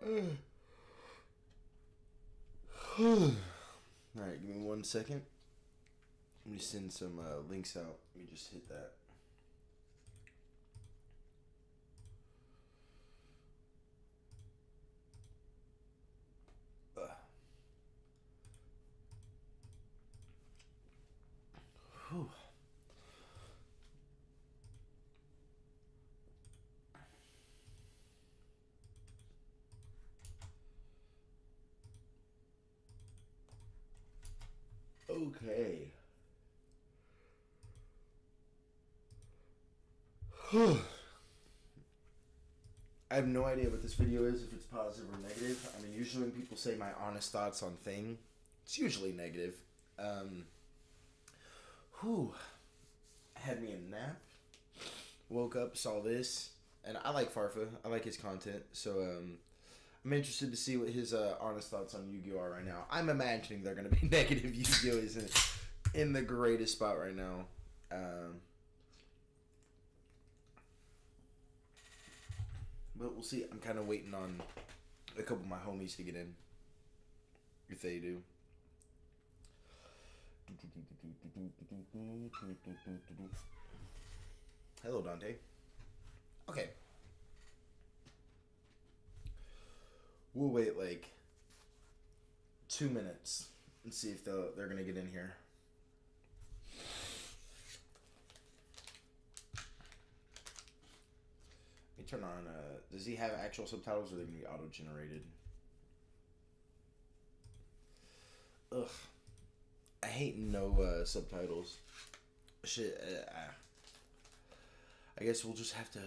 Alright, give me 1 second. Let me send some links out. Let me just hit that. Whew. Okay. I have no idea what this video is, if it's positive or negative. I mean, usually when people say my honest thoughts on thing, it's usually negative. Had me a nap. Woke up, saw this, and I like Farfa. I like his content, so I'm interested to see what his honest thoughts on Yu-Gi-Oh are right now. I'm imagining they're going to be negative. Yu-Gi-Oh isn't in the greatest spot right now. But we'll see. I'm kind of waiting on a couple of my homies to get in, if they do. Hello, Dante. Okay. We'll wait like 2 minutes and see if they're gonna get in here. Let me turn on. Does he have actual subtitles, or are they gonna be auto-generated? Ugh. I hate no subtitles. Shit. I guess we'll just have to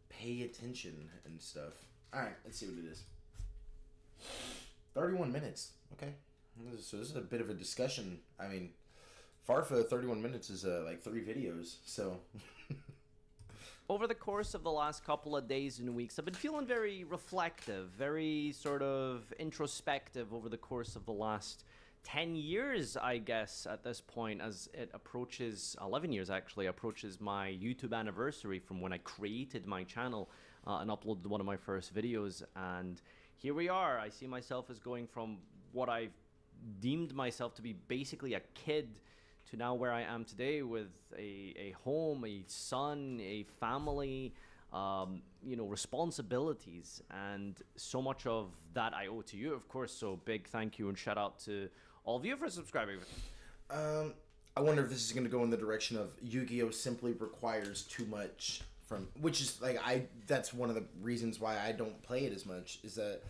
pay attention and stuff. Alright, let's see what it is. 31 minutes. Okay. So this is a bit of a discussion. I mean, Farfa, 31 minutes is like 3 videos, so... Over the course of the last couple of days and weeks, I've been feeling very reflective, very sort of introspective over the course of the last 10 years, I guess, at this point, as it approaches, 11 years actually, approaches my YouTube anniversary from when I created my channel and uploaded one of my first videos. And here we are. I see myself as going from what I've deemed myself to be basically a kid to now where I am today with a home, a son, a family, responsibilities. And so much of that I owe to you, of course. So big thank you and shout out to all of you for subscribing. I wonder if this is going to go in the direction of Yu-Gi-Oh! Simply requires too much from, which is like, that's one of the reasons why I don't play it as much, is that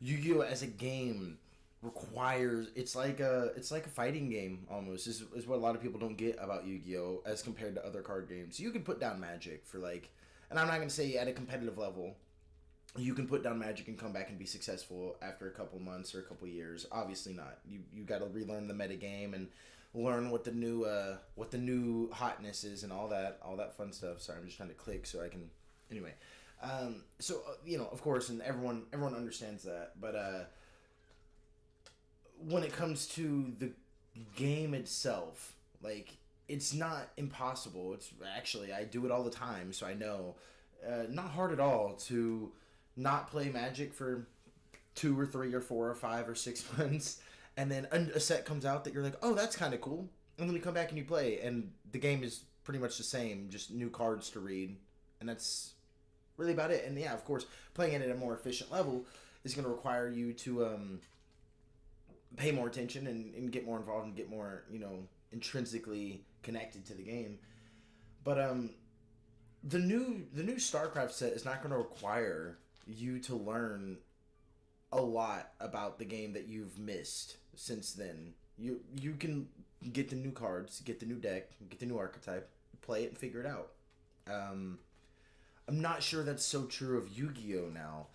Yu-Gi-Oh! As a game requires, it's like a fighting game almost, is what a lot of people don't get about Yu-Gi-Oh! As compared to other card games. You can put down Magic for like, and I'm not going to say at a competitive level, you can put down Magic and come back and be successful after a couple months or a couple years. Obviously not. You got to relearn the meta game and learn what the new hotness is and all that fun stuff. Sorry, I'm just trying to click so I can. Anyway, of course, and everyone understands that. But when it comes to the game itself, like, it's not impossible. It's actually, I do it all the time, so I know, not hard at all to not play Magic for 2 or 3 or 4 or 5 or 6 months, and then a set comes out that you're like, oh, that's kind of cool, and then you come back and you play, and the game is pretty much the same, just new cards to read, and that's really about it. And yeah, of course, playing it at a more efficient level is going to require you to pay more attention and get more involved and get more, intrinsically connected to the game. But the new StarCraft set is not going to require you to learn a lot about the game that you've missed since then. You can get the new cards, get the new deck, get the new archetype, play it and figure it out. I'm not sure that's so true of Yu-Gi-Oh! Now.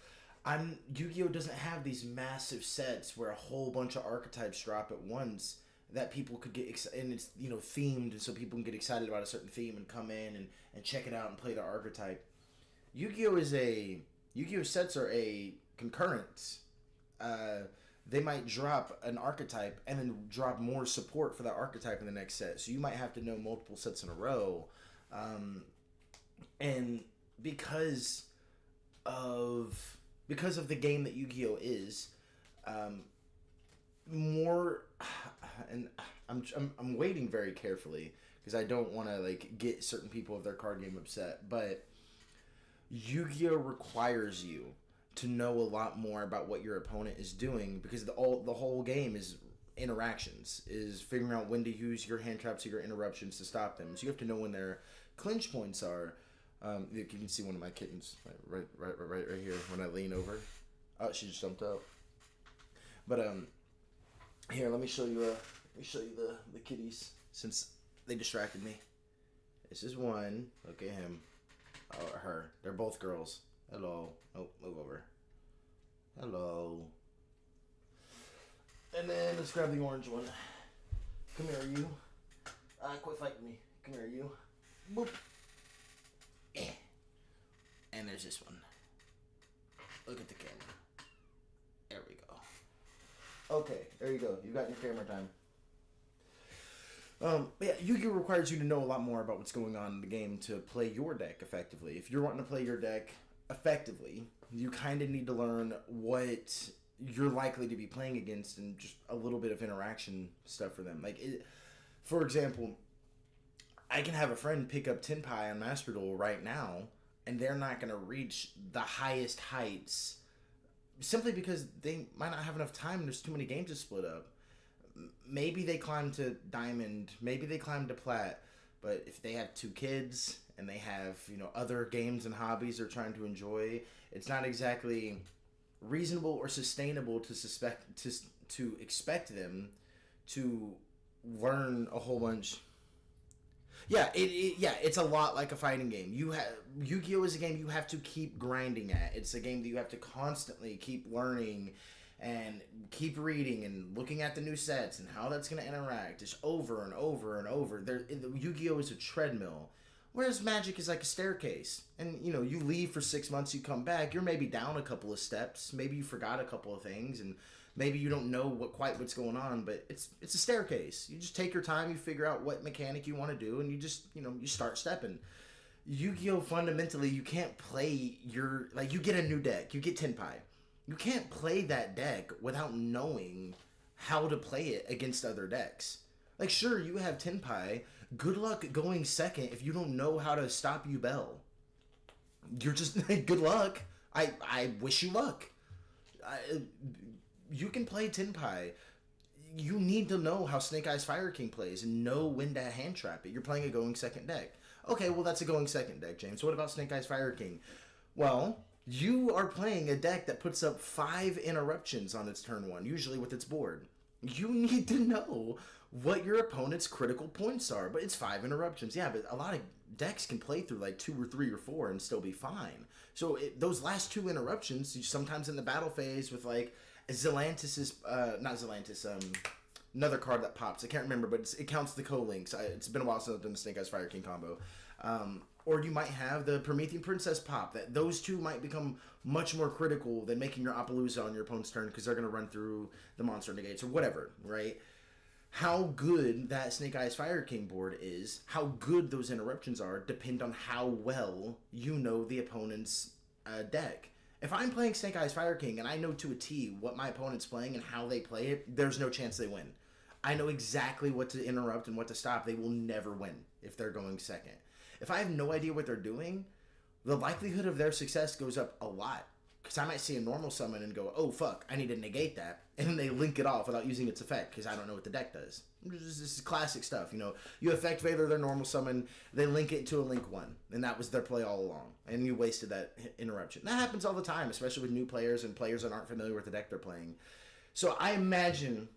Yu-Gi-Oh! Doesn't have these massive sets where a whole bunch of archetypes drop at once that people could get excited, and it's, themed, and so people can get excited about a certain theme and come in and check it out and play the archetype. Yu-Gi-Oh! Sets are a concurrent. They might drop an archetype and then drop more support for that archetype in the next set. So you might have to know multiple sets in a row. And because of because of the game that Yu-Gi-Oh is, more, and I'm waiting very carefully because I don't want to like get certain people of their card game upset, but Yu-Gi-Oh requires you to know a lot more about what your opponent is doing because the whole game is interactions, is figuring out when to use your hand traps or your interruptions to stop them. So you have to know when their clinch points are. You can see one of my kittens right here when I lean over. Oh, she just jumped out. But here, let me show you the kitties since they distracted me. This is one. Look at him. Oh, her. They're both girls. Hello. Oh, move over. Hello. And then let's grab the orange one. Come here, you. Quit fighting me. Come here, you. Boop. And there's this one. Look at the camera. There we go. Okay, there you go. You got your camera time. But yeah, Yu-Gi-Oh requires you to know a lot more about what's going on in the game to play your deck effectively. If you're wanting to play your deck effectively, you kind of need to learn what you're likely to be playing against and just a little bit of interaction stuff for them. For example, I can have a friend pick up Tenpai on Master Duel right now, and they're not going to reach the highest heights simply because they might not have enough time. There's too many games to split up. Maybe they climb to Diamond, maybe they climb to Plat, but if they have 2 kids and they have, other games and hobbies they're trying to enjoy, it's not exactly reasonable or sustainable to expect them to learn a whole bunch. Yeah, it's a lot like a fighting game. Yu-Gi-Oh is a game you have to keep grinding at. It's a game that you have to constantly keep learning and keep reading and looking at the new sets and how that's going to interact just over and over and over. Yu-Gi-Oh is a treadmill, whereas Magic is like a staircase. And, you leave for 6 months, you come back, you're maybe down a couple of steps, maybe you forgot a couple of things, and maybe you don't know what's going on, but it's a staircase. You just take your time, you figure out what mechanic you want to do, and you just, you start stepping. Yu-Gi-Oh, fundamentally, you can't play you get a new deck, you get Tenpai. You can't play that deck without knowing how to play it against other decks. Sure, you have Tenpai. Good luck going second if you don't know how to stop Yubel. You're just, good luck. I wish you luck. You can play Tenpai. You need to know how Snake Eyes Fire King plays and know when to hand trap it. You're playing a going second deck. Okay, well, that's a going second deck, James. What about Snake Eyes Fire King? Well, you are playing a deck that puts up 5 interruptions on its turn 1, usually with its board. You need to know what your opponent's critical points are, but it's 5 interruptions. Yeah, but a lot of decks can play through 2 or 3 or 4 and still be fine. So those last 2 interruptions, sometimes in the battle phase with Zelantis not Zelantis, another card that pops. I can't remember, but it counts the co-links. It's been a while since I've done the Snake Eyes Fire King combo. Or you might have the Promethean Princess pop. Those 2 might become much more critical than making your Appaloosa on your opponent's turn because they're going to run through the monster negates or whatever, right? How good that Snake Eyes Fire King board is, how good those interruptions are, depend on how well you know the opponent's deck. If I'm playing Snake Eyes Fire King and I know to a T what my opponent's playing and how they play it, there's no chance they win. I know exactly what to interrupt and what to stop. They will never win if they're going second. If I have no idea what they're doing, the likelihood of their success goes up a lot. Because I might see a normal summon and go, oh, fuck, I need to negate that. And then they link it off without using its effect because I don't know what the deck does. This is classic stuff. You effect Vader their normal summon, they link it to a link 1. And that was their play all along. And you wasted that interruption. That happens all the time, especially with new players and players that aren't familiar with the deck they're playing. So I imagine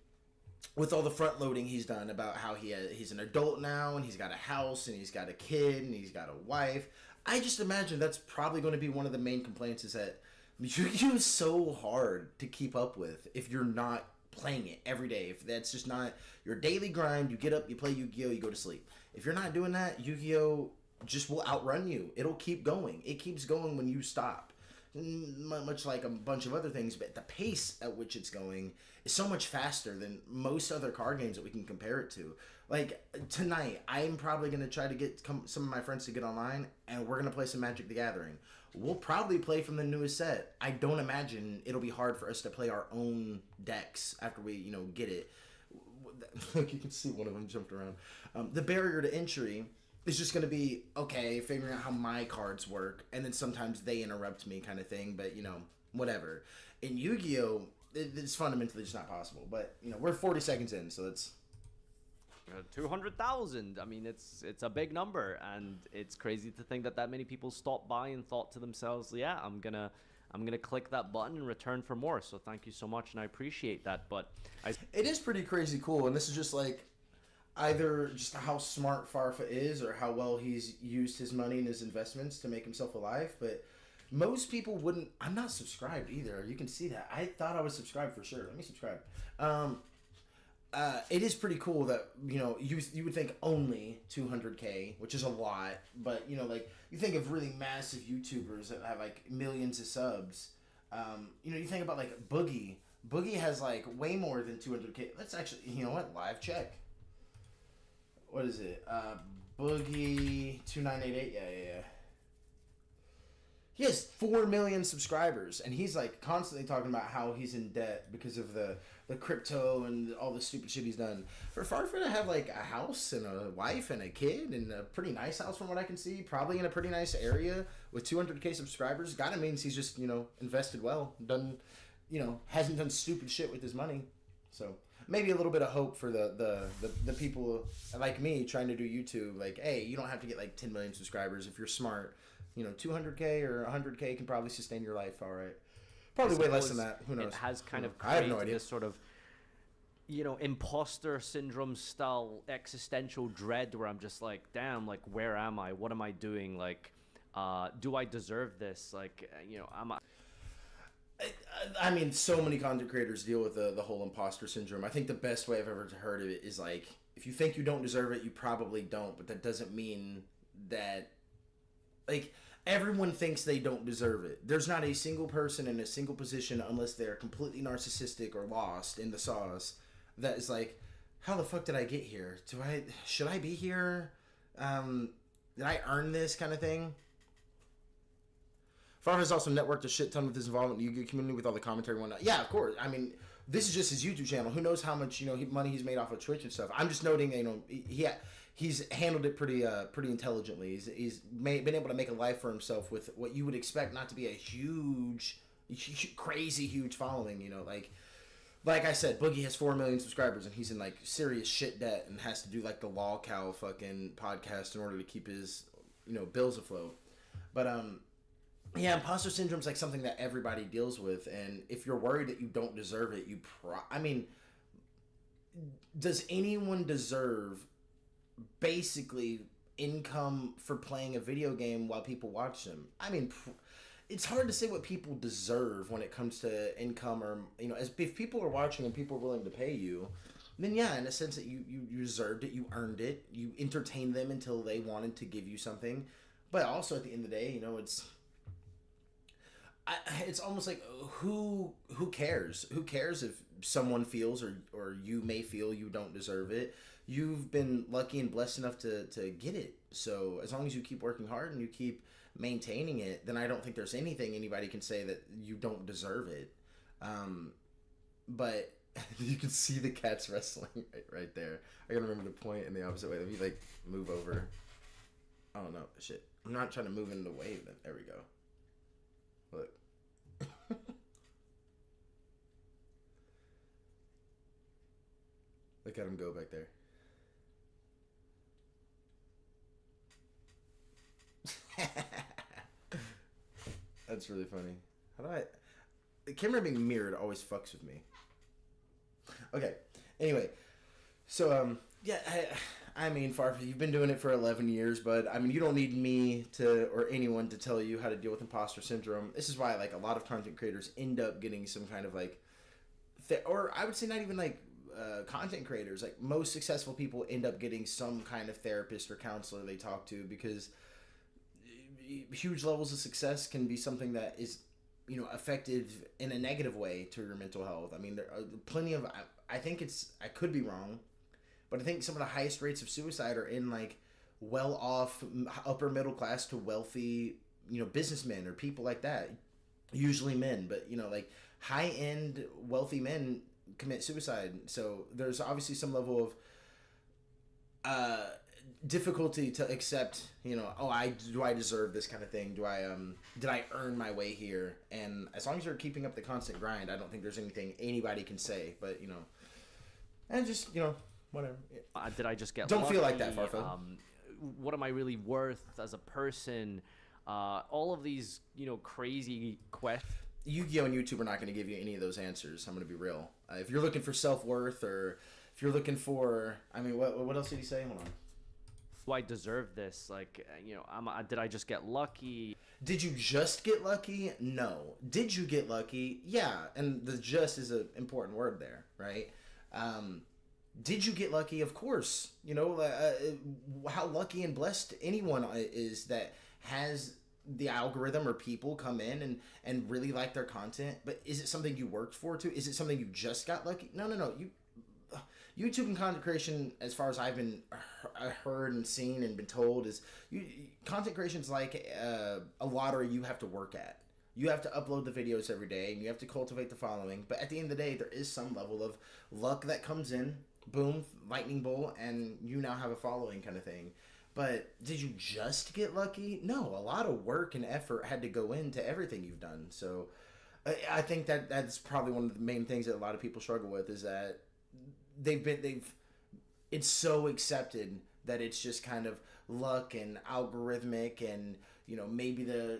with all the front loading he's done about how he's an adult now and he's got a house and he's got a kid and he's got a wife, I just imagine that's probably going to be one of the main complaints is that Yu-Gi-Oh is so hard to keep up with if you're not playing it every day. If that's just not your daily grind, you get up, you play Yu-Gi-Oh, you go to sleep. If you're not doing that, Yu-Gi-Oh just will outrun you. It'll keep going. It keeps going when you stop. Much like a bunch of other things, but the pace at which it's going is so much faster than most other card games that we can compare it to. Tonight, I'm probably going to try to get some of my friends to get online, and we're going to play some Magic the Gathering. we'll probably play from the newest set. I don't imagine it'll be hard for us to play our own decks after we, get it. Look, you can see one of them jumped around. The barrier to entry is just going to be, okay, figuring out how my cards work, and then sometimes they interrupt me kind of thing, but, whatever. In Yu-Gi-Oh!, it's fundamentally just not possible, but, we're 40 seconds in, so it's... 200,000. I mean, it's a big number, and it's crazy to think that many people stopped by and thought to themselves, yeah, I'm gonna click that button and return for more. So thank you so much, and I appreciate that. But it is pretty crazy cool, and this is just like either just how smart Farfa is or how well he's used his money and his investments to make himself alive. But most people wouldn't. I'm not subscribed either. You can see that. I thought I was subscribed for sure. Let me subscribe. It is pretty cool that, you would think only 200K, which is a lot, but, like, you think of really massive YouTubers that have, like, millions of subs. You think about, like, Boogie. Boogie has, like, way more than 200K. Let's actually, you know what? Live check. What is it? Boogie 2988. Yeah. He has 4 million subscribers, and he's, like, constantly talking about how he's in debt because of the crypto and all the stupid shit he's done. For Farfa to have, like, a house and a wife and a kid and a pretty nice house from what I can see, probably in a pretty nice area with 200K subscribers, kind of means he's just, invested well, done, hasn't done stupid shit with his money. So maybe a little bit of hope for the people like me trying to do YouTube. Like, hey, you don't have to get, like, 10 million subscribers if you're smart. 200K or 100K can probably sustain your life all right. Probably way less than that. Who knows? It has kind of I have created no idea. this sort of, imposter syndrome style existential dread where I'm just like, damn, like, where am I? What am I doing? Like, do I deserve this? Like, am I mean, so many content creators deal with the whole imposter syndrome. I think the best way I've ever heard of it is, like, if you think you don't deserve it, you probably don't, but that doesn't mean that, like, everyone thinks they don't deserve it. There's not a single person in a single position, unless they're completely narcissistic or lost in the sauce, that is like, how the fuck did I get here? Should I be here? Did I earn this kind of thing? Farfa has also networked a shit ton with his involvement in the Yu-Gi-Oh community with all the commentary and whatnot. Yeah, of course. I mean, this is just his YouTube channel. Who knows how much, money he's made off of Twitch and stuff. I'm just noting, he's handled it pretty intelligently. He's been able to make a life for himself with what you would expect not to be a huge, crazy huge following. Like I said, Boogie has 4 million subscribers and he's in, like, serious shit debt and has to do, like, the Law Cow fucking podcast in order to keep his bills afloat. But yeah, imposter syndrome is, like, something that everybody deals with, and if you're worried that you don't deserve it, I mean, does anyone deserve basically income for playing a video game while people watch them? I mean, it's hard to say what people deserve when it comes to income, or if people are watching and people are willing to pay you, then yeah, in a sense that you deserved it, you earned it, you entertained them until they wanted to give you something. But also at the end of the day, it's almost like, who cares? Who cares if someone feels or you may feel you don't deserve it? You've been lucky and blessed enough to get it. So as long as you keep working hard and you keep maintaining it, then I don't think there's anything anybody can say that you don't deserve it. But you can see the cats wrestling right there. I gotta remember to point in the opposite way. Let me, like, move over. Oh no, shit. I'm not trying to move in the way. There we go. Look. Look at him go back there. That's really funny. The camera being mirrored always fucks with me. Okay. Anyway, so yeah, I mean, Farfa, you've been doing it for 11 years, but I mean, you don't need me or anyone to tell you how to deal with imposter syndrome. This is why, like, a lot of content creators end up getting some kind of, like, or I would say not even, like, content creators. Like, most successful people end up getting some kind of therapist or counselor they talk to, because huge levels of success can be something that is, effective in a negative way to your mental health. I mean, there are plenty of, I could be wrong, but I think some of the highest rates of suicide are in, like, well-off, upper middle class to wealthy businessmen or people like that, usually men, but like high end wealthy men commit suicide. So there's obviously some level of difficulty to accept, oh, I deserve this kind of thing. Did I earn my way here? And as long as you're keeping up the constant grind, I don't think there's anything anybody can say. But and just whatever. Did I just get Don't lucky? feel like that, Farfa. What am I really worth as a person? All of these crazy questions. Yu-Gi-Oh and YouTube are not going to give you any of those answers. I'm going to be real. If you're looking for self-worth, or if you're looking for, what else did he say? Hold on. Do I deserve this? Like, did I just get lucky? Did you just get lucky? No. Did you get lucky? Yeah. And the "just" is an important word there, right? Did you get lucky? Of course. How lucky and blessed anyone is that has the algorithm or people come in and really like their content. But is it something you worked for too? Is it something you just got lucky? No. YouTube and content creation, as far as I've been heard and seen and been told, is content creation is like a lottery you have to work at. You have to upload the videos every day, and you have to cultivate the following. But at the end of the day, there is some level of luck that comes in. Boom, lightning bolt, and you now have a following kind of thing. But did you just get lucky? No, a lot of work and effort had to go into everything you've done. So I think that's probably one of the main things that a lot of people struggle with, is that it's so accepted that it's just kind of luck and algorithmic, and maybe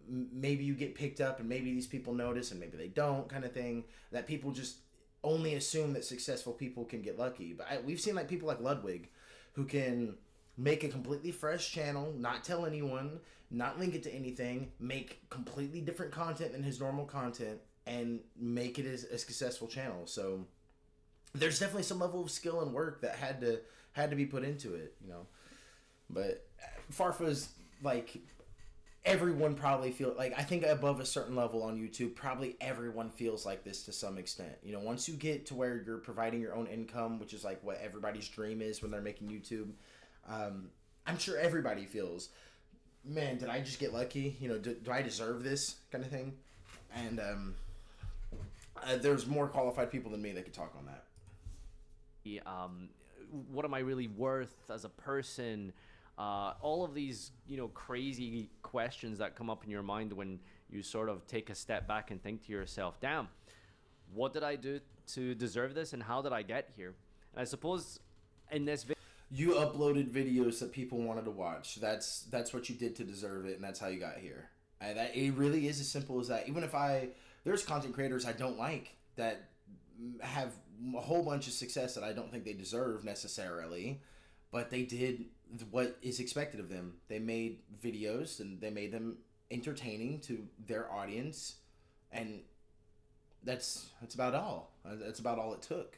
maybe you get picked up and maybe these people notice and maybe they don't, kind of thing, that people just only assume that successful people can get lucky. But we've seen like people like Ludwig who can make a completely fresh channel, not tell anyone, not link it to anything, make completely different content than his normal content, and make it as a successful channel. So there's definitely some level of skill and work that had to be put into it, But Farfa's like, everyone probably feel like, I think above a certain level on YouTube, probably everyone feels like this to some extent. Once you get to where you're providing your own income, which is like what everybody's dream is when they're making YouTube, I'm sure everybody feels, man, did I just get lucky? Do I deserve this kind of thing? And there's more qualified people than me that could talk on that. What am I really worth as a person? All of these, crazy questions that come up in your mind when you sort of take a step back and think to yourself, damn, what did I do to deserve this, and how did I get here? And I suppose in this video, you uploaded videos that people wanted to watch. That's what you did to deserve it, and that's how you got here. It really is as simple as that. Even if there's content creators I don't like that have a whole bunch of success that I don't think they deserve necessarily, but they did what is expected of them. They made videos and they made them entertaining to their audience, and that's about all. That's about all it took.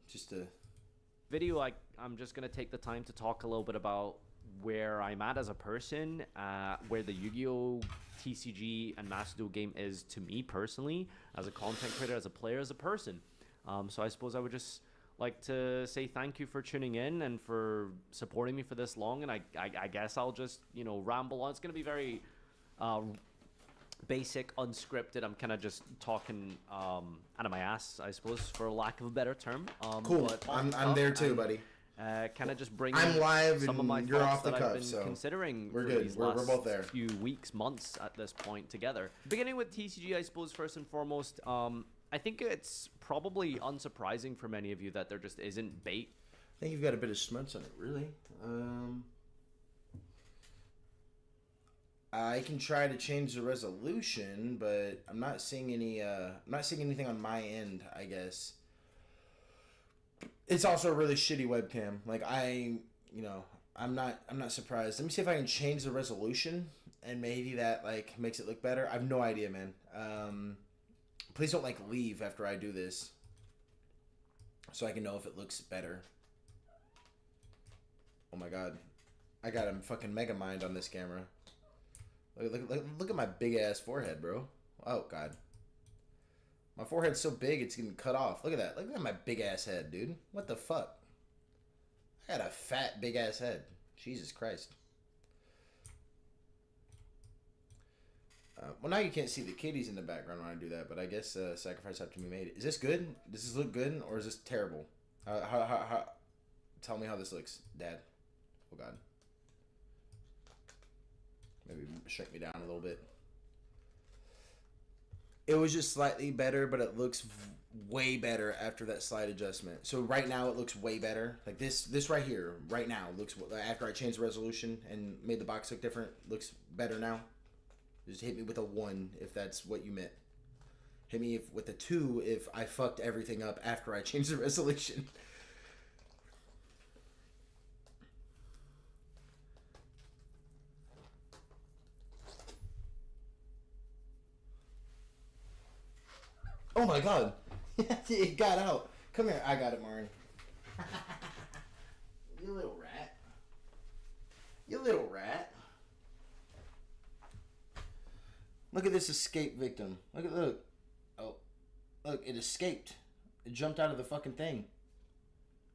Just a video, I'm just going to take the time to talk a little bit about where I'm at as a person, where the Yu-Gi-Oh! TCG and Master Duel game is to me personally, as a content creator, as a player, as a person. So I suppose I would just like to say thank you for tuning in and for supporting me for this long, and I guess I'll just, ramble on. It's going to be very basic, unscripted. I'm kind of just talking out of my ass, I suppose, for lack of a better term. Cool. I'm there too, buddy. Kind of just bring I'm live some of my you're thoughts off the that cuff, I've been so considering we're for good. these We're last both there. few weeks, months at this point together. Beginning with TCG, I suppose, first and foremost, I think it's probably unsurprising for many of you that there just isn't bait. I think you've got a bit of smuts on it, really. I can try to change the resolution, but I'm not seeing any. I'm not seeing anything on my end, I guess. It's also a really shitty webcam. Like I'm not surprised. Let me see if I can change the resolution, and maybe that makes it look better. I have no idea, man. Please don't leave after I do this, so I can know if it looks better. Oh my god, I got a fucking mega mind on this camera. Look at my big ass forehead, bro. Oh god. My forehead's so big it's getting cut off. Look at that. Look at my big ass head, dude. What the fuck? I got a fat big ass head. Jesus Christ. Well, now you can't see the kitties in the background when I do that, but I guess sacrifice have to be made. Is this good? Does this look good, or is this terrible? Tell me how this looks, Dad. Oh, God. Maybe shrink me down a little bit. It was just slightly better, but it looks way better after that slight adjustment. So right now it looks way better. Like this right here, right now, looks, after I changed the resolution and made the box look different, looks better now. Just hit me with a 1 if that's what you meant. Hit me with a 2 if I fucked everything up after I changed the resolution. Oh my God. It got out. Come here. I got it, Marin. You little rat. You little rat. Look at this escape victim. Look. Oh. Look, it escaped. It jumped out of the fucking thing.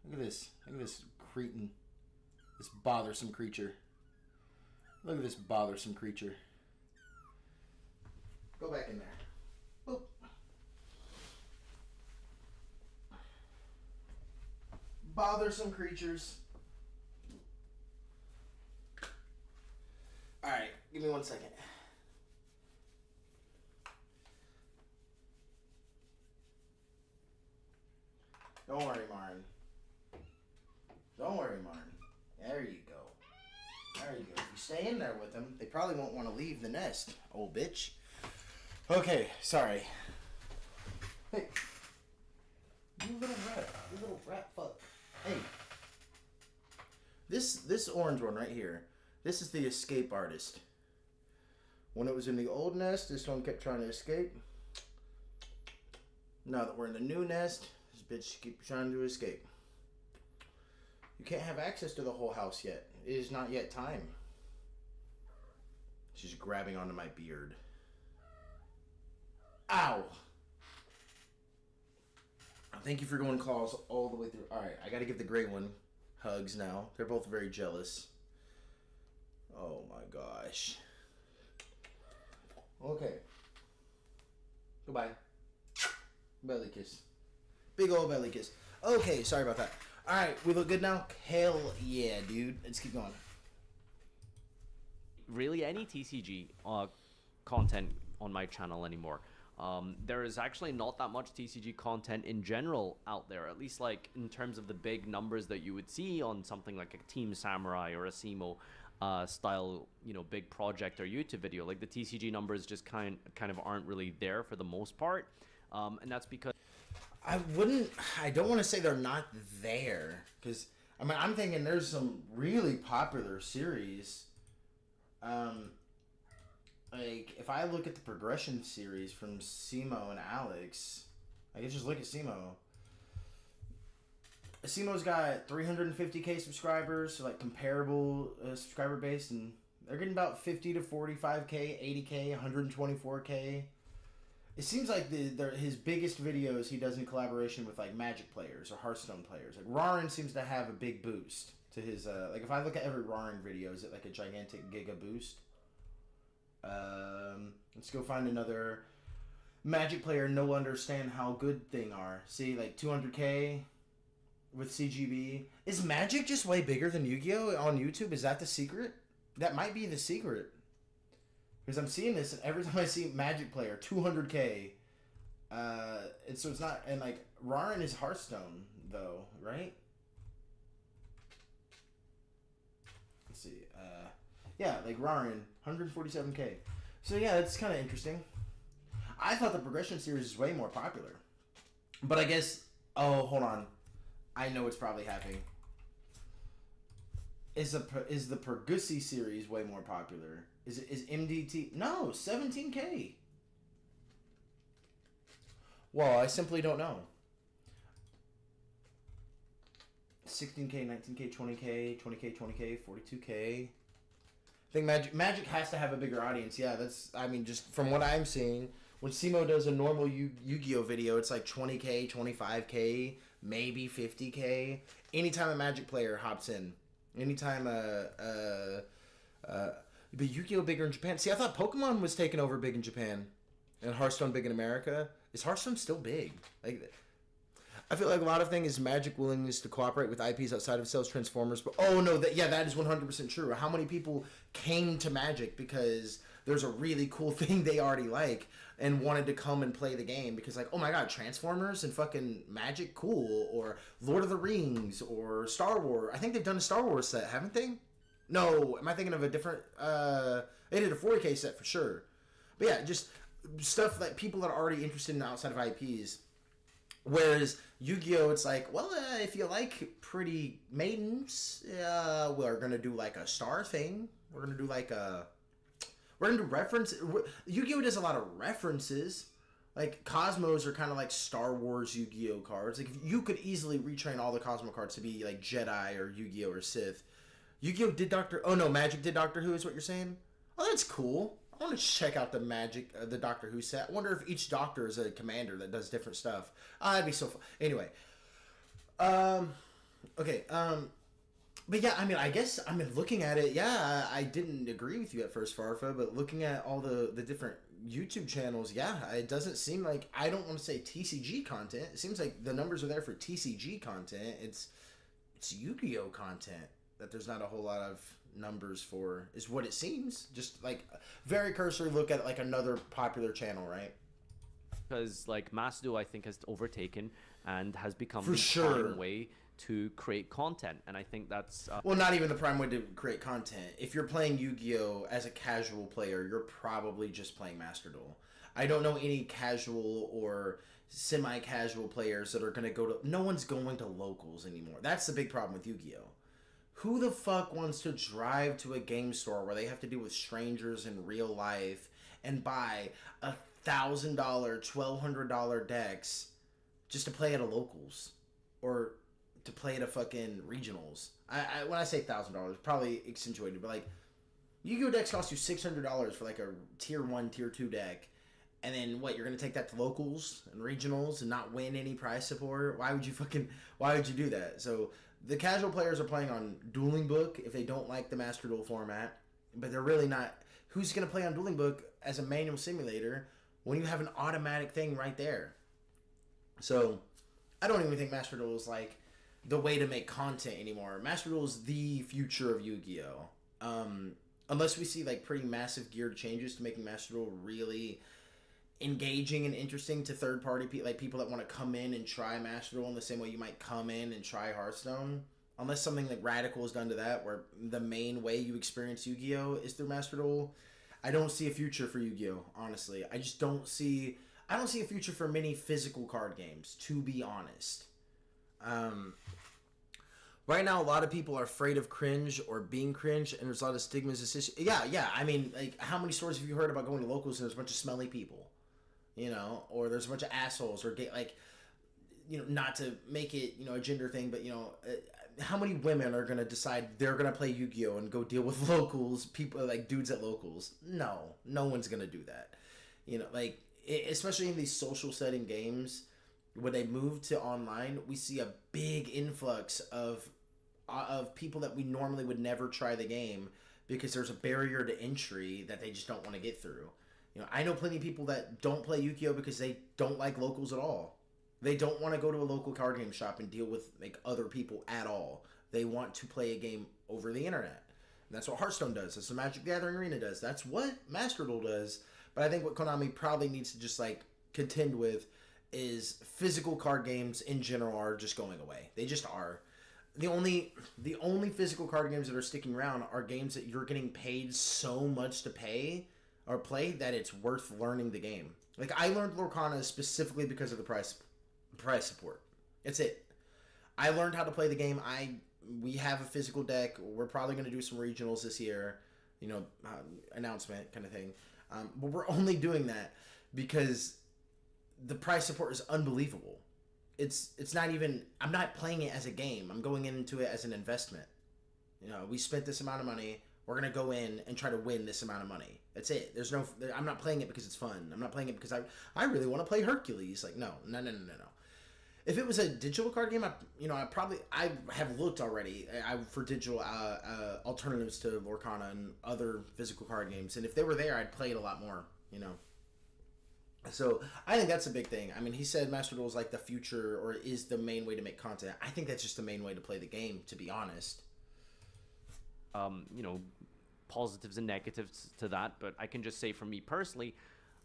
Look at this. Look at this cretin. This bothersome creature. Look at this bothersome creature. Go back in there. Boop. Bothersome creatures. Alright, give me 1 second. Don't worry, Marin. Don't worry, Marin. There you go. There you go. If you stay in there with them, they probably won't want to leave the nest, old bitch. Okay, sorry. Hey. You little rat. You little rat fuck. Hey. This orange one right here, this is the escape artist. When it was in the old nest, this one kept trying to escape. Now that we're in the new nest, this bitch keeps trying to escape. You can't have access to the whole house yet. It is not yet time. She's grabbing onto my beard. Ow! Thank you for going claws all the way through. Alright, I gotta give the gray one hugs now. They're both very jealous. Oh my gosh. Okay. Goodbye. Belly kiss. Big old belly kiss. Okay, sorry about that. Alright, we look good now? Hell yeah, dude. Let's keep going. Really, any TCG content on my channel anymore. There is actually not that much TCG content in general out there, at least like in terms of the big numbers that you would see on something like a Team Samurai or a SEMO style, you know, big project or YouTube video. Like the TCG numbers just kind of aren't really there for the most part, and that's because I don't want to say they're not there, because I mean, I'm thinking there's some really popular series. Like, if I look at the progression series from Simo and Alex, I can just look at Simo. Simo's got 350k subscribers, so like comparable subscriber base, and they're getting about 50 to 45k, 80k, 124k. It seems like his biggest videos he does in collaboration with like Magic players or Hearthstone players. Like Rarin seems to have a big boost to his like if I look at every Rarin video, is it like a gigantic giga boost? Let's go find another Magic player. No understand how good thing are. See, like 200k with CGB. Is Magic just way bigger than Yu-Gi-Oh on YouTube? Is that the secret? That might be the secret. Because I'm seeing this, and every time I see Magic player 200k, and so it's not. And like Rarin is Hearthstone though, right? Let's see. Yeah, like Rarin, 147k. So yeah, that's kind of interesting. I thought the progression series is way more popular, but I guess. Oh, hold on. I know what's probably happening. Is the Pergussi series way more popular? Is MDT? No, 17k. Well, I simply don't know. 16k, 19k, 20k, 20k, 20k, 42k. I think Magic has to have a bigger audience. Yeah, that's. I mean, just from what I'm seeing, when Simo does a normal Yu-Gi-Oh video, it's like 20k, 25k, maybe 50k. Anytime a Magic player hops in, Anytime, but Yu-Gi-Oh bigger in Japan. See, I thought Pokemon was taking over big in Japan, and Hearthstone big in America. Is Hearthstone still big? Like, I feel like a lot of things is Magic willingness to cooperate with IPs outside of itself, Transformers. But oh no, that is 100% true. How many people came to Magic because there's a really cool thing they already like and wanted to come and play the game because like, oh my god, Transformers and fucking Magic, cool, or Lord of the Rings or Star Wars. I think they've done a Star Wars set, haven't they? No, am I thinking of a different? They did a 40K set for sure. But yeah, just stuff that people that are already interested in outside of IPs. Whereas Yu-Gi-Oh, it's like, well, if you like pretty maidens, we're gonna do like a star thing. We're gonna do reference. Yu-Gi-Oh does a lot of references. Like Cosmos are kind of like Star Wars Yu-Gi-Oh cards. Like you could easily retrain all the Cosmo cards to be like Jedi or Yu-Gi-Oh or Sith. Yu-Gi-Oh did Magic did Doctor Who is what you're saying? Oh, that's cool. I want to check out the the Doctor Who set. I wonder if each Doctor is a commander that does different stuff. That'd be so fun. Anyway. Okay. But yeah, I mean, looking at it, yeah, I didn't agree with you at first, Farfa, but looking at all the different YouTube channels, yeah, it doesn't seem like, I don't want to say TCG content. It seems like the numbers are there for TCG content. It's Yu-Gi-Oh content that there's not a whole lot of numbers for, is what it seems. Just like very cursory look at like another popular channel, right? Because like Mass-Duo, I think, has overtaken and has become For the sure. prime way to create content, and I think that's Well, not even the prime way to create content. If you're playing Yu-Gi-Oh as a casual player, you're probably just playing Master Duel. I don't know any casual or semi-casual players that are going to go to... No one's going to locals anymore. That's the big problem with Yu-Gi-Oh. Who the fuck wants to drive to a game store where they have to deal with strangers in real life and buy $1,000, $1,200 decks just to play at a locals or to play at a fucking regionals? When I say $1,000, probably accentuated, but like Yu-Gi-Oh decks cost you $600 for like a tier 1, tier 2 deck. And then what, you're going to take that to locals and regionals and not win any prize support? Why would you do that? So the casual players are playing on Dueling Book if they don't like the Master Duel format, but they're really not. Who's going to play on Dueling Book as a manual simulator when you have an automatic thing right there? So I don't even think Master Duel is like the way to make content anymore. Master Duel is the future of Yu-Gi-Oh. Unless we see like pretty massive geared changes to making Master Duel really engaging and interesting to third-party people, like people that want to come in and try Master Duel in the same way you might come in and try Hearthstone. Unless something like radical is done to that, where the main way you experience Yu-Gi-Oh is through Master Duel, I don't see a future for Yu-Gi-Oh, honestly. I don't see a future for many physical card games, to be honest. Right now, a lot of people are afraid of cringe or being cringe, and there's a lot of stigmas associated. Yeah. I mean, like, how many stories have you heard about going to locals and there's a bunch of smelly people? You know, or there's a bunch of assholes, or not to make it, a gender thing, but, how many women are going to decide they're going to play Yu-Gi-Oh and go deal with locals, people, like, dudes at locals? No one's going to do that. Especially in these social setting games, when they move to online, we see a big influx of people that we normally would never try the game because there's a barrier to entry that they just don't want to get through. I know plenty of people that don't play Yu-Gi-Oh because they don't like locals at all. They don't want to go to a local card game shop and deal with like other people at all. They want to play a game over the internet. And that's what Hearthstone does. That's what Magic the Gathering Arena does. That's what Master Duel does. But I think what Konami probably needs to just like contend with is physical card games in general are just going away. They just are. The only physical card games that are sticking around are games that you're getting paid so much to pay or play that it's worth learning the game. Like, I learned Lorcana specifically because of the price support. That's it. I learned how to play the game. We have a physical deck. We're probably going to do some regionals this year, announcement kind of thing. But we're only doing that because the price support is unbelievable. It's not even, I'm not playing it as a game. I'm going into it as an investment. We spent this amount of money. We're going to go in and try to win this amount of money. That's it. I'm not playing it because it's fun. I'm not playing it because I really want to play Hercules. Like, no. If it was a digital card game, I have looked already for digital alternatives to Lorcana and other physical card games, and if they were there, I'd play it a lot more. So I think that's a big thing. I mean, he said Master Duel is like the future or is the main way to make content. I think that's just the main way to play the game, to be honest. You know, positives and negatives to that, but I can just say for me personally,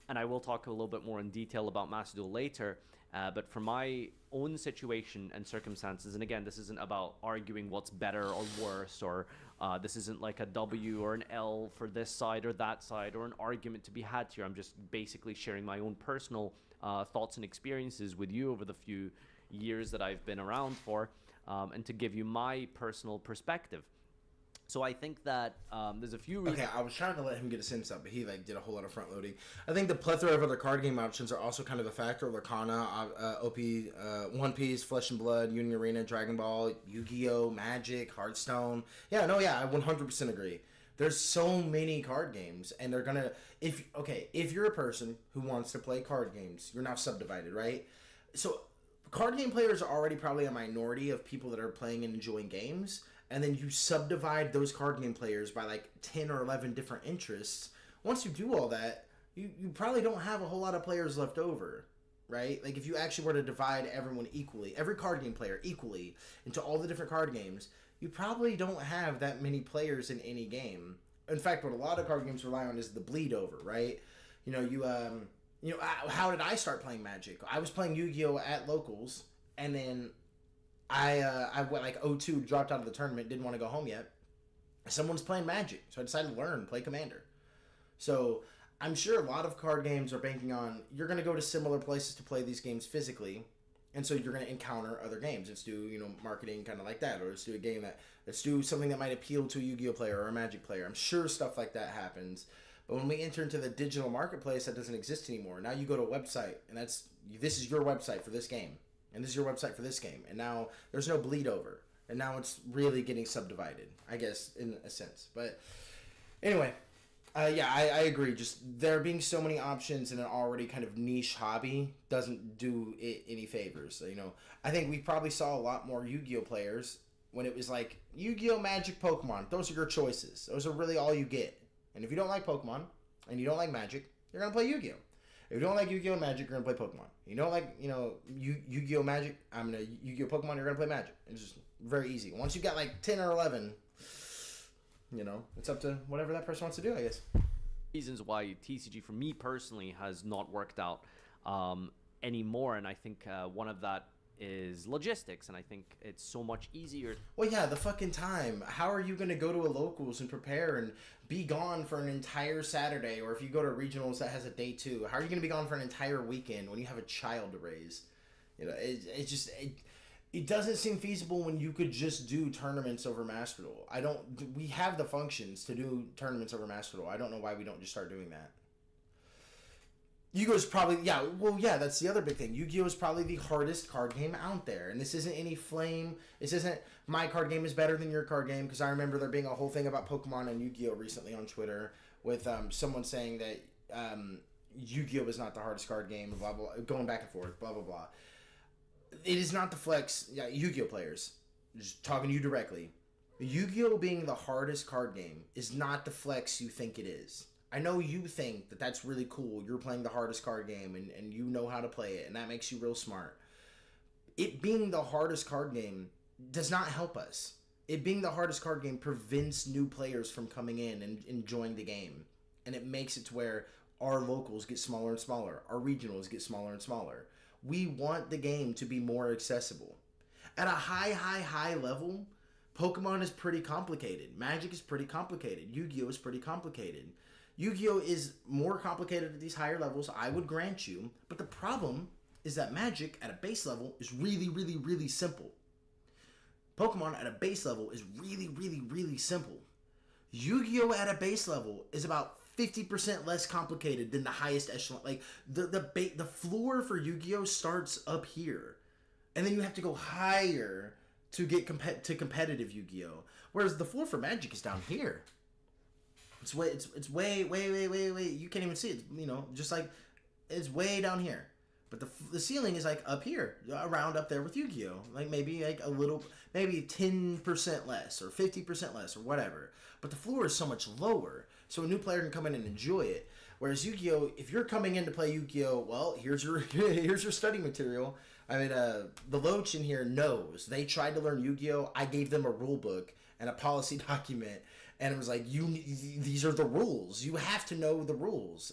and I will talk a little bit more in detail about Master Duel later, but for my own situation and circumstances, and again, this isn't about arguing what's better or worse, or this isn't like a W or an L for this side or that side, or an argument to be had here. I'm just basically sharing my own personal thoughts and experiences with you over the few years that I've been around for, and to give you my personal perspective. So I think that there's a few reasons. Okay, I was trying to let him get a sense up, but he did a whole lot of front loading. I think the plethora of other card game options are also kind of a factor. Lorcana, OP, One Piece, Flesh and Blood, Union Arena, Dragon Ball, Yu-Gi-Oh, Magic, Hearthstone. I 100% agree. There's so many card games, and they're gonna if you're a person who wants to play card games, you're now subdivided, right? So card game players are already probably a minority of people that are playing and enjoying games. And then you subdivide those card game players by like 10 or 11 different interests. Once you do all that, you probably don't have a whole lot of players left over, right? Like if you actually were to divide everyone equally, every card game player equally into all the different card games, you probably don't have that many players in any game. In fact, what a lot of card games rely on is the bleed over, right? How did I start playing Magic? I was playing Yu-Gi-Oh at locals, and then I went like 0-2, dropped out of the tournament, didn't want to go home yet. Someone's playing Magic, so I decided to learn, play Commander. So I'm sure a lot of card games are banking on you're going to go to similar places to play these games physically, and so you're going to encounter other games. Let's do marketing kind of like that, or let's do something that might appeal to a Yu-Gi-Oh player or a Magic player. I'm sure stuff like that happens. But when we enter into the digital marketplace, that doesn't exist anymore. Now you go to a website, and this is your website for this game. And this is your website for this game. And now there's no bleed over. And now it's really getting subdivided, I guess, in a sense. But anyway, I agree. Just there being so many options in an already kind of niche hobby doesn't do it any favors. So, I think we probably saw a lot more Yu-Gi-Oh players when it was like Yu-Gi-Oh, Magic, Pokemon. Those are your choices. Those are really all you get. And if you don't like Pokemon and you don't like Magic, you're going to play Yu-Gi-Oh. If you don't like Yu-Gi-Oh! Magic, you're going to play Pokemon. You don't like, Yu-Gi-Oh! Magic, Yu-Gi-Oh! Pokemon, you're going to play Magic. It's just very easy. Once you got like 10 or 11, it's up to whatever that person wants to do, I guess. Reasons why TCG for me personally has not worked out anymore, and I think one of that is logistics, and I think it's so much easier. Well, yeah, the fucking time. How are you going to go to a locals and prepare and be gone for an entire Saturday, or if you go to regionals that has a day too, how are you going to be gone for an entire weekend when you have a child to raise? It doesn't seem feasible when you could just do tournaments over Master Duel. We have the functions to do tournaments over Master Duel. I don't know why we don't just start doing that. Yu-Gi-Oh's probably, that's the other big thing. Yu-Gi-Oh! Is probably the hardest card game out there. And this isn't any flame. This isn't my card game is better than your card game, because I remember there being a whole thing about Pokemon and Yu-Gi-Oh! Recently on Twitter with someone saying that Yu-Gi-Oh! Is not the hardest card game, blah, blah, blah, going back and forth, blah, blah, blah. It is not the flex. Yeah, Yu-Gi-Oh! Players, just talking to you directly. Yu-Gi-Oh! Being the hardest card game is not the flex you think it is. I know you think that that's really cool. You're playing the hardest card game and you know how to play it, and that makes you real smart. It being the hardest card game does not help us. It being the hardest card game prevents new players from coming in and enjoying the game. And it makes it to where our locals get smaller and smaller. Our regionals get smaller and smaller. We want the game to be more accessible. At a high level, Pokemon is pretty complicated. Magic is pretty complicated. Yu-Gi-Oh! Is pretty complicated. Yu-Gi-Oh! Is more complicated at these higher levels, I would grant you. But the problem is that Magic at a base level is really, really, really simple. Pokemon at a base level is really, really, really simple. Yu-Gi-Oh! At a base level is about 50% less complicated than the highest echelon. Like, the floor for Yu-Gi-Oh! Starts up here. And then you have to go higher to get to competitive Yu-Gi-Oh! Whereas the floor for Magic is down here. It's way. You can't even see it. Just like it's way down here. But the ceiling is like up here, around up there with Yu-Gi-Oh. Like maybe like a little, maybe 10% less or 50% less or whatever. But the floor is so much lower, so a new player can come in and enjoy it. Whereas Yu-Gi-Oh, if you're coming in to play Yu-Gi-Oh, well, here's your here's your study material. I mean, the Loach in here knows. They tried to learn Yu-Gi-Oh. I gave them a rule book and a policy document, and it was like, these are the rules. You have to know the rules.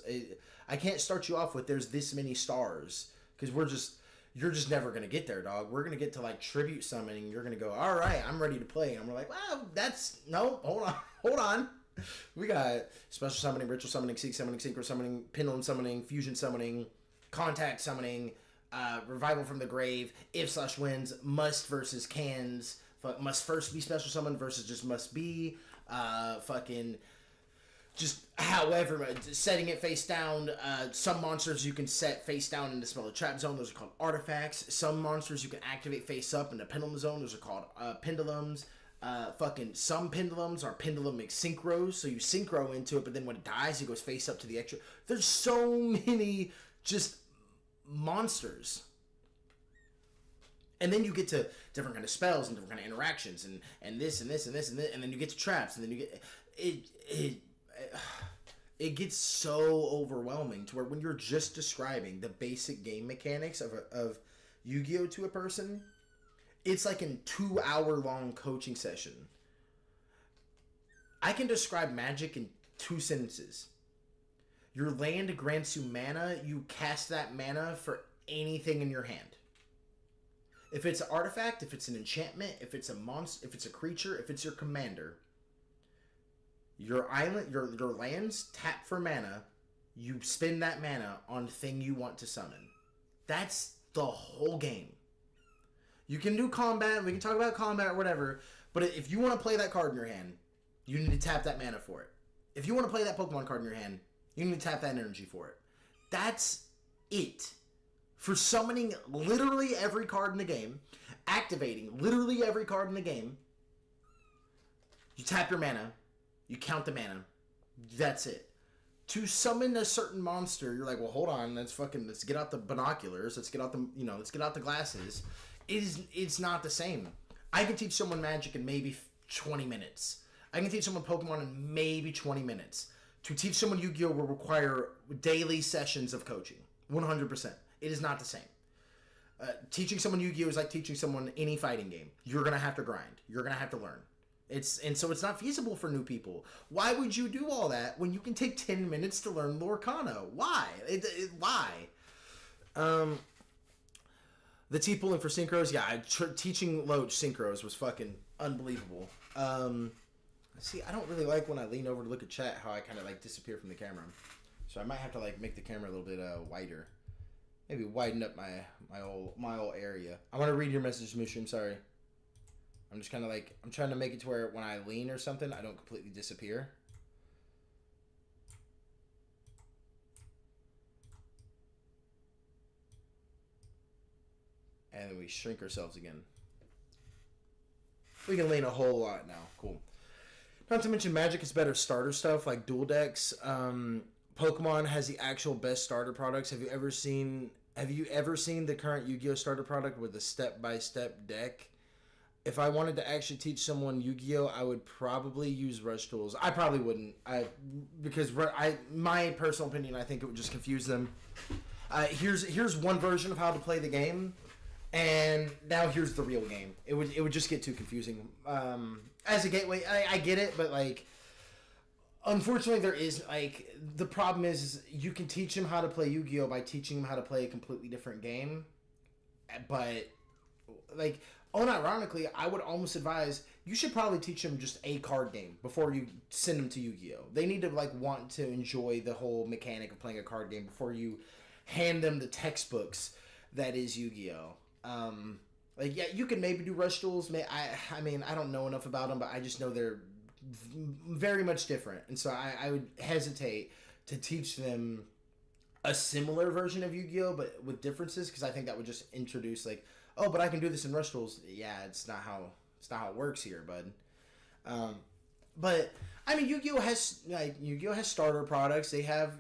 I can't start you off with there's this many stars, because you're just never gonna get there, dog. We're gonna get to like tribute summoning. You're gonna go, all right, I'm ready to play, and we're like, well, hold on. We got special summoning, ritual summoning, seek summoning, synchro summoning, pendulum summoning, fusion summoning, contact summoning, revival from the grave, if/wins, must versus cans, must first be special summoned versus just must be, fucking just however, setting it face down. Some monsters you can set face down in the spell of trap zone. Those are called artifacts. Some monsters you can activate face up in the pendulum zone. Those are called pendulums. Some pendulums are pendulum synchros, so you synchro into it, but then when it dies, it goes face up to the extra. There's so many just monsters. And then you get to different kind of spells and different kind of interactions and this and this and this and this, and then you get to traps, and then you get it gets so overwhelming to where when you're just describing the basic game mechanics of Yu-Gi-Oh to a person, it's like a 2-hour long coaching session. I can describe Magic in 2 sentences. Your land grants you mana. You cast that mana for anything in your hand. If it's an artifact, if it's an enchantment, if it's a monster, if it's a creature, if it's your commander, your island, your lands tap for mana. You spend that mana on thing you want to summon. That's the whole game. You can do combat. We can talk about combat or whatever. But if you want to play that card in your hand, you need to tap that mana for it. If you want to play that Pokemon card in your hand, you need to tap that energy for it. That's it. For summoning literally every card in the game, activating literally every card in the game, you tap your mana, you count the mana, that's it. To summon a certain monster, you're like, well, hold on, let's get out the binoculars, let's get out the glasses. It's not the same. I can teach someone Magic in maybe 20 minutes. I can teach someone Pokemon in maybe 20 minutes. To teach someone Yu-Gi-Oh will require daily sessions of coaching. 100%. It is not the same. Teaching someone Yu-Gi-Oh is like teaching someone any fighting game. You're going to have to grind. You're going to have to learn. So it's not feasible for new people. Why would you do all that when you can take 10 minutes to learn Lorcana? Why? Why? The T-pooling for synchros, yeah, teaching Loach synchros was fucking unbelievable. See, I don't really like when I lean over to look at chat how I kind of like disappear from the camera. So I might have to like make the camera a little bit wider. Maybe widen up my whole area. I want to read your message, Mushroom. Sorry. I'm just kind of like, I'm trying to make it to where when I lean or something, I don't completely disappear. And then we shrink ourselves again. We can lean a whole lot now. Cool. Not to mention Magic is better starter stuff like dual decks. Pokemon has the actual best starter products. Have you ever seen the current Yu-Gi-Oh starter product with a step-by-step deck? If I wanted to actually teach someone Yu-Gi-Oh, I would probably use Rush Tools. I probably wouldn't. My personal opinion, I think it would just confuse them. Here's one version of how to play the game, and now here's the real game. It would just get too confusing. As a gateway, I get it, but like, unfortunately, there is like the problem is you can teach him how to play Yu-Gi-Oh by teaching him how to play a completely different game, but like, unironically, I would almost advise you should probably teach him just a card game before you send him to Yu-Gi-Oh. They need to like want to enjoy the whole mechanic of playing a card game before you hand them the textbooks that is Yu-Gi-Oh. Like, yeah, you can maybe do Rush Duels. I mean, I don't know enough about them, but I just know they're very much different. And so I would hesitate to teach them a similar version of Yu-Gi-Oh, but with differences, because I think that would just introduce, like, oh, but I can do this in Rush Duels. Yeah, it's not how it works here, bud. But, I mean, Yu-Gi-Oh has starter products. They have,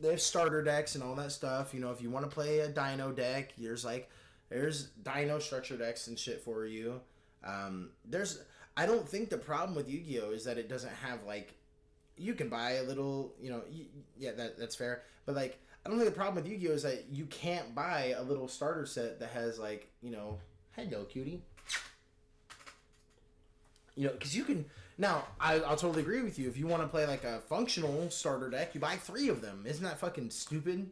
they have starter decks and all that stuff. You know, if you want to play a Dino deck, there's Dino structure decks and shit for you. I don't think the problem with Yu-Gi-Oh is that it doesn't have like, you can buy a little, you know, yeah, that's fair. But like, I don't think the problem with Yu-Gi-Oh is that you can't buy a little starter set that has like, you know, hello cutie. You know, because you can. Now, I'll totally agree with you. If you want to play like a functional starter deck, you buy 3 of them. Isn't that fucking stupid?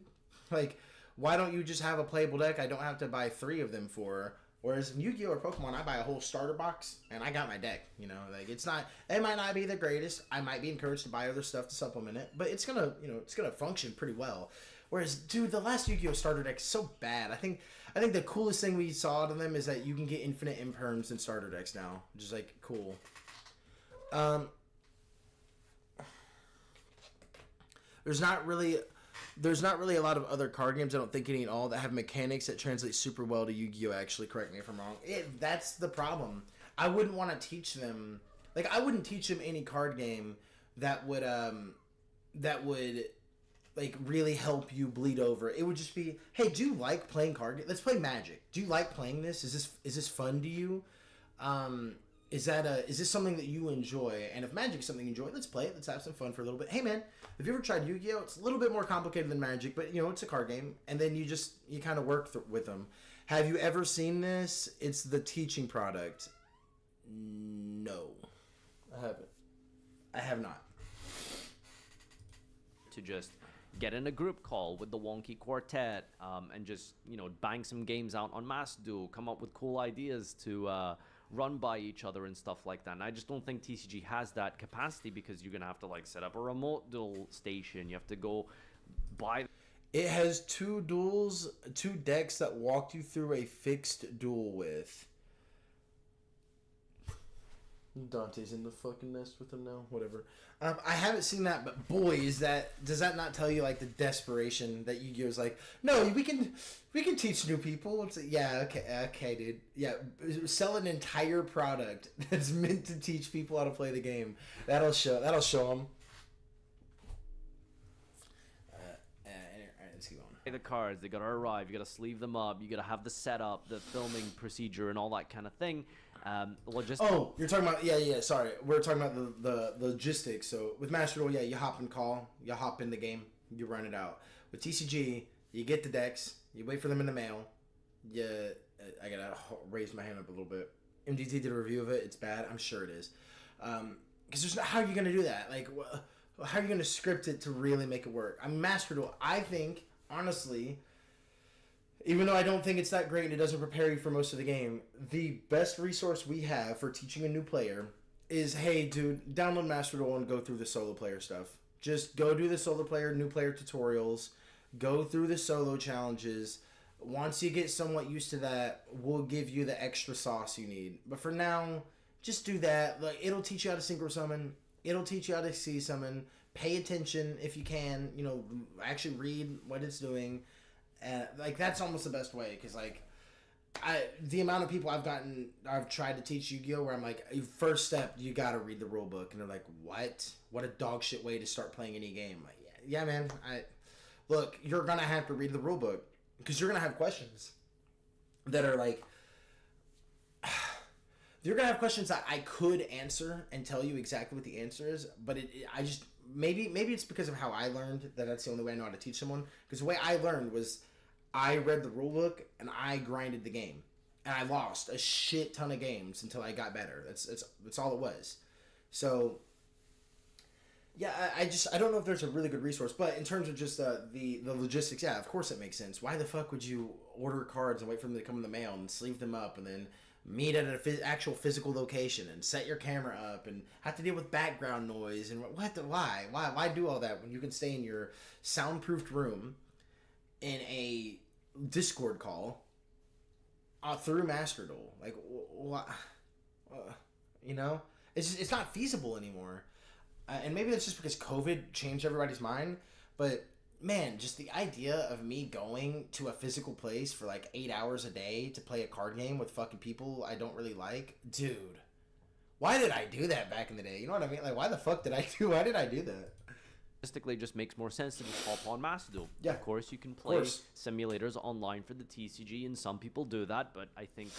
Like, why don't you just have a playable deck I don't have to buy 3 of them for? Whereas in Yu-Gi-Oh or Pokemon, I buy a whole starter box and I got my deck. You know, like it might not be the greatest. I might be encouraged to buy other stuff to supplement it, but it's gonna function pretty well. Whereas, dude, the last Yu-Gi-Oh starter deck is so bad. I think the coolest thing we saw to them is that you can get infinite imperms in starter decks now, which is like cool. There's not really a lot of other card games, I don't think, any at all, that have mechanics that translate super well to Yu-Gi-Oh! Actually, correct me if I'm wrong. That's the problem. I wouldn't want to teach them... Like, I wouldn't teach them any card game that would like, really help you bleed over. It would just be, hey, do you like playing card games? Let's play Magic. Do you like playing this? Is this fun to you? Is this something that you enjoy? And if Magic is something you enjoy, let's play it. Let's have some fun for a little bit. Hey, man, have you ever tried Yu-Gi-Oh? It's a little bit more complicated than Magic, but, you know, it's a card game. And then you kind of work with them. Have you ever seen this? It's the teaching product. No. I haven't. I have not. To just get in a group call with the Wonky Quartet, and just, you know, bang some games out on Mass Duel, come up with cool ideas to run by each other and stuff like that. And I just don't think TCG has that capacity, because you're gonna have to like set up a remote duel station. You have to go buy. It has 2 decks that walk you through a fixed duel with. Dante's in the fucking nest with him now. Whatever. I haven't seen that, but boy, does that not tell you like the desperation that Yu-Gi-Oh is like? No, we can teach new people. It's like, yeah, okay, dude. Yeah, sell an entire product that's meant to teach people how to play the game. That'll show them. Let's keep going. The cards, they gotta arrive. You gotta sleeve them up. You gotta have the setup, the filming procedure, and all that kind of thing. Oh, you're talking about yeah. Sorry, we're talking about the logistics. So with Master Duel, yeah, you hop in the game, you run it out. With TCG, you get the decks, you wait for them in the mail. I gotta raise my hand up a little bit. MDT did a review of it. It's bad. I'm sure it is. Because how are you gonna do that? Like, how are you gonna script it to really make it work? I mean, Master Duel, I think, honestly, even though I don't think it's that great and it doesn't prepare you for most of the game, the best resource we have for teaching a new player is, hey, dude, download Master Duel and go through the solo player stuff. Just go do the solo player, new player tutorials, go through the solo challenges. Once you get somewhat used to that, we'll give you the extra sauce you need. But for now, just do that. Like, it'll teach you how to synchro summon. It'll teach you how to see summon. Pay attention if you can. You know, actually read what it's doing. Like, that's almost the best way, because like the amount of people I've tried to teach Yu-Gi-Oh where I'm like, first step, you gotta read the rule book, and they're like, what a dog shit way to start playing any game. Like, yeah man, look, you're gonna have to read the rule book, because you're gonna have questions that are like, you're gonna have questions that I could answer and tell you exactly what the answer is, but I just maybe it's because of how I learned that's the only way I know how to teach someone. Because the way I learned was, I read the rule book and I grinded the game, and I lost a shit ton of games until I got better. That's all it was. So yeah, I don't know if there's a really good resource, but in terms of just the logistics, yeah, of course it makes sense. Why the fuck would you order cards and wait for them to come in the mail and sleeve them up and then meet at an actual physical location and set your camera up and have to deal with background noise and why do all that when you can stay in your soundproofed room in a Discord call through Master Duel? Like, what? You know, it's not feasible anymore. And maybe that's just because COVID changed everybody's mind. But man, just the idea of me going to a physical place for like 8 hours a day to play a card game with fucking people I don't really like, dude. Why did I do that back in the day? You know what I mean? Like, why did I do that? Realistically, it just makes more sense to just hop on Master Duel. Yeah. Of course, you can play course. simulators online for the TCG, and some people do that. But I think,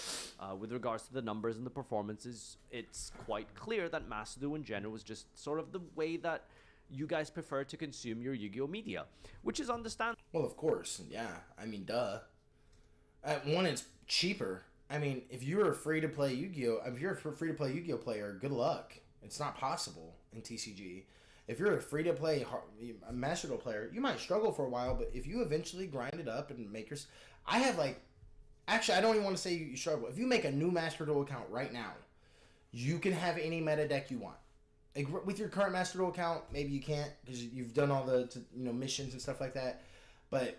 with regards to the numbers and the performances, it's quite clear that Master Duel in general is just sort of the way that you guys prefer to consume your Yu-Gi-Oh media, which is understandable. Well, of course, yeah. I mean, duh. One, it's cheaper. I mean, if you're a free-to-play Yu-Gi-Oh, if you're a free-to-play Yu-Gi-Oh player, good luck. It's not possible in TCG. If you're a free-to-play Master Duel player, you might struggle for a while, but if you eventually grind it up and make your... I have, like... Actually, I don't even want to say you struggle. If you make a new Master Duel account right now, you can have any meta deck you want. Like, with your current Master Duel account, maybe you can't because you've done all the missions and stuff like that. But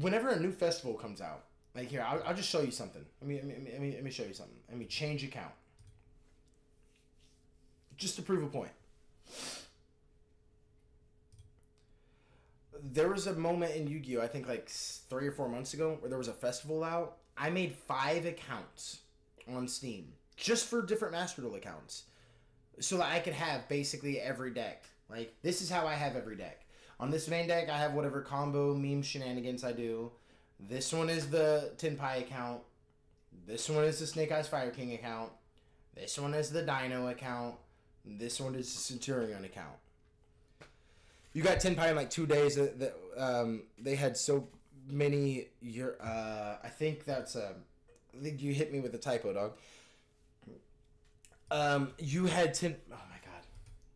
whenever a new festival comes out, like here, I'll just show you something. Let me show you something. Let me change account. Just to prove a point. There was a moment in Yu-Gi-Oh! I think like 3 or 4 months ago where there was a festival out. I made 5 accounts on Steam just for different Master Duel accounts so that I could have basically every deck. Like, this is how I have every deck. On this main deck, I have whatever combo meme shenanigans I do. This one is the Tenpai account. This one is the Snake Eyes Fire King account. This one is the Dino account. This one is the Centurion account. You got Tenpai in like 2 days. They had so many. I think that's I think you hit me with a typo, dog. You had Oh my god,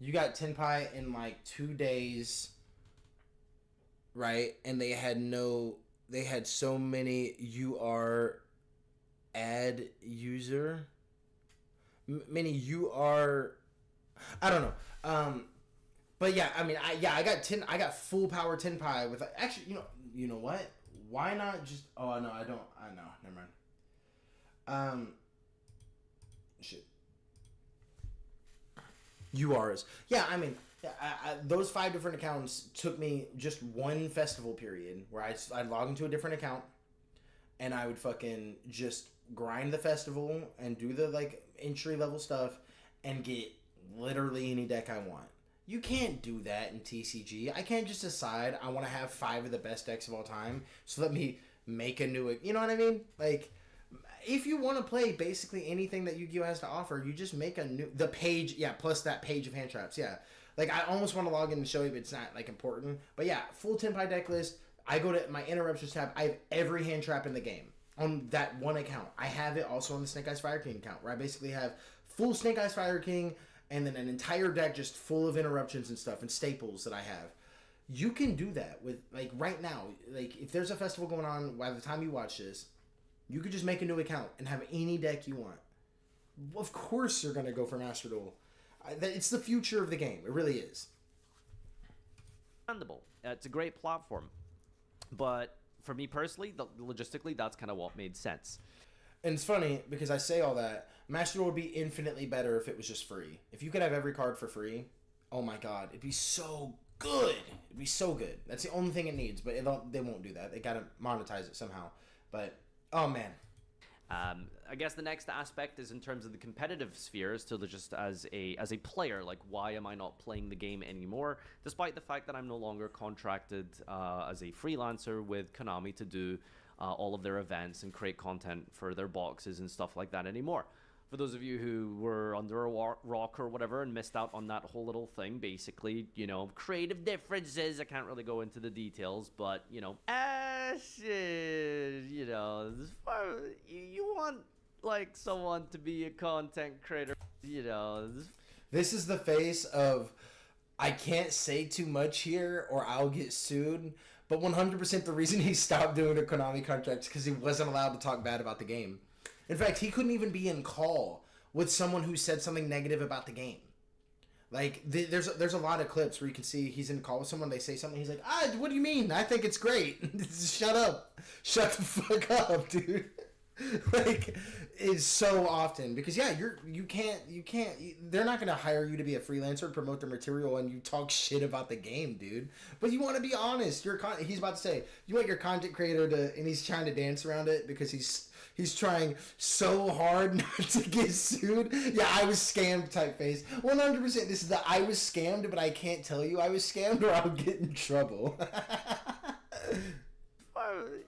you got Tenpai in like 2 days, right? And they had so many add user. I don't know. But yeah, I mean, I got full power Tenpai with actually, you know what? Why not just? Oh no, I don't. I know. Never mind. Shit. URs. Yeah, I mean, those 5 different accounts took me just one festival period where I'd log into a different account, and I would fucking just grind the festival and do the like entry level stuff and get literally any deck I want. You can't do that in TCG. I can't just decide I want to have 5 of the best decks of all time, so let me make a new... You know what I mean? Like, if you want to play basically anything that Yu-Gi-Oh! Has to offer, you just make a new... The page, yeah, plus that page of hand traps, yeah. Like, I almost want to log in and show you, but it's not, like, important. But yeah, full Tenpai deck list. I go to my interruptions tab. I have every hand trap in the game on that one account. I have it also on the Snake Eyes Fire King account, where I basically have full Snake Eyes Fire King... and then an entire deck just full of interruptions and stuff and staples that I have. You can do that with, like, right now. Like, if there's a festival going on by the time you watch this, you could just make a new account and have any deck you want. Of course you're going to go for Master Duel. It's the future of the game. It really is. Understandable. It's a great platform. But for me personally, logistically, that's kind of what made sense. And it's funny, because I say all that, Master Duel would be infinitely better if it was just free. If you could have every card for free, oh my god, it'd be so good. It'd be so good. That's the only thing it needs, but they won't do that. They gotta monetize it somehow. But, oh man. I guess the next aspect is in terms of the competitive sphere, still just as a player, like, why am I not playing the game anymore, despite the fact that I'm no longer contracted as a freelancer with Konami to do all of their events and create content for their boxes and stuff like that anymore. For those of you who were under a rock or whatever and missed out on that whole little thing, basically, creative differences. I can't really go into the details, but, shit, you want, like, someone to be a content creator, This is the face of, I can't say too much here or I'll get sued. But 100% the reason he stopped doing a Konami contract is because he wasn't allowed to talk bad about the game. In fact, he couldn't even be in call with someone who said something negative about the game. Like, there's a lot of clips where you can see he's in call with someone, they say something, he's like, what do you mean? I think it's great. Shut up. Shut the fuck up, dude. like is so often because yeah you can't they're not gonna hire you to be a freelancer and promote their material and you talk shit about the game, dude. But you want to be honest. He's about to say you want your content creator to, and he's trying to dance around it because he's trying so hard not to get sued. Yeah, I was scammed type face. 100%. This is the I was scammed, but I can't tell you I was scammed or I'll get in trouble.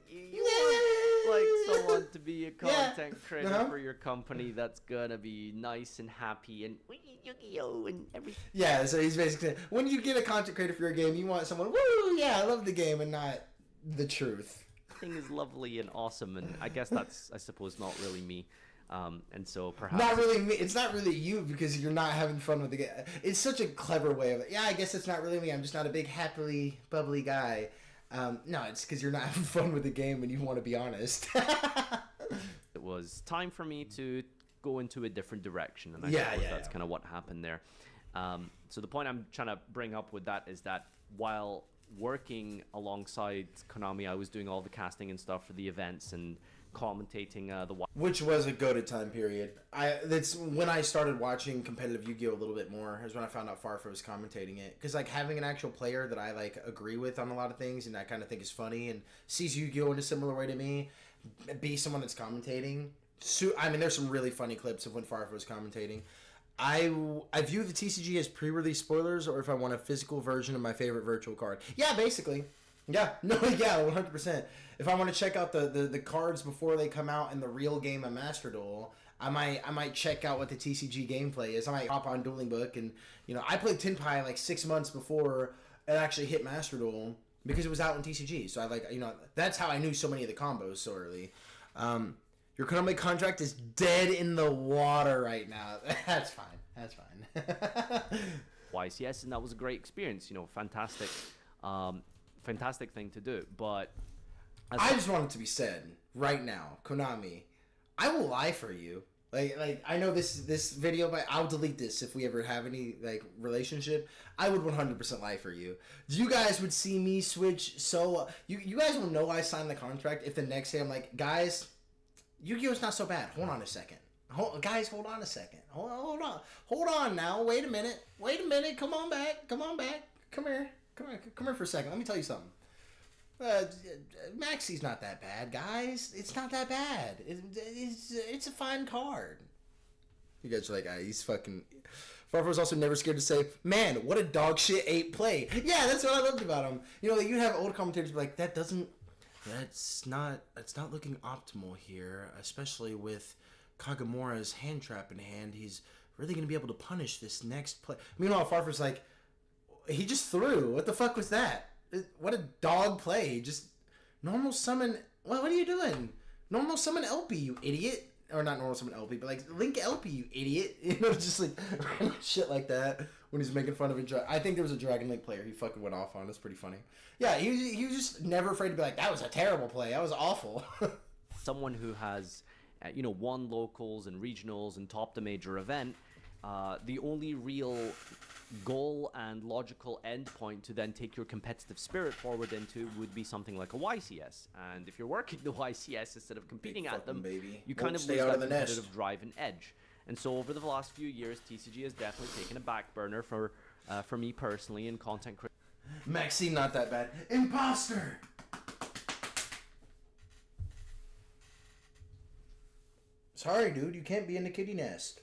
You want like someone to be a content creator for your company that's gonna be nice and happy and Yu-Gi-Oh and everything. Yeah, so he's basically when you get a content creator for your game, you want someone, woo, yeah, I love the game, and not the truth. Thing is lovely and awesome, and I guess that's, I suppose, not really me. And so perhaps not really me. It's not really you because you're not having fun with the game. It's such a clever way of it. Yeah, I guess it's not really me. I'm just not a big happily bubbly guy. No, it's because you're not having fun with the game and you want to be honest. It was time for me to go into a different direction, and I suppose that's kind of what happened there. So the point I'm trying to bring up with that is that while working alongside Konami, I was doing all the casting and stuff for the events and commentating which was a goated time period. That's when I started watching competitive Yu-Gi-Oh a little bit more. Is when I found out Farfa was commentating it, because like having an actual player that I like agree with on a lot of things and I kind of think is funny and sees Yu-Gi-Oh in a similar way to me, be someone that's commentating. I mean, there's some really funny clips of when Farfa was commentating. I view the TCG as pre-release spoilers, or if I want a physical version of my favorite virtual card. Yeah, basically. Yeah, no, yeah, 100%. If I want to check out the cards before they come out in the real game of Master Duel, I might check out what the TCG gameplay is. I might hop on Dueling Book, and I played Tenpai like 6 months before it actually hit Master Duel because it was out in TCG. So I that's how I knew so many of the combos so early. Your Konami contract is dead in the water right now. That's fine. That's fine. YCS, and that was a great experience. Fantastic. Fantastic thing to do, but I just want it to be said right now, Konami, I will lie for you. Like I know this video, but I'll delete this if we ever have any like relationship. I would 100% lie for you. You guys would see me switch. So you guys will know I signed the contract if the next day I'm like, guys, Yu-Gi-Oh's not so bad. Hold on a second. Guys, hold on a second. Hold on now. Wait a minute. Come on back. Come here for a second. Let me tell you something. Maxi's not that bad, guys. It's not that bad. It's a fine card. You guys are like, he's fucking... Farfa was also never scared to say, man, what a dog shit 8 play. Yeah, that's what I loved about him. You'd have old commentators be like, that's not looking optimal here, especially with Kagemura's hand trap in hand. He's really going to be able to punish this next play. Meanwhile, Farfa's like, he just threw. What the fuck was that? What a dog play. Just normal summon. What are you doing? Normal summon LP, you idiot. Or not normal summon LP, but like Link LP, you idiot. Just like shit like that when he's making fun of a I think there was a Dragon Link player he fucking went off on. It's pretty funny. Yeah, he was just never afraid to be like, that was a terrible play. That was awful. Someone who has, won locals and regionals and topped a major event, the only real goal and logical endpoint to then take your competitive spirit forward into would be something like a YCS. And if you're working the YCS instead of competing at them, you kind of lose that competitive drive and edge. And so over the last few years, TCG has definitely taken a back burner for me personally in content creation. Maxine, not that bad. Imposter! Sorry, dude, you can't be in the kitty nest.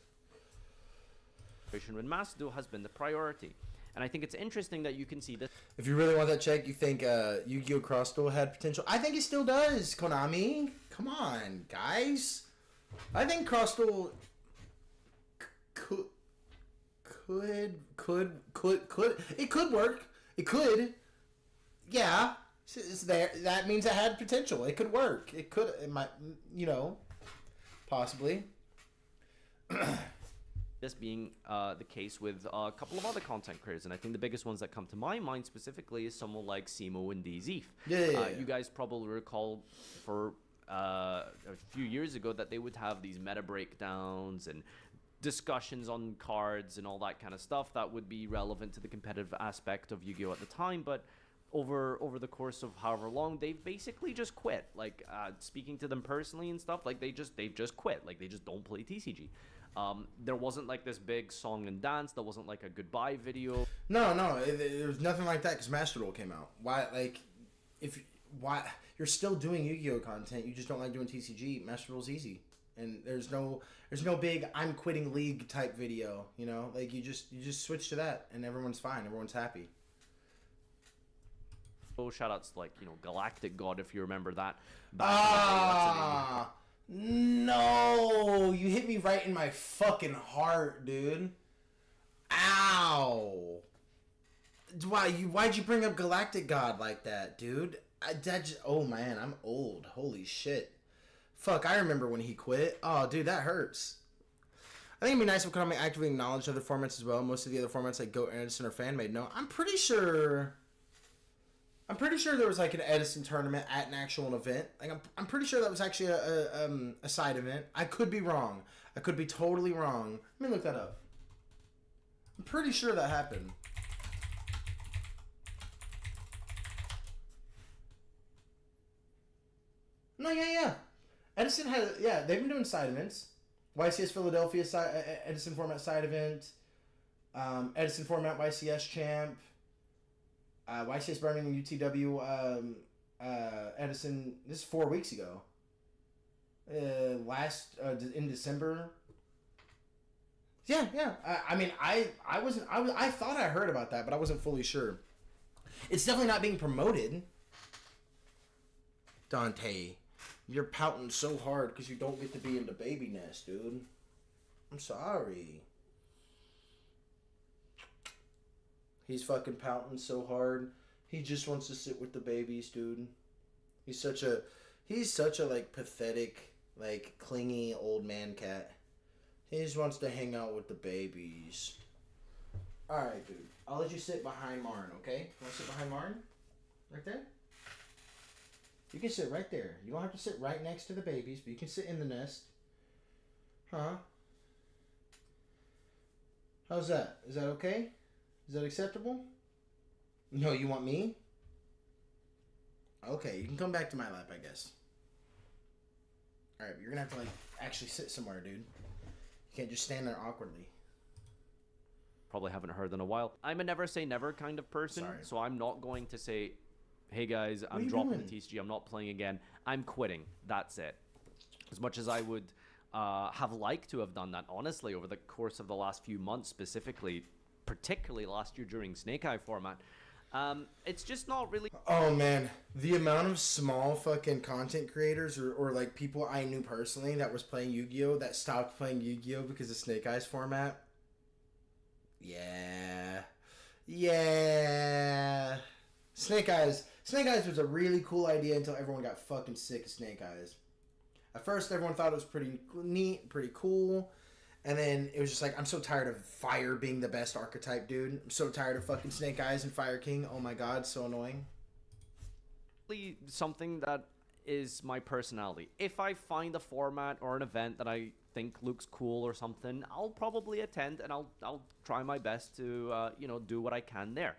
When Master Duel has been the priority. And I think it's interesting that you can see this. If you really want that check, you think Yu-Gi-Oh! Cross Duel had potential? I think it still does, Konami. Come on, guys. I think Cross Duel could it could work. It could. Yeah. It's there. That means it had potential. It could work. It might, possibly. This being the case with a couple of other content creators, and I think the biggest ones that come to my mind specifically is someone like Simo and DZeef. Yeah. You guys probably recall for a few years ago that they would have these meta breakdowns and discussions on cards and all that kind of stuff that would be relevant to the competitive aspect of Yu-Gi-Oh! At the time, but over the course of however long, they've basically just quit. Like speaking to them personally and stuff, like they've just quit. Like they just don't play TCG. There wasn't like this big song and dance. There wasn't like a goodbye video. No, there was nothing like that because Master Duel came out. Why you're still doing Yu-Gi-Oh content? You just don't like doing TCG. Master Duel's easy, and there's no big I'm quitting League type video. You know, like you just switch to that, and everyone's fine. Everyone's happy. Oh, shout outs to, like, Galactic God, if you remember that. No, you hit me right in my fucking heart, dude. Ow. Why'd you bring up Galactic God like that, dude? Oh man, I'm old. Holy shit. Fuck, I remember when he quit. Oh, dude, that hurts. I think it'd be nice if Konami actively acknowledged other formats as well. Most of the other formats like Goat, Edison, or Fan-Made. No, I'm pretty sure there was like an Edison tournament at an actual event. Like I'm pretty sure that was actually a side event. I could be wrong. I could be totally wrong. Let me look that up. I'm pretty sure that happened. No, yeah. Edison had, they've been doing side events. YCS Philadelphia Edison format side event. Edison format YCS champ. YCS Birmingham UTW Edison. This is 4 weeks ago. In December. Yeah. I thought I heard about that, but I wasn't fully sure. It's definitely not being promoted. Dante, you're pouting so hard because you don't get to be in the baby nest, dude. I'm sorry. He's fucking pouting so hard. He just wants to sit with the babies, dude. He's such a like pathetic, like clingy old man cat. He just wants to hang out with the babies. Alright, dude. I'll let you sit behind Marn, okay? You want to sit behind Marn? Right there? You can sit right there. You don't have to sit right next to the babies, but you can sit in the nest. Huh? How's that? Is that okay? Is that acceptable? No, you want me? Okay, you can come back to my lap, I guess. Alright, but you're gonna have to, like, actually sit somewhere, dude. You can't just stand there awkwardly. Probably haven't heard in a while. I'm a never say never kind of person, so I'm not going to say, hey guys, I'm dropping the TCG, I'm not playing again. I'm quitting. That's it. As much as I would have liked to have done that, honestly, over the course of the last few months specifically, particularly last year during Snake Eye format, it's just not really... Oh man, the amount of small fucking content creators or like people I knew personally that was playing Yu-Gi-Oh! That stopped playing Yu-Gi-Oh! Because of Snake Eye's format. Yeah. Snake Eyes was a really cool idea until everyone got fucking sick of Snake Eyes. At first, everyone thought it was pretty neat, pretty cool. And then it was just like, I'm so tired of Fire being the best archetype, dude. I'm so tired of fucking Snake Eyes and Fire King. Oh my god, so annoying. Something that is my personality. If I find a format or an event that I think looks cool or something, I'll probably attend and I'll try my best to do what I can there.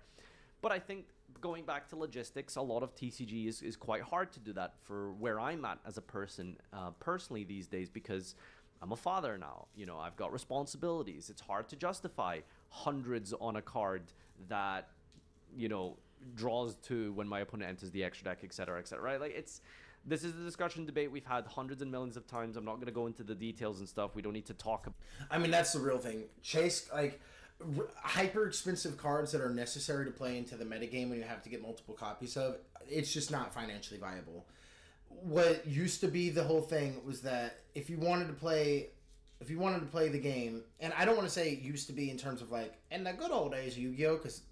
But I think going back to logistics, a lot of TCG is quite hard to do that for where I'm at as a person personally these days, because I'm a father now. I've got responsibilities. It's hard to justify hundreds on a card that draws to when my opponent enters the extra deck, etc., right? Like, this is a discussion debate we've had hundreds and millions of times. I'm not going to go into the details and stuff. We don't need to talk about... I mean, that's the real thing. Chase, like, hyper expensive cards that are necessary to play into the metagame when you have to get multiple copies of, it's just not financially viable. What used to be the whole thing was that if you wanted to play the game, and I don't want to say it used to be in terms of like in the good old days of Yu-Gi-Oh, because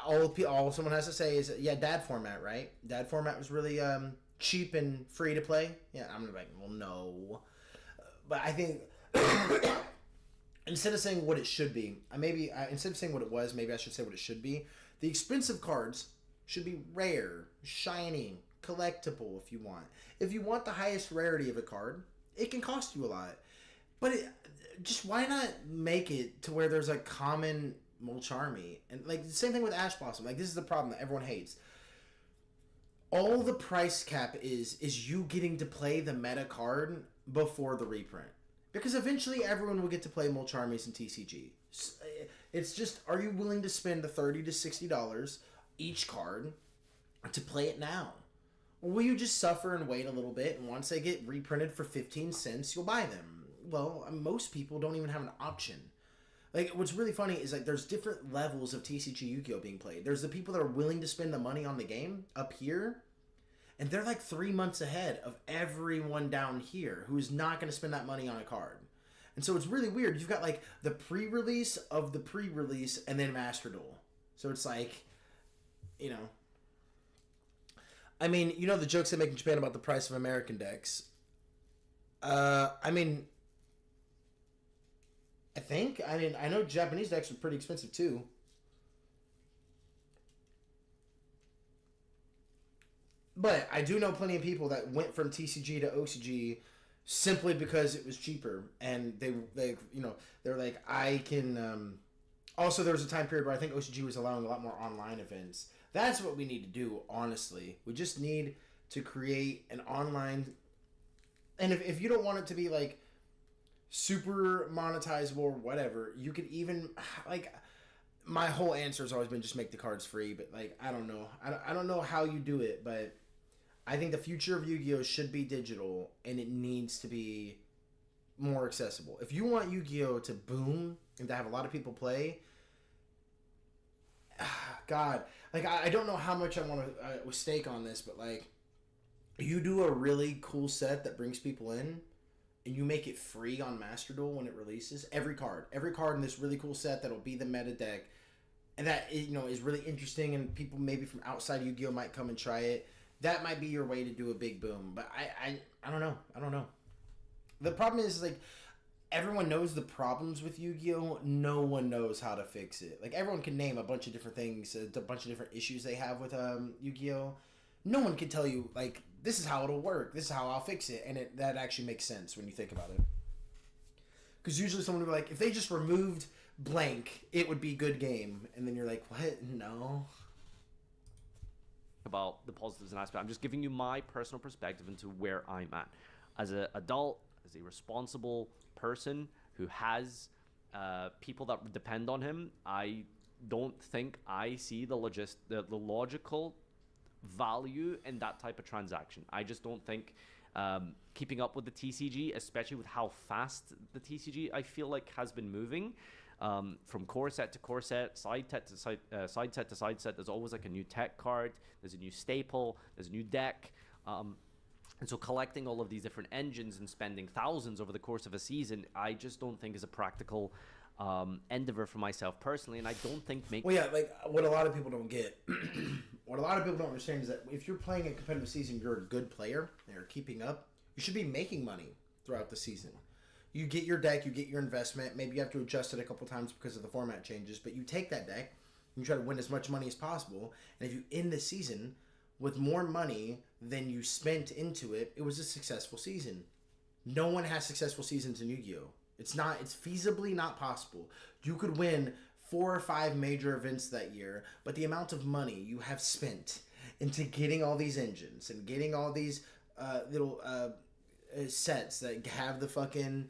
all someone has to say is dad format, right? Dad format was really cheap and free to play. Yeah, I'm like, well, no, but I think instead of saying what it should be, instead of saying what it was, maybe I should say what it should be. The expensive cards should be rare, shiny, collectible if you want. If you want the highest rarity of a card, it can cost you a lot. But just why not make it to where there's a common Mulcharmy? And like the same thing with Ash Blossom. Like, this is the problem that everyone hates. All the price cap is you getting to play the meta card before the reprint. Because eventually everyone will get to play Molcharmies and TCG. It's just, are you willing to spend the $30 to $60 each card to play it now? Or will you just suffer and wait a little bit, and once they get reprinted for 15 cents, you'll buy them? Well, most people don't even have an option. Like, what's really funny is, like, there's different levels of TCG Yu-Gi-Oh! Being played. There's the people that are willing to spend the money on the game up here, and they're like 3 months ahead of everyone down here who is not going to spend that money on a card. And so it's really weird. You've got, like, the pre-release of the pre-release and then Master Duel. So it's like, you know. I mean, you know the jokes they make in Japan about the price of American decks. I mean, I know Japanese decks are pretty expensive too. But I do know plenty of people that went from TCG to OCG simply because it was cheaper, and they you know, they're like, I can. Also, there was a time period where I think OCG was allowing a lot more online events. That's what we need to do. Honestly, we just need to create an online. And if you don't want it to be like super monetizable or whatever, you could even, like, my whole answer has always been just make the cards free. But like, I don't know. I don't know how you do it, but I think the future of Yu-Gi-Oh! Should be digital, and it needs to be more accessible. If you want Yu-Gi-Oh! To boom and to have a lot of people play, God, like, I don't know how much I want to stake on this, but like, you do a really cool set that brings people in, and you make it free on Master Duel when it releases. Every card in this really cool set that'll be the meta deck, and that, you know, is really interesting, and people maybe from outside Yu-Gi-Oh! Might come and try it. That might be your way to do a big boom. But I don't know. I don't know. The problem is, like, everyone knows the problems with Yu-Gi-Oh! No one knows how to fix it. Like, everyone can name a bunch of different things, a bunch of different issues they have with Yu-Gi-Oh! No one can tell you, like, this is how it'll work. This is how I'll fix it. And that actually makes sense when you think about it. Because usually someone will be like, if they just removed blank, it would be good game. And then you're like, what? No. About the positives and aspects. I'm just giving you my personal perspective into where I'm at. As an adult, as a responsible person who has people that depend on him, I don't think I see the logical value in that type of transaction. I just don't think keeping up with the TCG, especially with how fast the TCG I feel like has been moving, from core set to core set, side set to side set to side set. There's always like a new tech card, there's a new staple, there's a new deck, and so collecting all of these different engines and spending thousands over the course of a season, I just don't think is a practical endeavor for myself personally, and I don't think Well, yeah, like, what a lot of people don't get, what a lot of people don't understand is that if you're playing a competitive season, you're a good player, and you're keeping up, you should be making money throughout the season. You get your deck, you get your investment, maybe you have to adjust it a couple times because of the format changes, but you take that deck, and you try to win as much money as possible, and if you end the season with more money than you spent into it, it was a successful season. No one has successful seasons in Yu-Gi-Oh! It's feasibly not possible. You could win 4 or 5 major events that year, but the amount of money you have spent into getting all these engines and getting all these little sets that have the fucking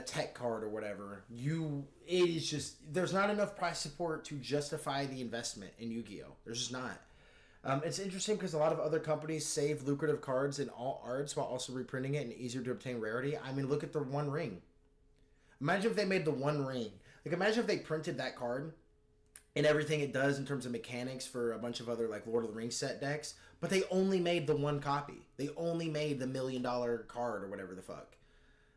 tech card or whatever, it is just, there's not enough price support to justify the investment in Yu-Gi-Oh! There's just not. It's interesting because a lot of other companies save lucrative cards in all arts while also reprinting it and easier to obtain rarity. I mean, look at the One Ring. Imagine if they made the One Ring. Like, imagine if they printed that card and everything it does in terms of mechanics for a bunch of other, like, Lord of the Rings set decks, but they only made the one copy. They only made the $1 million card or whatever the fuck.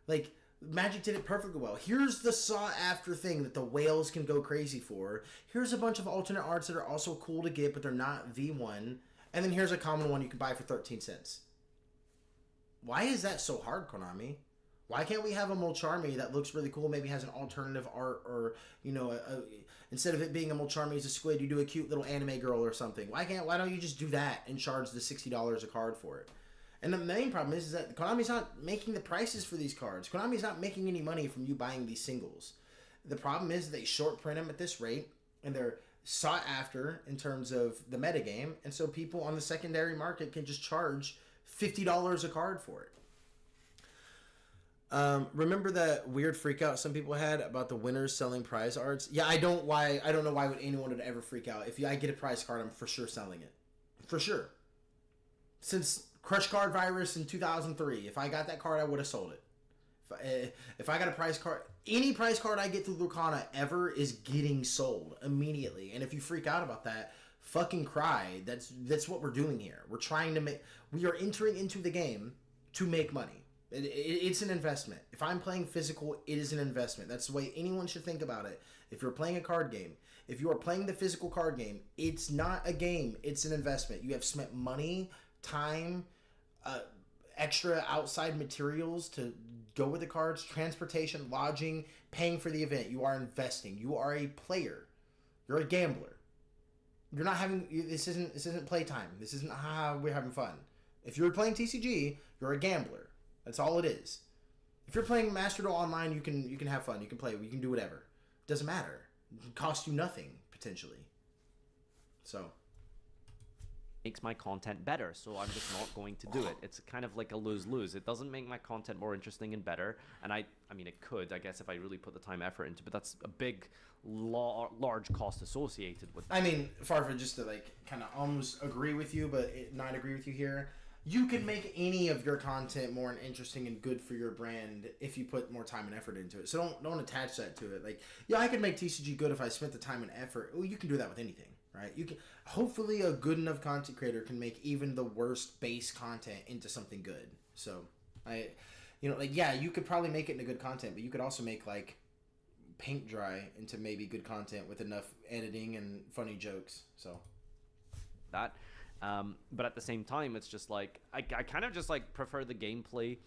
Like, Magic did it perfectly well. Here's the sought-after thing that the whales can go crazy for. Here's a bunch of alternate arts that are also cool to get, but they're not the one. And then here's a common one you can buy for 13 cents. Why is that so hard, Konami? Why can't we have a Molcharmy that looks really cool, maybe has an alternative art, or, you know, instead of it being a Molcharmy as a squid, you do a cute little anime girl or something? Why don't you just do that and charge the $60 a card for it? And the main problem is that Konami's not making the prices for these cards. Konami's not making any money from you buying these singles. The problem is they short print them at this rate, and they're sought after in terms of the metagame, and so people on the secondary market can just charge $50 a card for it. Remember that weird freak out some people had about the winners selling prize arts? Yeah, I don't know why would anyone would ever freak out. If I get a prize card, I'm for sure selling it. For sure. Since Crush Card Virus in 2003, if I got that card, I would have sold it. If I got a prize card, any prize card I get through Lucana ever is getting sold immediately. And if you freak out about that, fucking cry. That's what we're doing here. We are entering into the game to make money. It's an investment. If I'm playing physical, it is an investment. That's the way anyone should think about it. If you're playing a card game, if you are playing the physical card game, it's not a game. It's an investment. You have spent money, time, extra outside materials to go with the cards, transportation, lodging, paying for the event. You are investing. You are a player. You're a gambler. You're not having this isn't playtime. This isn't we're having fun. If you're playing TCG, you're a gambler. That's all it is. If you're playing Master Duel Online, you can have fun. You can play. You can do whatever. It doesn't matter. It costs you nothing potentially. So makes my content better, so I'm just not going to do it. It's kind of like a lose-lose. It doesn't make my content more interesting and better, and I mean, it could, I guess, if I really put the time effort into, but that's a big, large cost associated with. I mean, Farfa, just to like kind of almost agree with you, but not agree with you here. You can make any of your content more interesting and good for your brand if you put more time and effort into it. So don't attach that to it. Like, yeah, I could make TCG good if I spent the time and effort. Well, you can do that with anything, right? You can. Hopefully, a good enough content creator can make even the worst base content into something good. So, yeah, you could probably make it into good content, but you could also make like paint dry into maybe good content with enough editing and funny jokes. So that. But at the same time, it's just like I kind of just like prefer the gameplay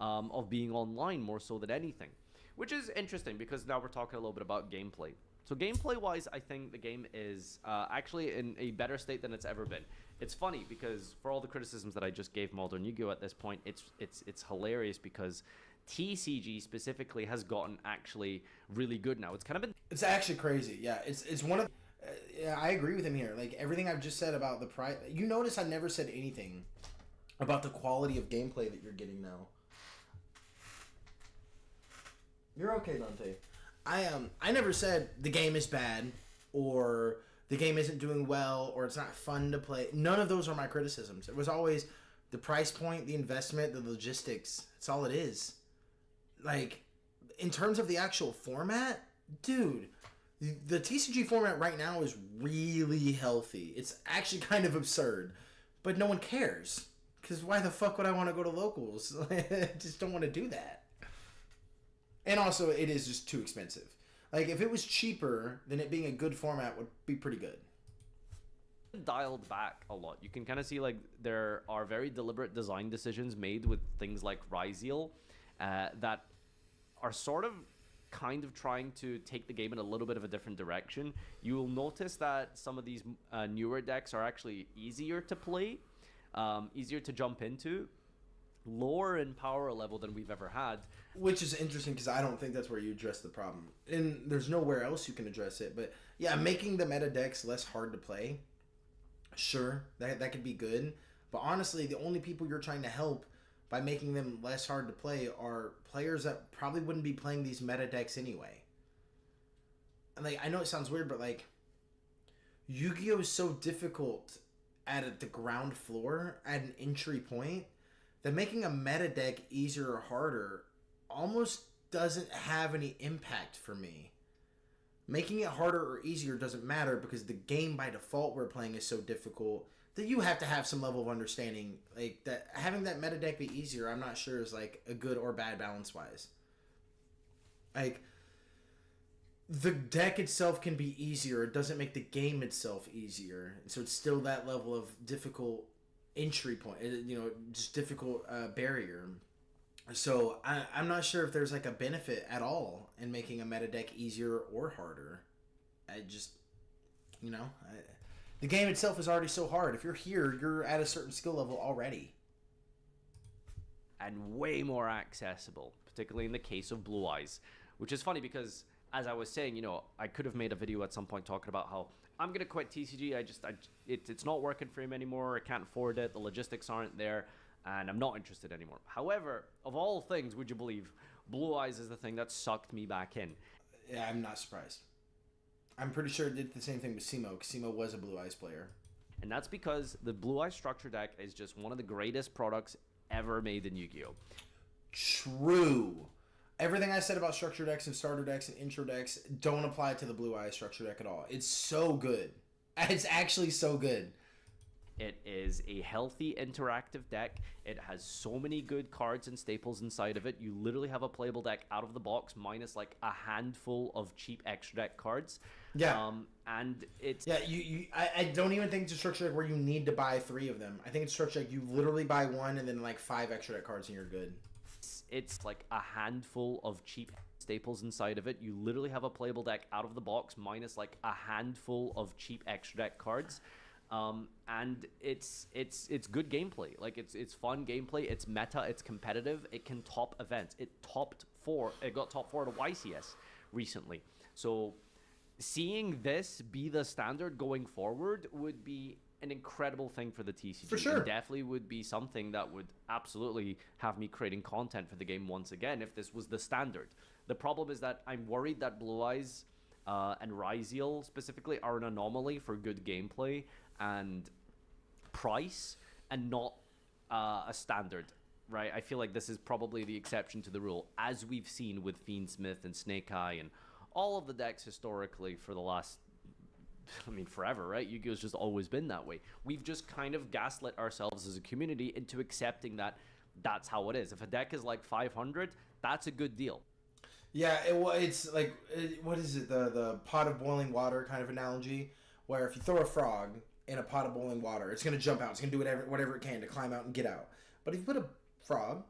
of being online more so than anything, which is interesting because now we're talking a little bit about gameplay. So gameplay wise, I think the game is actually in a better state than it's ever been. It's funny because for all the criticisms that I just gave Modern Yu-Gi-Oh at this point, it's hilarious because TCG specifically has gotten actually really good now. It's actually crazy. Yeah, it's one of. Yeah, I agree with him here. Like, everything I've just said about the price... You notice I never said anything about the quality of gameplay that you're getting now. You're okay, Dante. I never said the game is bad, or the game isn't doing well, or it's not fun to play. None of those are my criticisms. It was always the price point, the investment, the logistics. That's all it is. Like, in terms of the actual format, dude... The TCG format right now is really healthy. It's actually kind of absurd, but no one cares. Because why the fuck would I want to go to locals? I just don't want to do that. And also, it is just too expensive. Like, if it was cheaper, then it being a good format would be pretty good. Dialed back a lot. You can kind of see, like, there are very deliberate design decisions made with things like Ryzeal that are sort of kind of trying to take the game in a little bit of a different direction. You will notice that some of these newer decks are actually easier to play, easier to jump into, lower in power level than we've ever had. Which is interesting because I don't think that's where you address the problem. And there's nowhere else you can address it. But yeah, making the meta decks less hard to play, sure, that could be good. But honestly, the only people you're trying to help by making them less hard to play are players that probably wouldn't be playing these meta decks anyway. And like, I know it sounds weird, but like, Yu-Gi-Oh is so difficult at the ground floor, at an entry point, that making a meta deck easier or harder almost doesn't have any impact for me. Making it harder or easier doesn't matter because the game by default we're playing is so difficult that you have to have some level of understanding. Like, that having that meta deck be easier, I'm not sure is like a good or bad balance wise. Like, the deck itself can be easier. It doesn't make the game itself easier. So it's still that level of difficult entry point, just difficult barrier. So I'm not sure if there's like a benefit at all in making a meta deck easier or harder. I just, the game itself is already so hard. If you're here, you're at a certain skill level already. And way more accessible, particularly in the case of Blue Eyes. Which is funny because, as I was saying, I could have made a video at some point talking about how I'm going to quit TCG. It's not working for him anymore. I can't afford it. The logistics aren't there, and I'm not interested anymore. However, of all things, would you believe, Blue Eyes is the thing that sucked me back in. Yeah, I'm not surprised. I'm pretty sure it did the same thing with Simo, because Simo was a Blue Eyes player. And that's because the Blue Eyes Structure deck is just one of the greatest products ever made in Yu-Gi-Oh! True. Everything I said about structure decks and starter decks and intro decks don't apply to the Blue Eyes Structure deck at all. It's so good. It's actually so good. It is a healthy, interactive deck. It has so many good cards and staples inside of it. You literally have a playable deck out of the box, minus like a handful of cheap extra deck cards. Yeah. And it's... Yeah, I don't even think it's a structure deck where you need to buy 3 of them. I think it's a structure deck you literally buy 1 and then like 5 extra deck cards and you're good. It's like a handful of cheap staples inside of it. You literally have a playable deck out of the box, minus like a handful of cheap extra deck cards. And it's good gameplay. Like it's fun gameplay. It's meta. It's competitive. It can top events. It got top 4 at YCS recently. So seeing this be the standard going forward would be an incredible thing for the TCG. For sure. It definitely would be something that would absolutely have me creating content for the game once again if this was the standard. The problem is that I'm worried that Blue Eyes and Ryziel specifically are an anomaly for good gameplay and price and not a standard, right? I feel like this is probably the exception to the rule, as we've seen with Fiendsmith and Snake Eye and all of the decks historically for the last, forever, right? Yu-Gi-Oh's just always been that way. We've just kind of gaslit ourselves as a community into accepting that that's how it is. If a deck is like 500, that's a good deal. Yeah, it's like, what is it, the pot of boiling water kind of analogy, where if you throw a frog in a pot of boiling water, it's going to jump out. It's going to do whatever it can to climb out and get out. But if you put a frog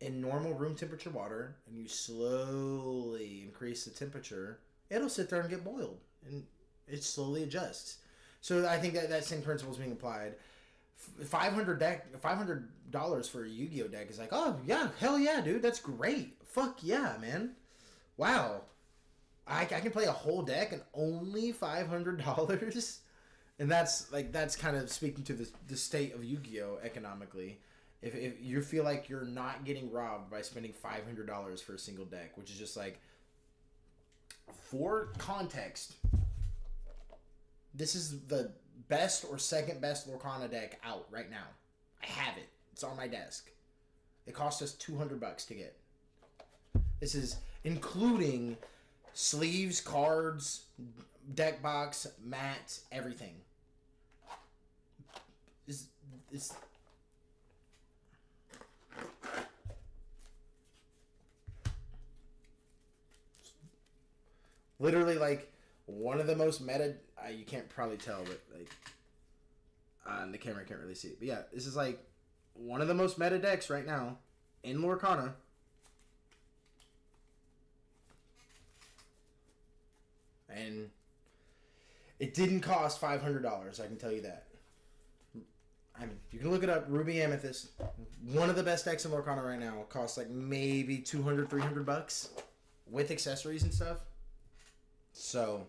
in normal room temperature water and you slowly increase the temperature, it'll sit there and get boiled. And it slowly adjusts. So I think that same principle is being applied. $500 for a Yu-Gi-Oh deck is like, oh yeah, hell yeah, dude, that's great. Fuck yeah, man. Wow. I can play a whole deck and only $500, and that's kind of speaking to the state of Yu-Gi-Oh economically. If you feel like you're not getting robbed by spending $500 for a single deck, which is just like, for context, this is the best or second best Lorcana deck out right now. I have it. It's on my desk. It cost us $200 to get. This is including sleeves, cards, deck box, mats, everything. It's literally like one of the most meta. You can't probably tell, but like on the camera, I can't really see it. But yeah, this is like one of the most meta decks right now in Lorcana. And it didn't cost $500, I can tell you that. I mean, you can look it up. Ruby Amethyst, one of the best decks in Lorcana right now, costs like maybe $200-$300 with accessories and stuff. So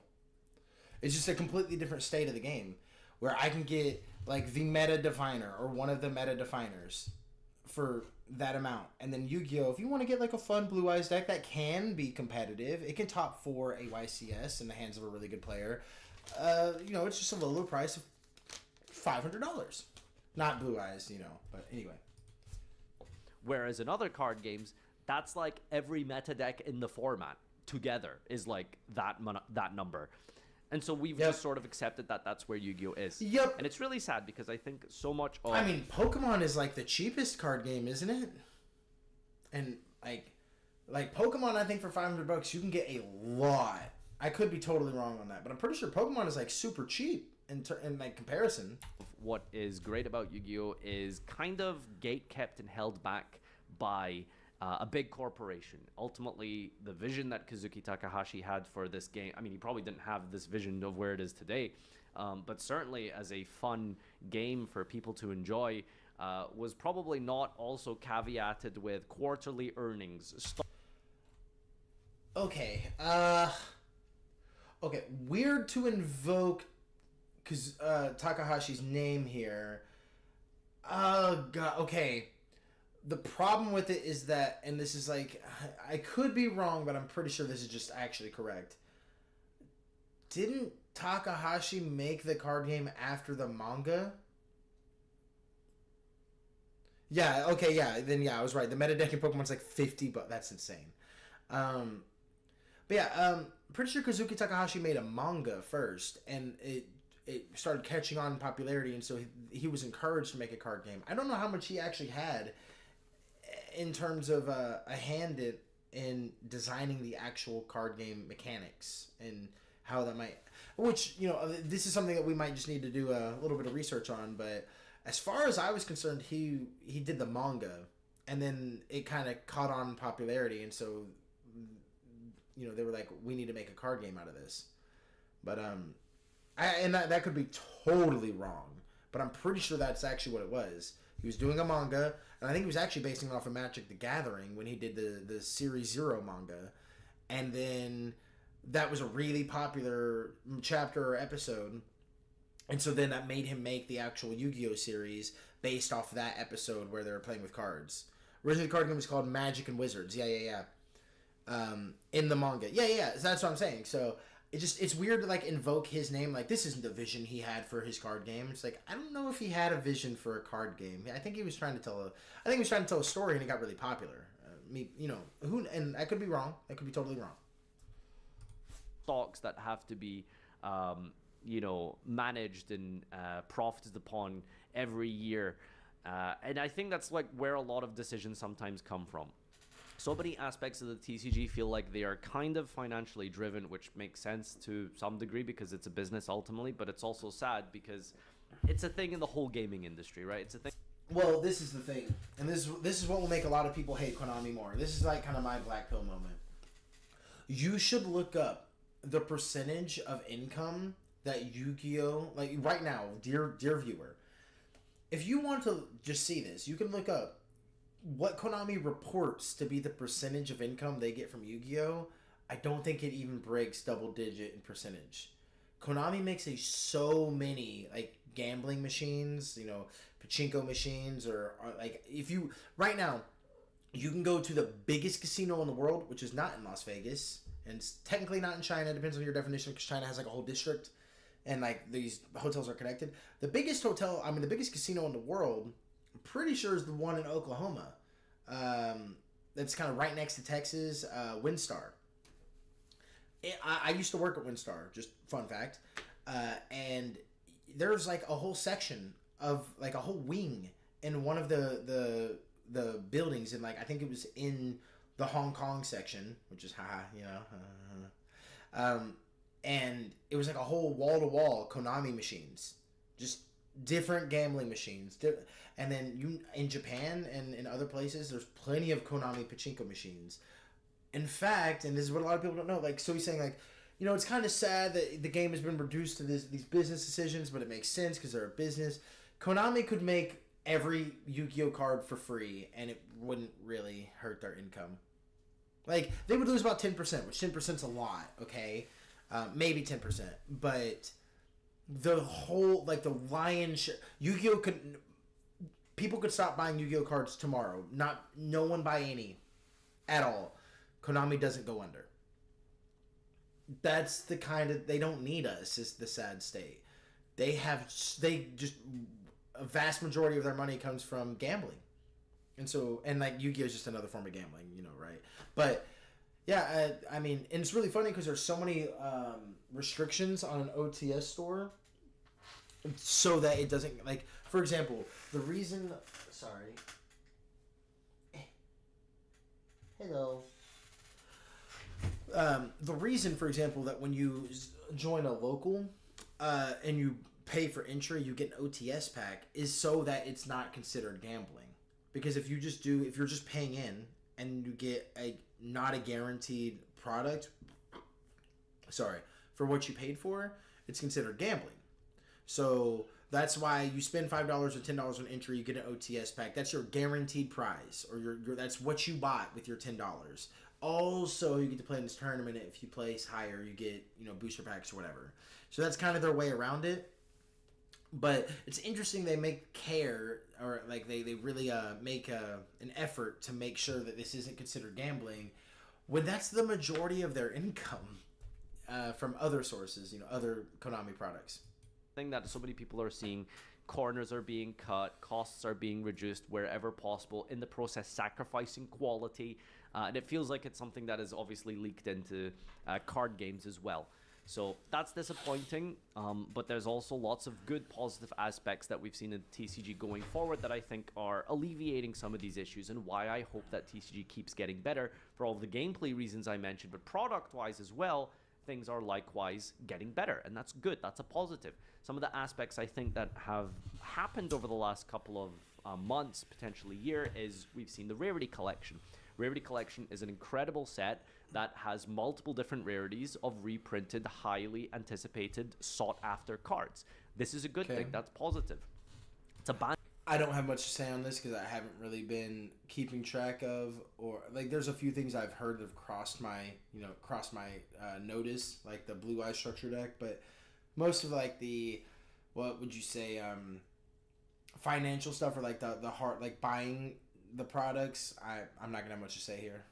it's just a completely different state of the game where I can get like the meta definer or one of the meta definers for that amount. And then Yu-Gi-Oh, if you want to get like a fun Blue Eyes deck that can be competitive, it can top 4 a YCS in the hands of a really good player. It's just a low price of $500. Not Blue Eyes, but anyway. Whereas in other card games, that's like every meta deck in the format together is like that number. And so we've just sort of accepted that that's where Yu-Gi-Oh is. Yep. And it's really sad because I think so much of... Pokemon is like the cheapest card game, isn't it? And like Pokemon, I think for $500 you can get a lot. I could be totally wrong on that, but I'm pretty sure Pokemon is like super cheap in like comparison. What is great about Yu-Gi-Oh is kind of gate-kept and held back by a big corporation. Ultimately, the vision that Kazuki Takahashi had for this game, he probably didn't have this vision of where it is today, but certainly as a fun game for people to enjoy, was probably not also caveated with quarterly earnings. Okay, weird to invoke because Takahashi's name here. Oh god. Okay. The problem with it is that, and this is like, I could be wrong, but I'm pretty sure this is just actually correct. Didn't Takahashi make the card game after the manga? Yeah, okay, yeah, then yeah, I was right. The meta deck in Pokemon's like 50, but that's insane. Um, but yeah, pretty sure Kazuki Takahashi made a manga first, and it started catching on in popularity, and so he was encouraged to make a card game. I don't know how much he actually had in terms of a hand in designing the actual card game mechanics and how that might, which, you know, this is something that we might just need to do a little bit of research on. But as far as I was concerned, he did the manga, and then it kind of caught on in popularity, and so, you know, they were like, we need to make a card game out of this. But and that could be totally wrong, but I'm pretty sure that's actually what it was. He was doing a manga, and I think he was actually basing it off of Magic the Gathering when he did the Series Zero manga. And then that was a really popular chapter or episode. And so then that made him make the actual Yu-Gi-Oh! Series based off that episode where they were playing with cards. Originally, the card game was called Magic and Wizards. Yeah. In the manga. Yeah. So that's what I'm saying. So it's weird to like invoke his name. Like, this isn't the vision he had for his card game. It's like, I don't know if he had a vision for a card game. I think he was trying to tell a story, and it got really popular. And I could be wrong. I could be totally wrong. Stocks that have to be, managed and profited upon every year. And I think that's like where a lot of decisions sometimes come from. So many aspects of the TCG feel like they are kind of financially driven, which makes sense to some degree because it's a business ultimately, but it's also sad because it's a thing in the whole gaming industry, right? It's a thing. Well, this is the thing, and this is what will make a lot of people hate Konami more. This is like kind of my black pill moment. You should look up the percentage of income that Yu-Gi-Oh! Like right now, dear viewer, if you want to just see this, you can look up what Konami reports to be the percentage of income they get from Yu-Gi-Oh! I don't think it even breaks double digit in percentage. Konami makes so many like gambling machines, pachinko machines, or like if you right now you can go to the biggest casino in the world, which is not in Las Vegas, and it's technically not in China. Depends on your definition, because China has like a whole district, and like these hotels are connected. The biggest casino in the world, I'm pretty sure is the one in Oklahoma. That's kind of right next to Texas, WinStar. I used to work at WinStar, just fun fact. And there's like a whole section of like a whole wing in one of the buildings, and like I think it was in the Hong Kong section, which is and it was like a whole wall to wall Konami machines, just different gambling machines. And then in Japan and in other places, there's plenty of Konami pachinko machines. In fact, and this is what a lot of people don't know, like, so he's saying, like, it's kind of sad that the game has been reduced to these business decisions, but it makes sense because they're a business. Konami could make every Yu-Gi-Oh card for free, and it wouldn't really hurt their income. Like, they would lose about 10%, which 10% is a lot, okay? Maybe 10%. But the whole, like, the lion's share... Yu-Gi-Oh could... People could stop buying Yu-Gi-Oh cards tomorrow. No one buy any. At all. Konami doesn't go under. That's the kind of... They don't need us, is the sad state. They just... A vast majority of their money comes from gambling. And like, Yu-Gi-Oh is just another form of gambling, right? But, yeah, I mean, and it's really funny because there's so many restrictions on an OTS store so that it doesn't... Like, for example, the reason... Sorry. Hello. The reason, for example, that when you join a local and you pay for entry, you get an OTS pack, is so that it's not considered gambling. Because if you're just paying in and you get not a guaranteed product, for what you paid for, it's considered gambling. So that's why you spend $5 or $10 on entry, you get an OTS pack. That's your guaranteed prize, or that's what you bought with your $10. Also, you get to play in this tournament. If you place higher, you get booster packs or whatever. So that's kind of their way around it. But it's interesting they make care, or like they really make an effort to make sure that this isn't considered gambling when that's the majority of their income from other sources, other Konami products. Thing that so many people are seeing, corners are being cut, costs are being reduced wherever possible, in the process sacrificing quality, and it feels like it's something that is obviously leaked into card games as well. So that's disappointing, but there's also lots of good positive aspects that we've seen in TCG going forward that I think are alleviating some of these issues, and why I hope that TCG keeps getting better for all of the gameplay reasons I mentioned, but product-wise as well, things are likewise getting better, and that's good. That's a positive. Some of the aspects I think that have happened over the last couple of months, potentially year, is we've seen the Rarity Collection. Rarity Collection is an incredible set that has multiple different rarities of reprinted, highly anticipated, sought-after cards. This is a good thing. That's positive. It's a band. I don't have much to say on this because I haven't really been keeping track of, or like there's a few things I've heard that have crossed my notice, like the Blue Eye Structure deck, but most of like the, what would you say, financial stuff, or like the hard, like buying the products, I'm not gonna have much to say here.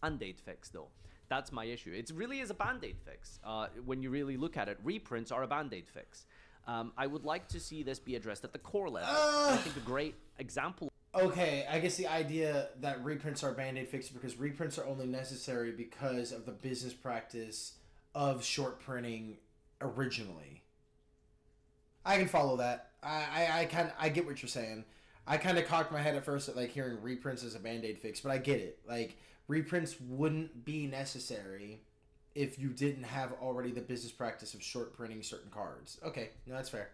Band-aid fix though. That's my issue. It really is a band-aid fix. When you really look at it, reprints are a band-aid fix. I would like to see this be addressed at the core level. I think a great example. Okay, I guess the idea that reprints are band-aid fixes because reprints are only necessary because of the business practice of short printing originally. I can follow that. I get what you're saying. I kind of cocked my head at first at like hearing reprints as a band-aid fix, but I get it. Like, reprints wouldn't be necessary if you didn't have already the business practice of short printing certain cards. Okay, no, that's fair.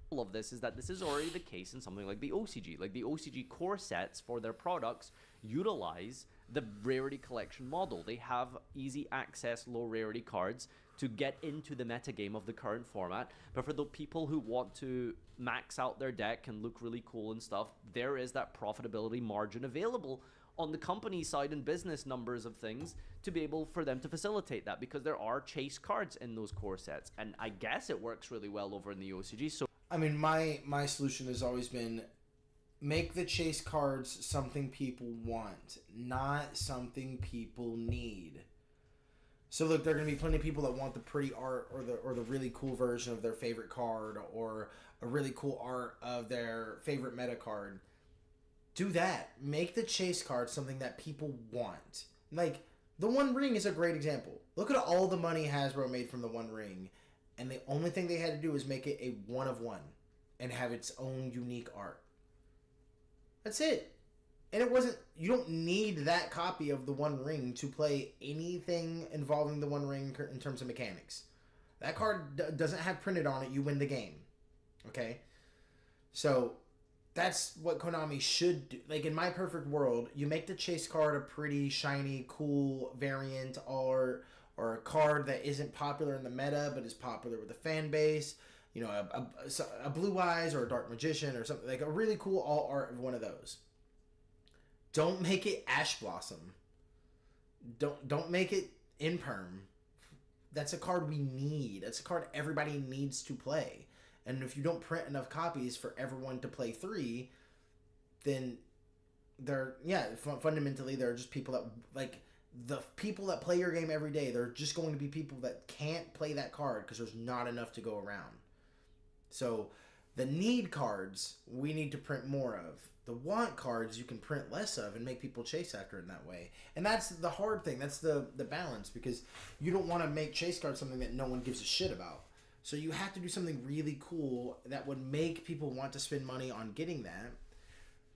All of this is that this is already the case in something like the OCG. Like the OCG core sets for their products utilize the Rarity Collection model. They have easy access, low rarity cards to get into the metagame of the current format. But for the people who want to max out their deck and look really cool and stuff, there is that profitability margin available on the company side and business numbers of things to be able for them to facilitate that, because there are chase cards in those core sets, and I guess it works really well over in the OCG. So I mean, my solution has always been make the chase cards something people want, not something people need. So look, there are going to be plenty of people that want the pretty art or the really cool version of their favorite card, or a really cool art of their favorite meta card. Do that. Make the chase card something that people want. Like, the One Ring is a great example. Look at all the money Hasbro made from the One Ring, and the only thing they had to do is make it a one of one and have its own unique art. That's it. And it wasn't, you don't need that copy of the One Ring to play anything involving the One Ring in terms of mechanics. That card doesn't have printed on it, you win the game. Okay? So that's what Konami should do. Like, in my perfect world, you make the chase card a pretty shiny, cool variant, or a card that isn't popular in the meta but is popular with the fan base. You know, a Blue Eyes or a Dark Magician or something, like a really cool all art of one of those. Don't make it Ash Blossom. Don't make it Imperm. That's a card we need. That's a card everybody needs to play. And if you don't print enough copies for everyone to play 3, then fundamentally they're just people that, like, the people that play your game every day, they're just going to be people that can't play that card because there's not enough to go around. So the need cards we need to print more of. The want cards you can print less of and make people chase after it in that way. And that's the hard thing. That's the balance, because you don't want to make chase cards something that no one gives a shit about. So you have to do something really cool that would make people want to spend money on getting that,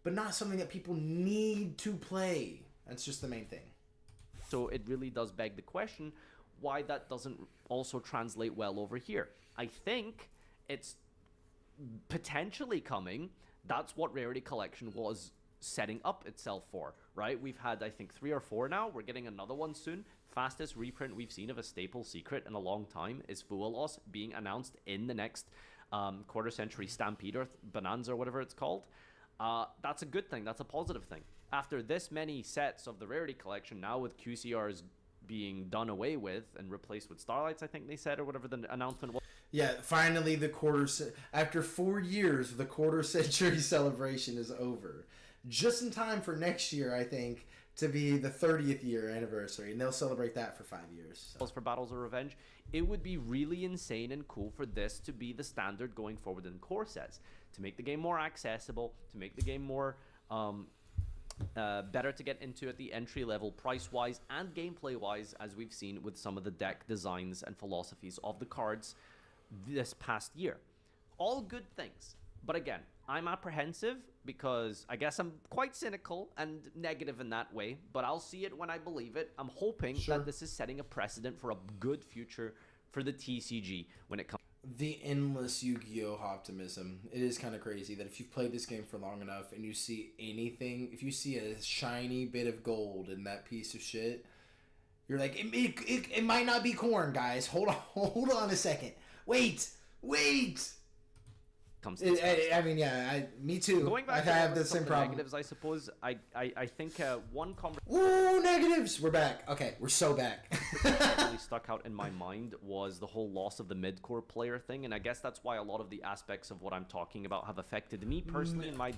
but not something that people need to play. That's just the main thing. So it really does beg the question why that doesn't also translate well over here. I think it's potentially coming. That's what Rarity Collection was setting up itself for, right? We've had, I think, 3 or 4 now. We're getting another one soon. Fastest reprint we've seen of a staple secret in a long time is Fuelos being announced in the next quarter century Stampede or Bonanza or whatever it's called. That's a good thing. That's a positive thing. After this many sets of the Rarity Collection, now with QCR's being done away with and replaced with Starlights, I think they said, or whatever the announcement was. Yeah, finally after 4 years, the quarter century celebration is over. Just in time for next year, I think, to be the 30th year anniversary, and they'll celebrate that for 5 years. So. For Battles of Revenge, it would be really insane and cool for this to be the standard going forward in core sets, to make the game more accessible, to make the game more better to get into at the entry level, price-wise and gameplay-wise, as we've seen with some of the deck designs and philosophies of the cards this past year. All good things. But again, I'm apprehensive because I guess I'm quite cynical and negative in that way, but I'll see it when I believe it. I'm hoping that this is setting a precedent for a good future for the TCG when it comes. The endless Yu-Gi-Oh optimism. It is kind of crazy that if you've played this game for long enough and you see anything, if you see a shiny bit of gold in that piece of shit, you're like, it might not be corn, guys. Hold on a second. Wait. I mean, yeah, me too. Going back I have the same problem. Negatives, I suppose. I think one conversation. Ooh, negatives. We're back. Okay, we're so back. that really stuck out in my mind was the whole loss of the mid-core player thing, and I guess that's why a lot of the aspects of what I'm talking about have affected me personally in my.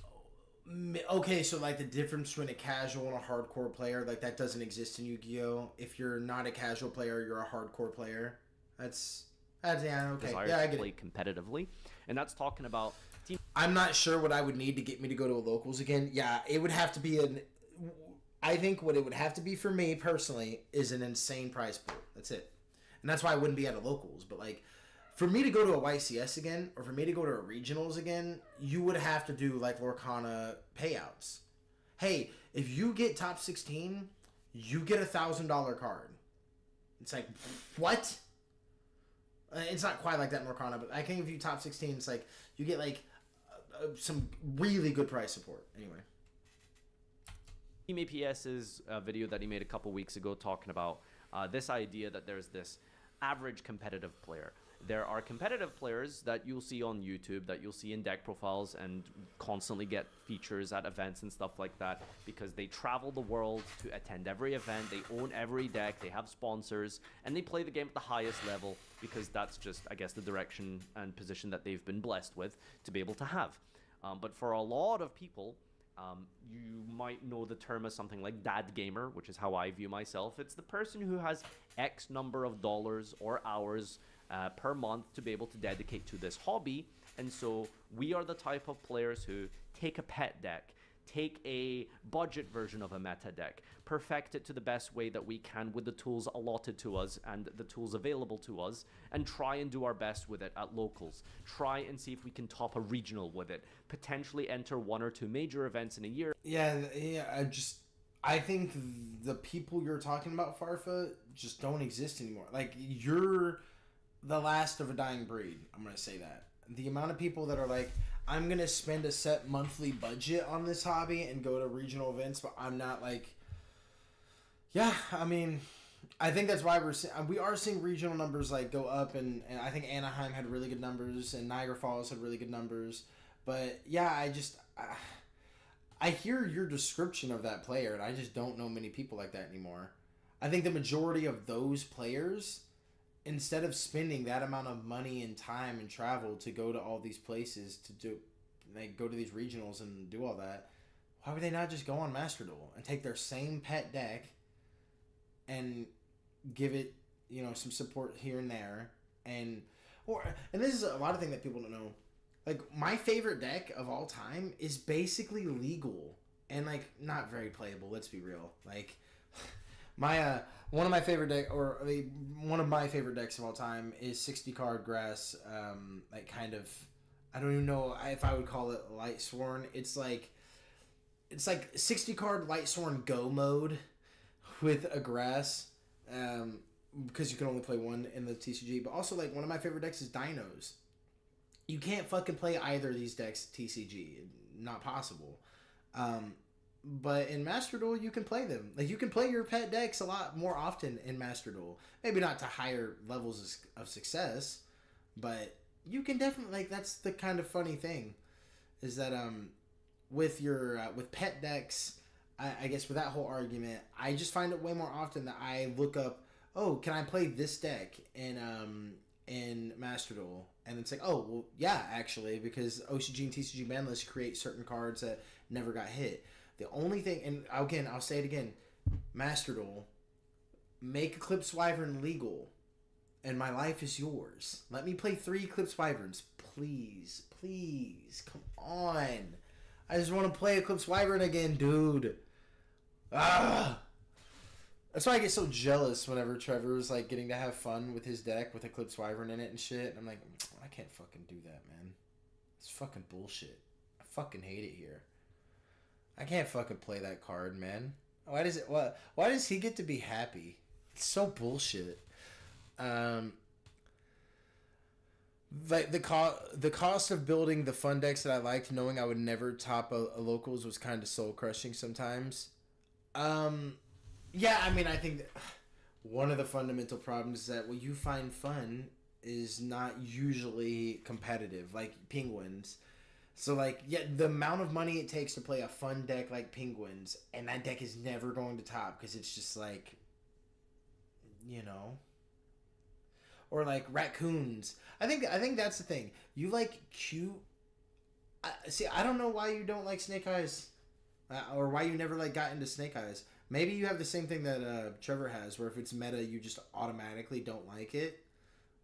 Okay, so like the difference between a casual and a hardcore player, like that doesn't exist in Yu-Gi-Oh. If you're not a casual player, you're a hardcore player. That's yeah, okay. Desire yeah, I to get play it. Competitively, and that's talking about team. I'm not sure what I would need to get me to go to a locals again. Yeah, it would have to be I think what it would have to be for me personally is an insane prize pool. That's it, and that's why I wouldn't be at a locals. But like, for me to go to a YCS again, or for me to go to a regionals again, you would have to do like Lorcana payouts. Hey, if you get top 16, you get $1,000 card. It's like, what? It's not quite like that in Lorcana, but I think if you top 16, it's like you get like some really good price support. Anyway. Team APS's video that he made a couple weeks ago talking about this idea that there's this average competitive player. There are competitive players that you'll see on YouTube, that you'll see in deck profiles and constantly get features at events and stuff like that because they travel the world to attend every event, they own every deck, they have sponsors, and they play the game at the highest level because that's just, I guess, the direction and position that they've been blessed with to be able to have. But for a lot of people, you might know the term as something like dad gamer, which is how I view myself. It's the person who has X number of dollars or hours per month to be able to dedicate to this hobby. And so we are the type of players who take a pet deck, take a budget version of a meta deck, perfect it to the best way that we can with the tools allotted to us and the tools available to us, and try and do our best with it at locals. Try and see if we can top a regional with it, potentially enter 1 or 2 major events in a year. Yeah, I think the people you're talking about, Farfa, just don't exist anymore. Like, you're the last of a dying breed. I'm going to say that. The amount of people that are like, I'm going to spend a set monthly budget on this hobby and go to regional events, but I'm not like, yeah, I mean, I think that's why we are seeing regional numbers like go up, and I think Anaheim had really good numbers and Niagara Falls had really good numbers. But yeah, I hear your description of that player, and I just don't know many people like that anymore. I think the majority of those players, instead of spending that amount of money and time and travel to go to all these places go to these regionals and do all that, why would they not just go on Master Duel and take their same pet deck and give it, some support here and there, and this is a lot of thing that people don't know. Like, my favorite deck of all time is basically legal and like not very playable. Let's be real. Like, one of my favorite decks of all time is 60 card grass. Like, kind of, I don't even know if I would call it Light Sworn. It's like 60 card Light Sworn Go mode with a grass. Because you can only play one in the TCG. But also, like, one of my favorite decks is Dinos. You can't fucking play either of these decks TCG. Not possible. But in Master Duel, you can play them. Like, you can play your pet decks a lot more often in Master Duel. Maybe not to higher levels of success, but you can definitely, like, that's the kind of funny thing, is that with pet decks, I guess with that whole argument, I just find it way more often that I look up, oh, can I play this deck in Master Duel? And it's like, oh, well, yeah, actually, because OCG and TCG ban lists create certain cards that never got hit. The only thing, and again, I'll say it again, Master Duel, make Eclipse Wyvern legal, and my life is yours. Let me play 3 Eclipse Wyverns, please, please, come on. I just want to play Eclipse Wyvern again, dude. Ah. That's why I get so jealous whenever Trevor's like getting to have fun with his deck with Eclipse Wyvern in it and shit. And I'm like, I can't fucking do that, man. It's fucking bullshit. I fucking hate it here. I can't fucking play that card, man. Why does he get to be happy? It's so bullshit. Like the cost of building the fun decks that I liked, knowing I would never top a locals, was kind of soul crushing sometimes. Yeah, I mean, I think that one of the fundamental problems is that what you find fun is not usually competitive, like Penguins. So, like, yeah, the amount of money it takes to play a fun deck like Penguins, and that deck is never going to top because it's just like, you know, or like Raccoons. I think that's the thing. You like cute. See, I don't know why you don't like Snake Eyes, or why you never like got into Snake Eyes. Maybe you have the same thing that Trevor has, where if it's meta, you just automatically don't like it.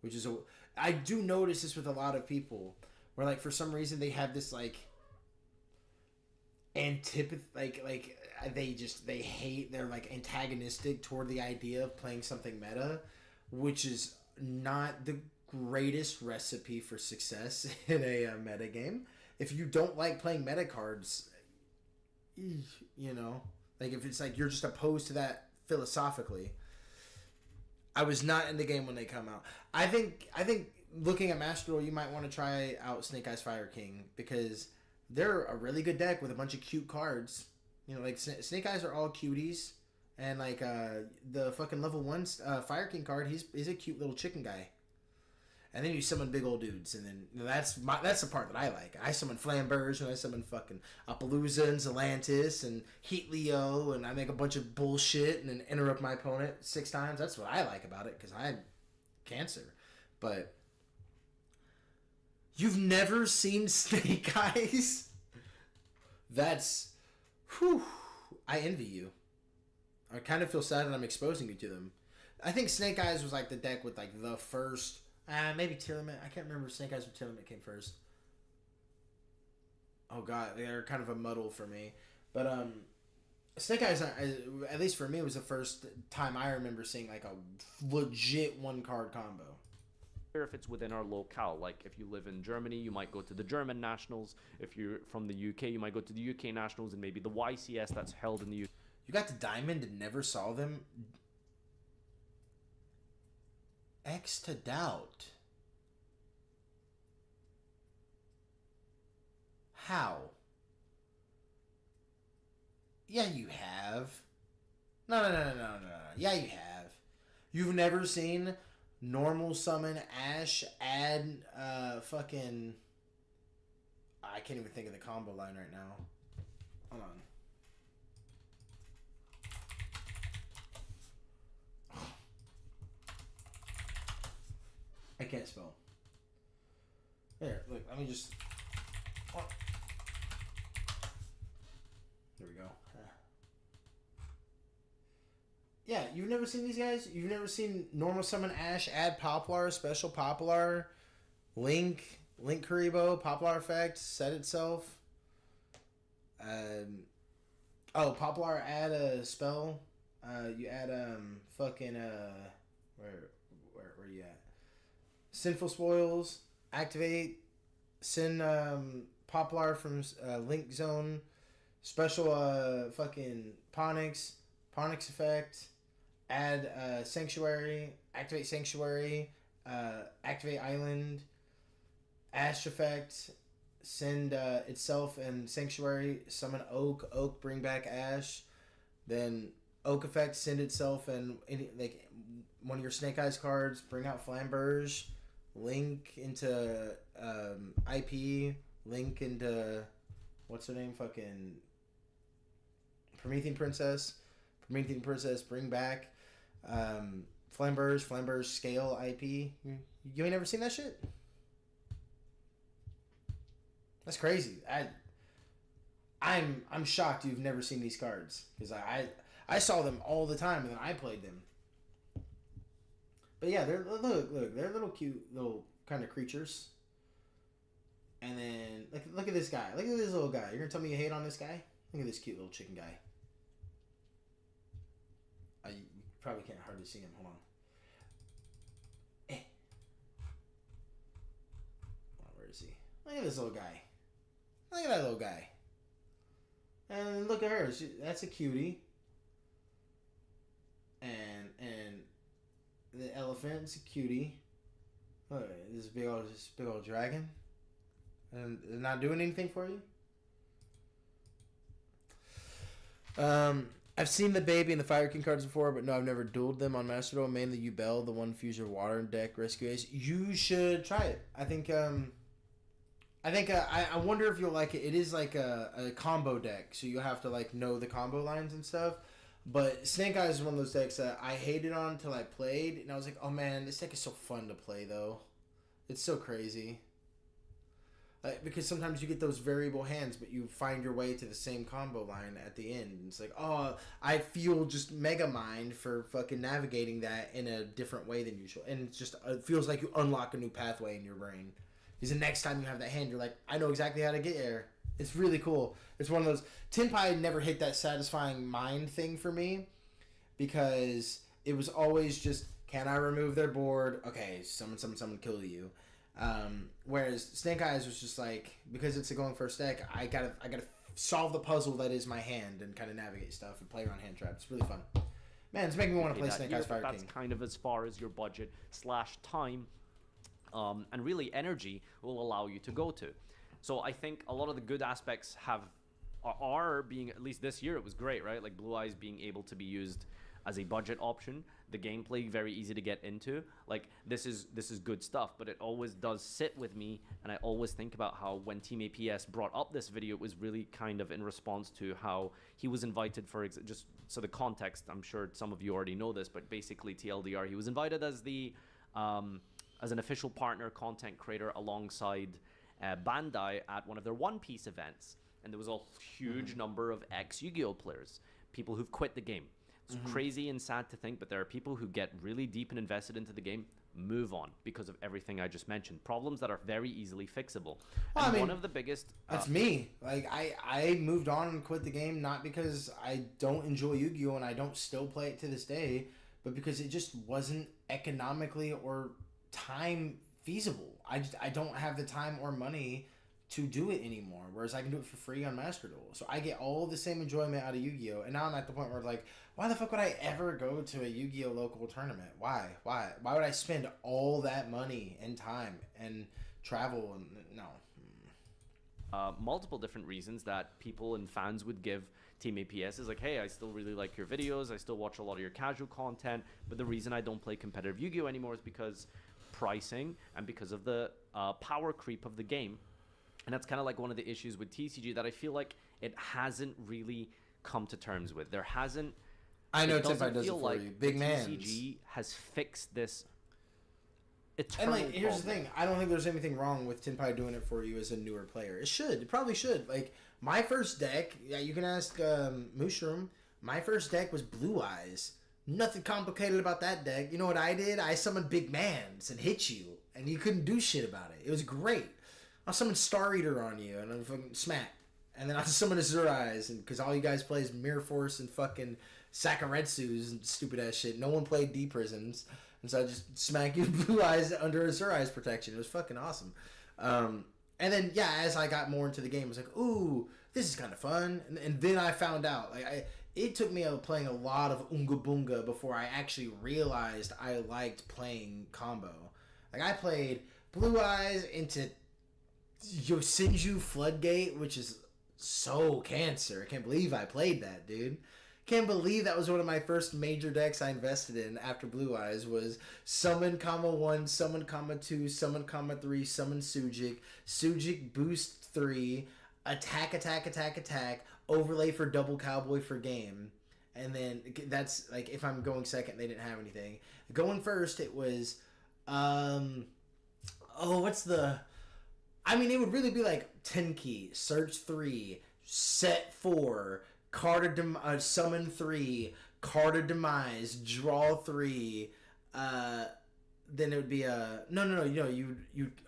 Which is I do notice this with a lot of people, where like for some reason they have this like antipathy, like they hate, they're like antagonistic toward the idea of playing something meta, which is not the greatest recipe for success in a meta game. If you don't like playing meta cards, you know. Like, if it's like you're just opposed to that philosophically. I was not in the game when they come out. I think looking at Master Duel, you might want to try out Snake Eyes Fire King, because they're a really good deck with a bunch of cute cards. You know, like Snake Eyes are all cuties. And, like, the fucking level 1 Fire King card, he's a cute little chicken guy. And then you summon big old dudes, and then that's the part that I like. I summon Flamberge, and I summon fucking Appaloosa and Zelantis and Heat Leo, and I make a bunch of bullshit and then interrupt my opponent 6 times. That's what I like about it, because I'm Cancer. But you've never seen Snake Eyes? That's, whew, I envy you. I kind of feel sad that I'm exposing you to them. I think Snake Eyes was like the deck with like the first... maybe Tearlament. I can't remember if Snake Eyes or Tearlament came first. Oh god, they're kind of a muddle for me. But Snake Eyes, at least for me, was the first time I remember seeing like a legit 1-card combo. If it's within our locale, like if you live in Germany, you might go to the German Nationals. If you're from the UK, you might go to the UK Nationals and maybe the YCS that's held in the UK. You got to Diamond and never saw them? X to doubt. How? Yeah, you have. No. Yeah, you have. You've never seen normal summon Ash add fucking... I can't even think of the combo line right now. Hold on. I can't spell. Here, look, let me just... Oh. There we go. Yeah, you've never seen these guys? You've never seen normal summon Ash, add Poplar, special Poplar, Link Karibo, Poplar effect, set itself. Poplar add a spell. You add fucking where you at? Sinful Spoils, activate, send Poplar from Link Zone, special fucking Ponix effect, add Sanctuary, activate Sanctuary, activate Island, Ash effect, send itself and Sanctuary, summon Oak, bring back Ash, then Oak effect, send itself and like one of your Snake Eyes cards, bring out Flamberge, link into IP, link into what's her name, fucking Promethean Princess, bring back. Flamber's scale IP. You ain't never seen that shit? That's crazy. I'm shocked you've never seen these cards, because I saw them all the time and then I played them. But yeah, they're little cute little kind of creatures. And then look at this guy. Look at this little guy. You're gonna tell me you hate on this guy? Look at this cute little chicken guy. You probably can't hardly see him. Hold on. Where is he? Look at this little guy. Look at that little guy. And look at her. That's a cutie. And the elephant's a cutie. Look, this big old dragon. And they're not doing anything for you? I've seen the baby and the Fire King cards before, but no, I've never dueled them on Master Duel. Mainly Yubel, the one Fuse Your Water deck, Rescue Ace. You should try it. I wonder if you'll like it. It is like a combo deck, so you have to like know the combo lines and stuff. But Snake Eyes is one of those decks that I hated on until I played, and I was like, oh man, this deck is so fun to play though. It's so crazy. Because sometimes you get those variable hands, but you find your way to the same combo line at the end. It's like, oh, I feel just mega mind for fucking navigating that in a different way than usual. And it's just, it feels like you unlock a new pathway in your brain. Because the next time you have that hand, you're like, I know exactly how to get there. It's really cool. It's one of those. Tin Pie never hit that satisfying mind thing for me, because it was always just, can I remove their board? Okay, someone kill you. Whereas Snake Eyes was just like, because it's a going first deck, I gotta solve the puzzle that is my hand and kind of navigate stuff and play around hand traps. It's really fun. Man, it's making me want to play Snake Eyes Fire King. That's kind of as far as your budget / time and really energy will allow you to go to. So I think a lot of the good aspects are being, at least this year it was great, right? Like Blue Eyes being able to be used as a budget option, the gameplay very easy to get into. Like this is good stuff, but it always does sit with me, and I always think about how when Team APS brought up this video, it was really kind of in response to how he was invited for just so the context. I'm sure some of you already know this, but basically TLDR, he was invited as the as an official partner content creator alongside Bandai at one of their One Piece events, and there was a huge number of ex-Yu-Gi-Oh players, people who've quit the game. It's crazy and sad to think, but there are people who get really deep and invested into the game, move on because of everything I just mentioned. Problems that are very easily fixable. Well, I mean, one of the biggest... That's me. Like, I moved on and quit the game, not because I don't enjoy Yu-Gi-Oh! And I don't still play it to this day, but because it just wasn't economically or time feasible. I don't have the time or money to do it anymore, whereas I can do it for free on Master Duel. So I get all the same enjoyment out of Yu-Gi-Oh! And now I'm at the point where, like, why the fuck would I ever go to a Yu-Gi-Oh! Local tournament? Why would I spend all that money and time and travel? And no. Multiple different reasons that people and fans would give Team APS is like, hey, I still really like your videos, I still watch a lot of your casual content, but the reason I don't play competitive Yu-Gi-Oh! Anymore is because pricing and because of the power creep of the game. And that's kind of like one of the issues with TCG that I feel like it hasn't really come to terms with. There hasn't... I know Tinpai does it for like you. Big man. TCG has fixed this eternal And, like, here's the problem. thing. I don't think there's anything wrong with Tinpai doing it for you as a newer player. It should. It probably should. Like, my first deck... Yeah, you can ask Mushroom. My first deck was Blue Eyes. Nothing complicated about that deck. You know what I did? I summoned Big Mans and hit you. And you couldn't do shit about it. It was great. I'll summon Star Eater on you, and I'll fucking smack. And then I'll summon Azure Eyes, and because all you guys play is Mirror Force and fucking Sakaretsus and stupid ass shit. No one played D Prisons, and so I just smack you Blue Eyes under Azure Eyes protection. It was fucking awesome. And then yeah, as I got more into the game, I was like, ooh, this is kind of fun. And then I found out, like, it took me playing a lot of Unga Bunga before I actually realized I liked playing combo. Like, I played Blue Eyes into Yosinju Floodgate, which is so cancer. I can't believe I played that, dude. Can't believe that was one of my first major decks I invested in after Blue Eyes was Summon, 1, Summon, 2, Summon, 3, Summon Sujik, Sujik Boost 3, attack, overlay for double cowboy for game. And then that's like if I'm going second, they didn't have anything. Going first, it was, what's the? I mean, it would really be like 10 key, search 3, set 4, card of summon 3, card of demise, draw 3. Then it would be no. You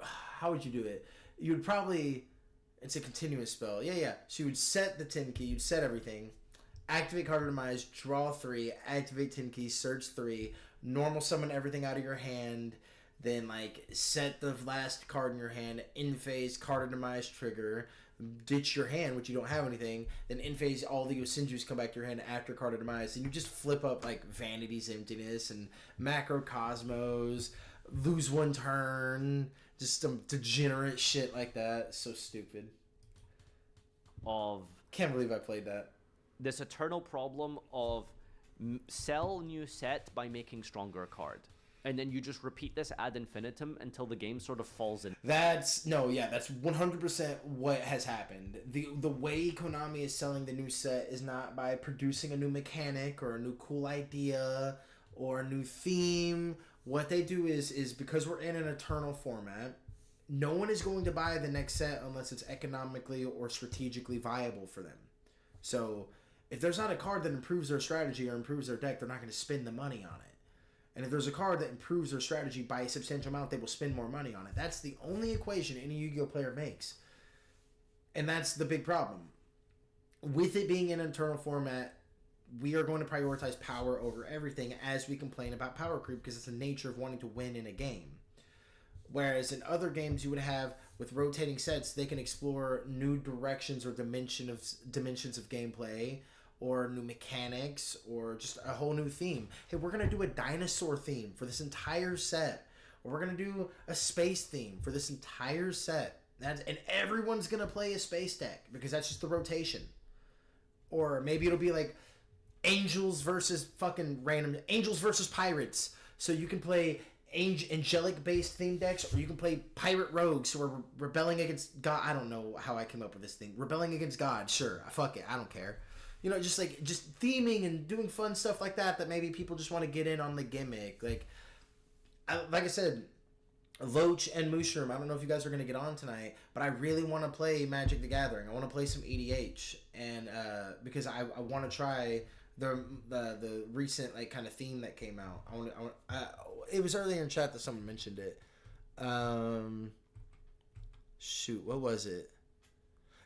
how would you do it? You would probably, it's a continuous spell. Yeah. So you would set the 10 key, you'd set everything. Activate card of demise, draw 3, activate 10 keys, search 3, normal summon everything out of your hand, then like set the last card in your hand, in phase, card of demise trigger, ditch your hand, which you don't have anything, then in phase all the Yosenjus come back to your hand after card of demise, and you just flip up like Vanity's Emptiness and Macrocosmos, lose one turn, just some degenerate shit like that. So stupid. Can't believe I played that. This eternal problem of sell new set by making stronger card. And then you just repeat this ad infinitum until the game sort of falls in. That's 100% what has happened. The way Konami is selling the new set is not by producing a new mechanic or a new cool idea or a new theme. What they do is because we're in an eternal format, no one is going to buy the next set unless it's economically or strategically viable for them. So if there's not a card that improves their strategy or improves their deck, they're not going to spend the money on it. And if there's a card that improves their strategy by a substantial amount, they will spend more money on it. That's the only equation any Yu-Gi-Oh player makes. And that's the big problem. With it being an internal format, we are going to prioritize power over everything as we complain about power creep because it's the nature of wanting to win in a game. Whereas in other games you would have, with rotating sets, they can explore new directions or dimensions of gameplay, or new mechanics, or just a whole new theme. Hey, we're going to do a dinosaur theme for this entire set. Or we're going to do a space theme for this entire set. And everyone's going to play a space deck, because that's just the rotation. Or maybe it'll be like angels versus pirates. So you can play angelic-based theme decks, or you can play pirate rogues who are rebelling against God. I don't know how I came up with this thing. Rebelling against God, sure. Fuck it, I don't care. Just theming and doing fun stuff like that maybe people just want to get in on the gimmick. Like I said, Loach and Mushroom, I don't know if you guys are going to get on tonight, but I really want to play Magic the Gathering. I want to play some EDH, and because I want to try the recent like kind of theme that came out. It was earlier in chat that someone mentioned it. Shoot, what was it?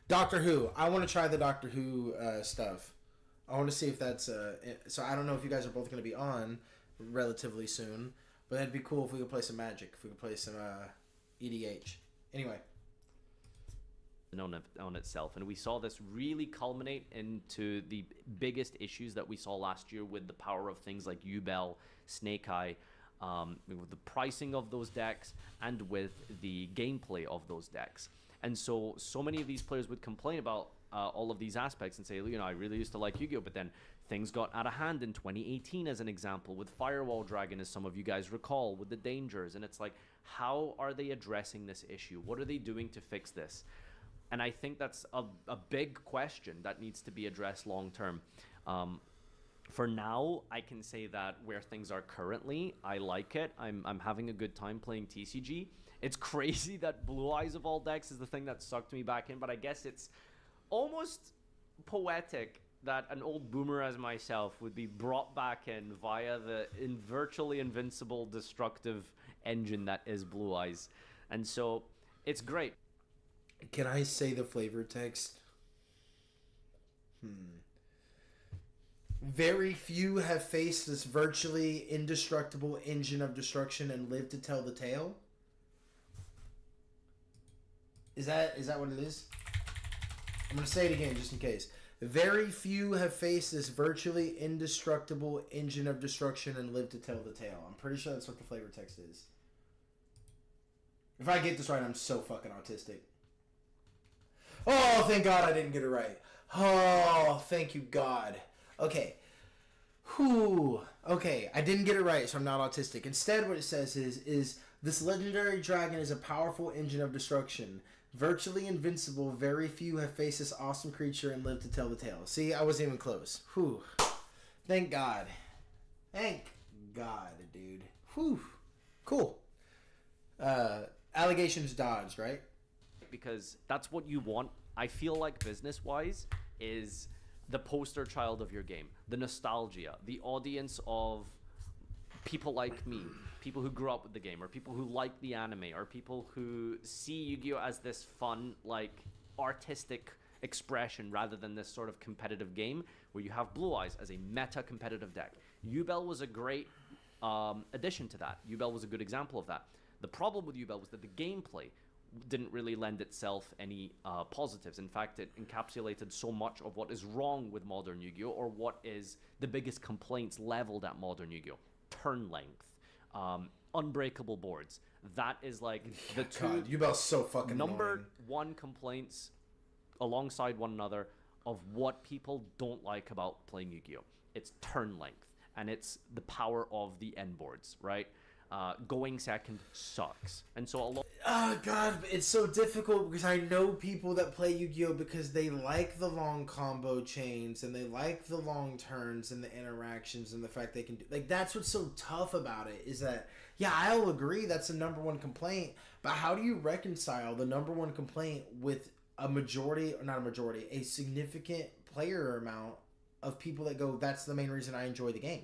Doctor Who. I want to try the Doctor Who stuff. I want to see if that's... so I don't know if you guys are both going to be on relatively soon, but that'd be cool if we could play some Magic, if we could play some EDH. Anyway. On itself. And we saw this really culminate into the biggest issues that we saw last year with the power of things like Yubel, Snake Eye, with the pricing of those decks, and with the gameplay of those decks. And so many of these players would complain about all of these aspects and say, I really used to like Yu-Gi-Oh, but then things got out of hand in 2018, as an example, with Firewall Dragon, as some of you guys recall, with the dangers. And it's like, how are they addressing this issue? What are they doing to fix this? And I think that's a big question that needs to be addressed long term. For now, I can say that where things are currently, I like it. I'm having a good time playing TCG. It's crazy that Blue Eyes of all decks is the thing that sucked me back in, but I guess it's almost poetic that an old boomer as myself would be brought back in via the virtually invincible destructive engine that is Blue Eyes. And so it's great. Can I say the flavor text? Very few have faced this virtually indestructible engine of destruction and lived to tell the tale. Is that what it is? I'm going to say it again just in case. Very few have faced this virtually indestructible engine of destruction and lived to tell the tale. I'm pretty sure that's what the flavor text is. If I get this right, I'm so fucking autistic. Oh, thank God I didn't get it right. Oh, thank you, God. Okay. Whew. Okay, I didn't get it right, so I'm not autistic. Instead, what it says is this legendary dragon is a powerful engine of destruction. Virtually invincible. Very few have faced this awesome creature and lived to tell the tale. See, I wasn't even close. Whew. Thank God. Thank God, dude. Whew. Cool. Allegations dodged, right? Because that's what you want. I feel like business-wise is the poster child of your game, the nostalgia, the audience of people like me, people who grew up with the game, or people who like the anime, or people who see Yu-Gi-Oh as this fun, like, artistic expression rather than this sort of competitive game where you have Blue Eyes as a meta competitive deck. Yubel was a great addition to that. Yubel was a good example of that. The problem with Yubel was that the gameplay didn't really lend itself any positives. In fact, it encapsulated so much of what is wrong with modern Yu-Gi-Oh, or what is the biggest complaints leveled at modern Yu-Gi-Oh. Turn length, unbreakable boards. That is like the two Yubel's so fucking number annoying. one complaints alongside one another of what people don't like about playing Yu-Gi-Oh. It's turn length, and it's the power of the end boards, right? Going second sucks. And so a lot... Oh, God, it's so difficult because I know people that play Yu-Gi-Oh! Because they like the long combo chains and they like the long turns and the interactions and the fact they can do... Like, that's what's so tough about it is that, yeah, I'll agree that's the number one complaint, but how do you reconcile the number one complaint with a majority, or not a majority, a significant player amount of people that go, that's the main reason I enjoy the game?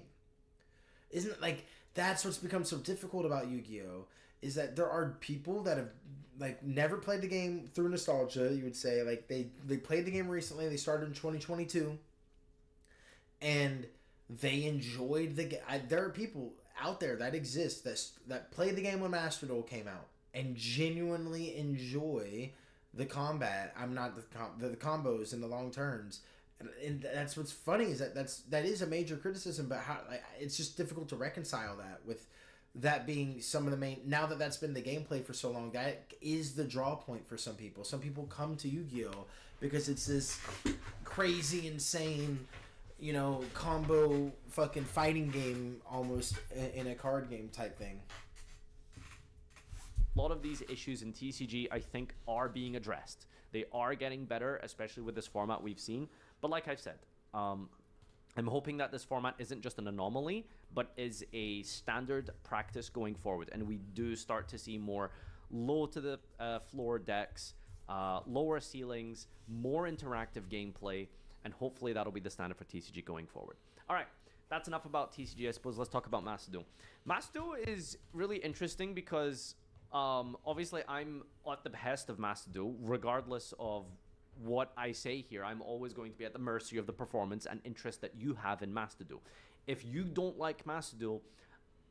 Isn't it like... That's what's become so difficult about Yu-Gi-Oh! Is that there are people that have like never played the game through nostalgia. You would say like they played the game recently. They started in 2022, and they enjoyed the game. There are people out there that exist that played the game when Master Duel came out and genuinely enjoy the combat. I'm not the combos and the long turns. And that's what's funny is that is a major criticism, but how it's just difficult to reconcile that with that being some of the main. Now that that's been the gameplay for so long, that is the draw point for some people. Some people come to Yu-Gi-Oh because it's this crazy, insane, combo fucking fighting game almost in a card game type thing. A lot of these issues in TCG, I think, are being addressed. They are getting better, especially with this format we've seen. But like I've said, I'm hoping that this format isn't just an anomaly, but is a standard practice going forward. And we do start to see more low to the floor decks, lower ceilings, more interactive gameplay, and hopefully that'll be the standard for TCG going forward. All right, that's enough about TCG. I suppose let's talk about Master Duel. Master Duel is really interesting because obviously I'm at the behest of Master Duel, regardless of what I say here. I'm always going to be at the mercy of the performance and interest that you have in Master Duel. If you don't like Master Duel,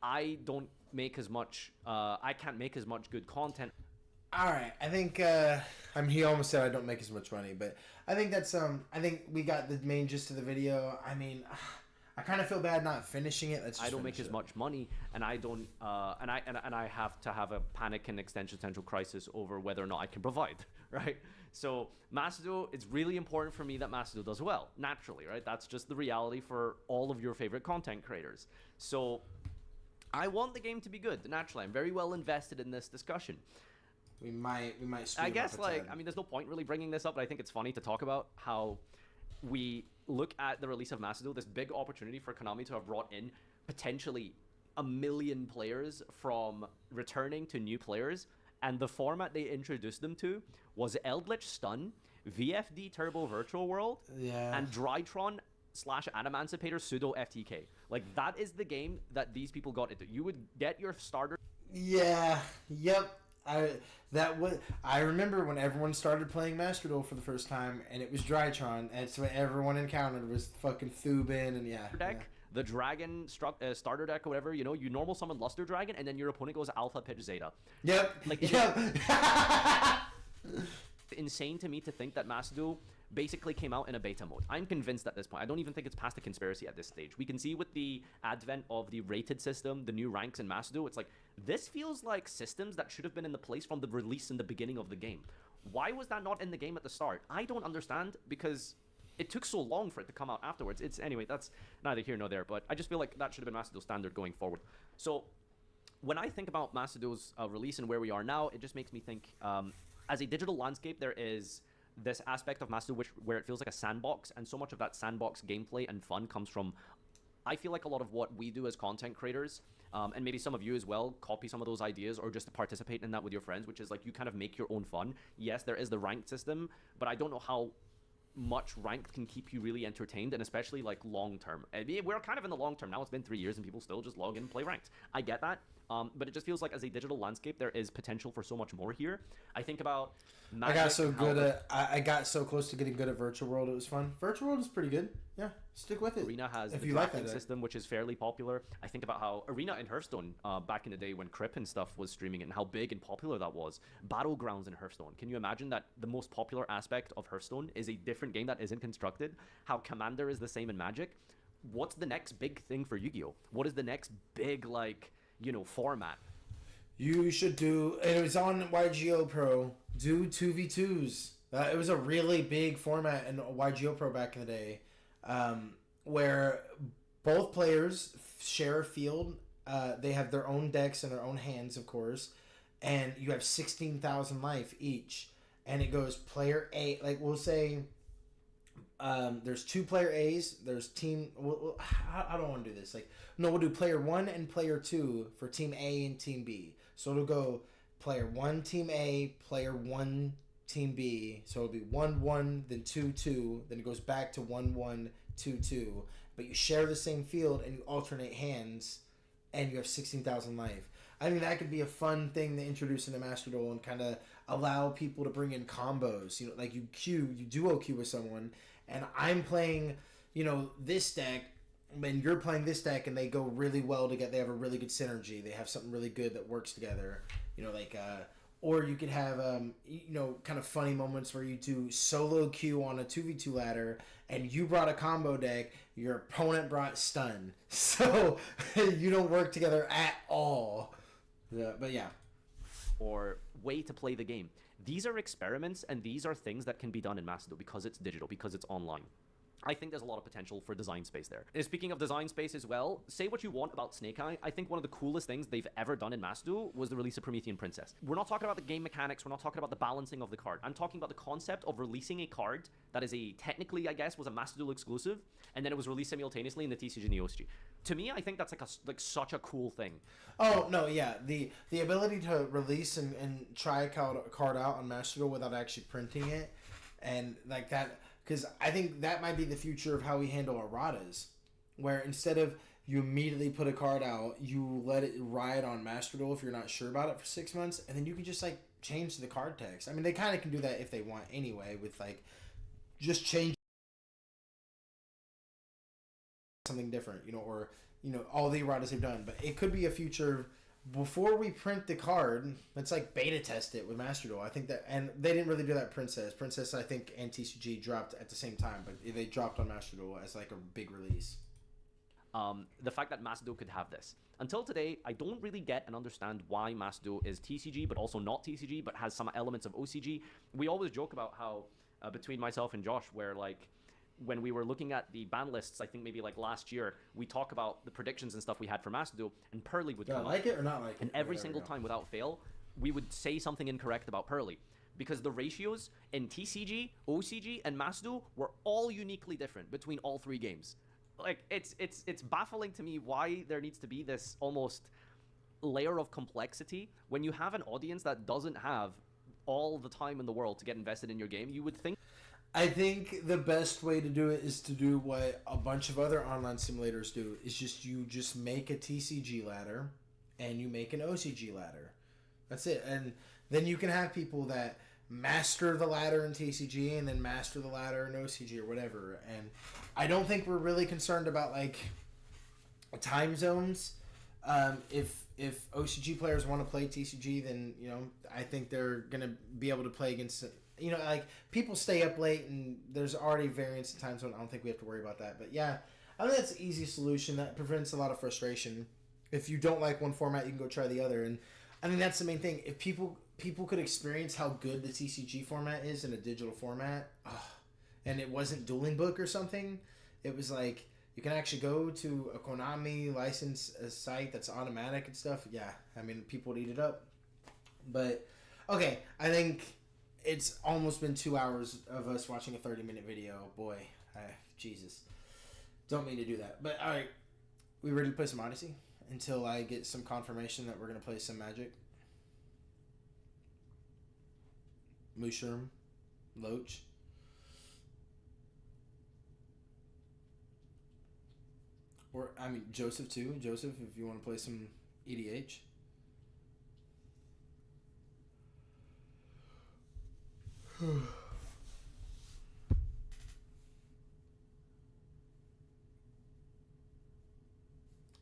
I don't make as much. I can't make as much good content. All right, I think he almost said I don't make as much money, but I think that's I think we got the main gist of the video. I mean, I kind of feel bad not finishing it. I don't make as much money, and I don't, and I have to have a panic and existential crisis over whether or not I can provide, right? So Master Duel, it's really important for me that Master Duel does well, naturally, right? That's just the reality for all of your favorite content creators. So I want the game to be good, naturally. I'm very well invested in this discussion. We might. I guess, I mean, there's no point really bringing this up, but I think it's funny to talk about how we look at the release of Master Duel, this big opportunity for Konami to have brought in potentially 1 million players from returning to new players, and the format they introduced them to was Eldritch Stun, VFD Turbo Virtual World, and Drytron / Adamancipator Pseudo FTK. Like, that is the game that these people got into. You would get your starter. Yeah. Yep. I remember when everyone started playing Master Duel for the first time, and it was Drytron, and it's what everyone encountered was fucking Thubin, and deck, the Dragon starter deck or whatever, you normal summon Luster Dragon, and then your opponent goes Alpha Pitch Zeta. Yep. Insane to me to think that Master Duel basically came out in a beta mode. I'm convinced at this point. I don't even think it's past a conspiracy at this stage. We can see with the advent of the rated system, the new ranks in Master Duel, it's like, this feels like systems that should have been in the place from the release in the beginning of the game. Why was that not in the game at the start? I don't understand, because it took so long for it to come out afterwards. Anyway, that's neither here nor there, but I just feel like that should have been Master Duel standard going forward. So when I think about Master Duel's release and where we are now, it just makes me think, as a digital landscape, there is this aspect of Master where it feels like a sandbox, and so much of that sandbox gameplay and fun comes from, I feel like a lot of what we do as content creators, and maybe some of you as well, copy some of those ideas or just participate in that with your friends, which is like you kind of make your own fun. Yes, there is the ranked system, but I don't know how much ranked can keep you really entertained, and especially like long term. I mean, we're kind of in the long term now. It's been 3 years and people still just log in and play ranked. I get that, but it just feels like as a digital landscape there is potential for so much more here. I think about Magic, I got so close to getting good at Virtual World. It was fun. Virtual World is pretty good. Yeah, stick with it. Arena has if the you like drafting that system, which is fairly popular. I think about how Arena in Hearthstone, back in the day when Crip and stuff was streaming it, and how big and popular that was. Battlegrounds in Hearthstone. Can you imagine that the most popular aspect of Hearthstone is a different game that isn't constructed? How Commander is the same in Magic? What's the next big thing for Yu-Gi-Oh? What is the next big, like, you know, format? You should do. It was on YGO Pro. Do 2v2s. It was a really big format in YGO Pro back in the day, where both players share a field. They have their own decks and their own hands, of course, and you have 16,000 life each. And it goes player A. Like we'll say, there's 2 player A's. There's team. I don't want to do this. Like no, we'll do player 1 and player 2 for team A and team B. So it'll go player 1 team A, player 1 team B. So it'll be 1-1, then 2-2, then it goes back to 1-1, 2-2. But you share the same field and you alternate hands, and you have 16,000 life. I think that could be a fun thing to introduce into Master Duel and kind of allow people to bring in combos. You know, like you duo queue with someone, and I'm playing, you know, this deck, and you're playing this deck, and they go really well together. They have a really good synergy. They have something really good that works together. You know, like, or you could have, you know, kind of funny moments where you do solo queue on a 2v2 ladder, and you brought a combo deck, your opponent brought stun. So you don't work together at all. Yeah, but yeah. Or way to play the game. These are experiments, and these are things that can be done in Master Duel because it's digital, because it's online. I think there's a lot of potential for design space there. And speaking of design space as well, say what you want about Snake Eye. I think one of the coolest things they've ever done in Master Duel was the release of Promethean Princess. We're not talking about the game mechanics. We're not talking about the balancing of the card. I'm talking about the concept of releasing a card that is technically, I guess, was a Master Duel exclusive, and then it was released simultaneously in the TCG and the OCG. To me, I think that's like such a cool thing. Oh, no, yeah. The ability to release and try a card out on Master Duel without actually printing it, and like that... Because I think that might be the future of how we handle erratas, where instead of you immediately put a card out, you let it ride on Master Duel if you're not sure about it for 6 months, and then you can just like change the card text. I mean, they kind of can do that if they want anyway, with like just change something different, you know, or you know all the erratas they've done. But it could be a future. Before we print the card, let's like beta test it with Master Duel. I think that, and they didn't really do that. Princess, I think, and TCG dropped at the same time, but they dropped on Master Duel as like a big release. The fact that Master Duel could have this. Until today, I don't really get and understand why Master Duel is TCG, but also not TCG, but has some elements of OCG. We always joke about how, between myself and Josh, where like, when we were looking at the ban lists, I think maybe like last year, we talk about the predictions and stuff we had for Master Duel, and Pearly would come like it or not like it? And every single time without fail, we would say something incorrect about Pearly. Because the ratios in TCG, OCG, and Master Duel were all uniquely different between all 3 games. Like, it's baffling to me why there needs to be this almost layer of complexity when you have an audience that doesn't have all the time in the world to get invested in your game. You would think... I think the best way to do it is to do what a bunch of other online simulators do. Is just make a TCG ladder and you make an OCG ladder. That's it. And then you can have people that master the ladder in TCG and then master the ladder in OCG or whatever. And I don't think we're really concerned about like time zones. If OCG players want to play TCG, then you know I think they're gonna be able to play against. You know, like, people stay up late, and there's already variance in time zone. I don't think we have to worry about that. But, yeah, I think that's an easy solution. That prevents a lot of frustration. If you don't like one format, you can go try the other. And I think that's the main thing. If people could experience how good the TCG format is in a digital format, and it wasn't Dueling Book or something, it was like you can actually go to a Konami license site that's automatic and stuff. Yeah, I mean, people would eat it up. But, okay, I think... it's almost been 2 hours of us watching a 30-minute video. Boy, Jesus. Don't mean to do that. But, alright. We ready to play some Odyssey? Until I get some confirmation that we're going to play some Magic. Mushroom. Loach. Or, I mean, Joseph, too. Joseph, if you want to play some EDH.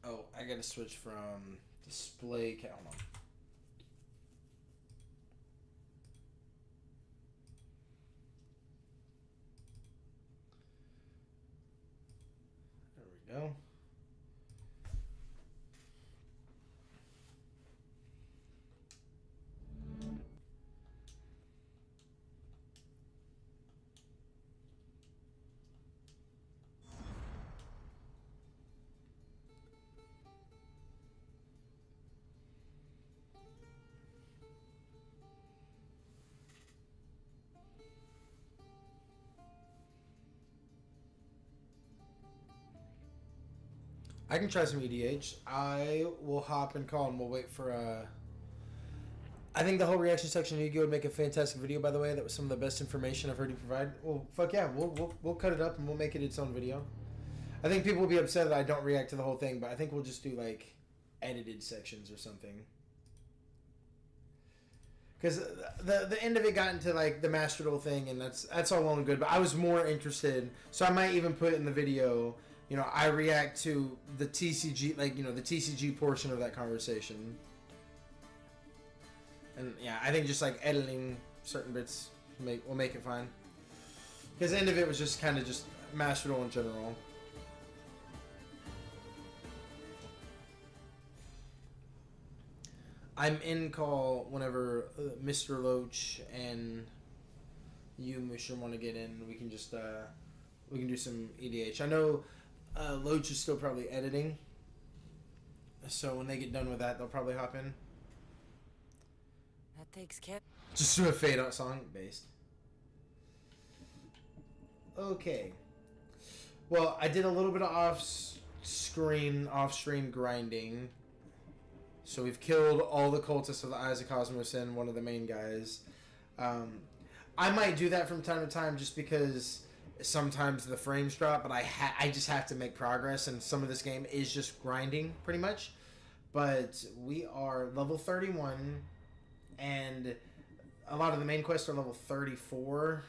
Oh, I gotta switch from display. Hold on. There we go. I can try some EDH. I will hop and call and we'll wait for I think the whole reaction section of YGO would make a fantastic video, by the way. That was some of the best information I've heard you provide. Well, fuck yeah. We'll cut it up and we'll make it its own video. I think people will be upset that I don't react to the whole thing, but I think we'll just do, like, edited sections or something. Because the end of it got into, like, the Master Duel thing, and that's all well and good. But I was more interested, so I might even put in the video, you know, I react to the TCG, like, you know, the TCG portion of that conversation. And, yeah, I think just, like, editing certain bits will make it fine. Because the end of it was just kind of just Master Duel in general. I'm in call whenever Mr. Loach and you, Mushroom, want to get in. We can just we can do some EDH. I know Loach is still probably editing, so when they get done with that, they'll probably hop in. That takes care. Just do a fade out song based. Okay. Well, I did a little bit of off-stream grinding. So we've killed all the cultists of the Eyes of Cosmos and one of the main guys. I might do that from time to time just because sometimes the frames drop, but I just have to make progress, and some of this game is just grinding pretty much. But we are level 31, and a lot of the main quests are level 34.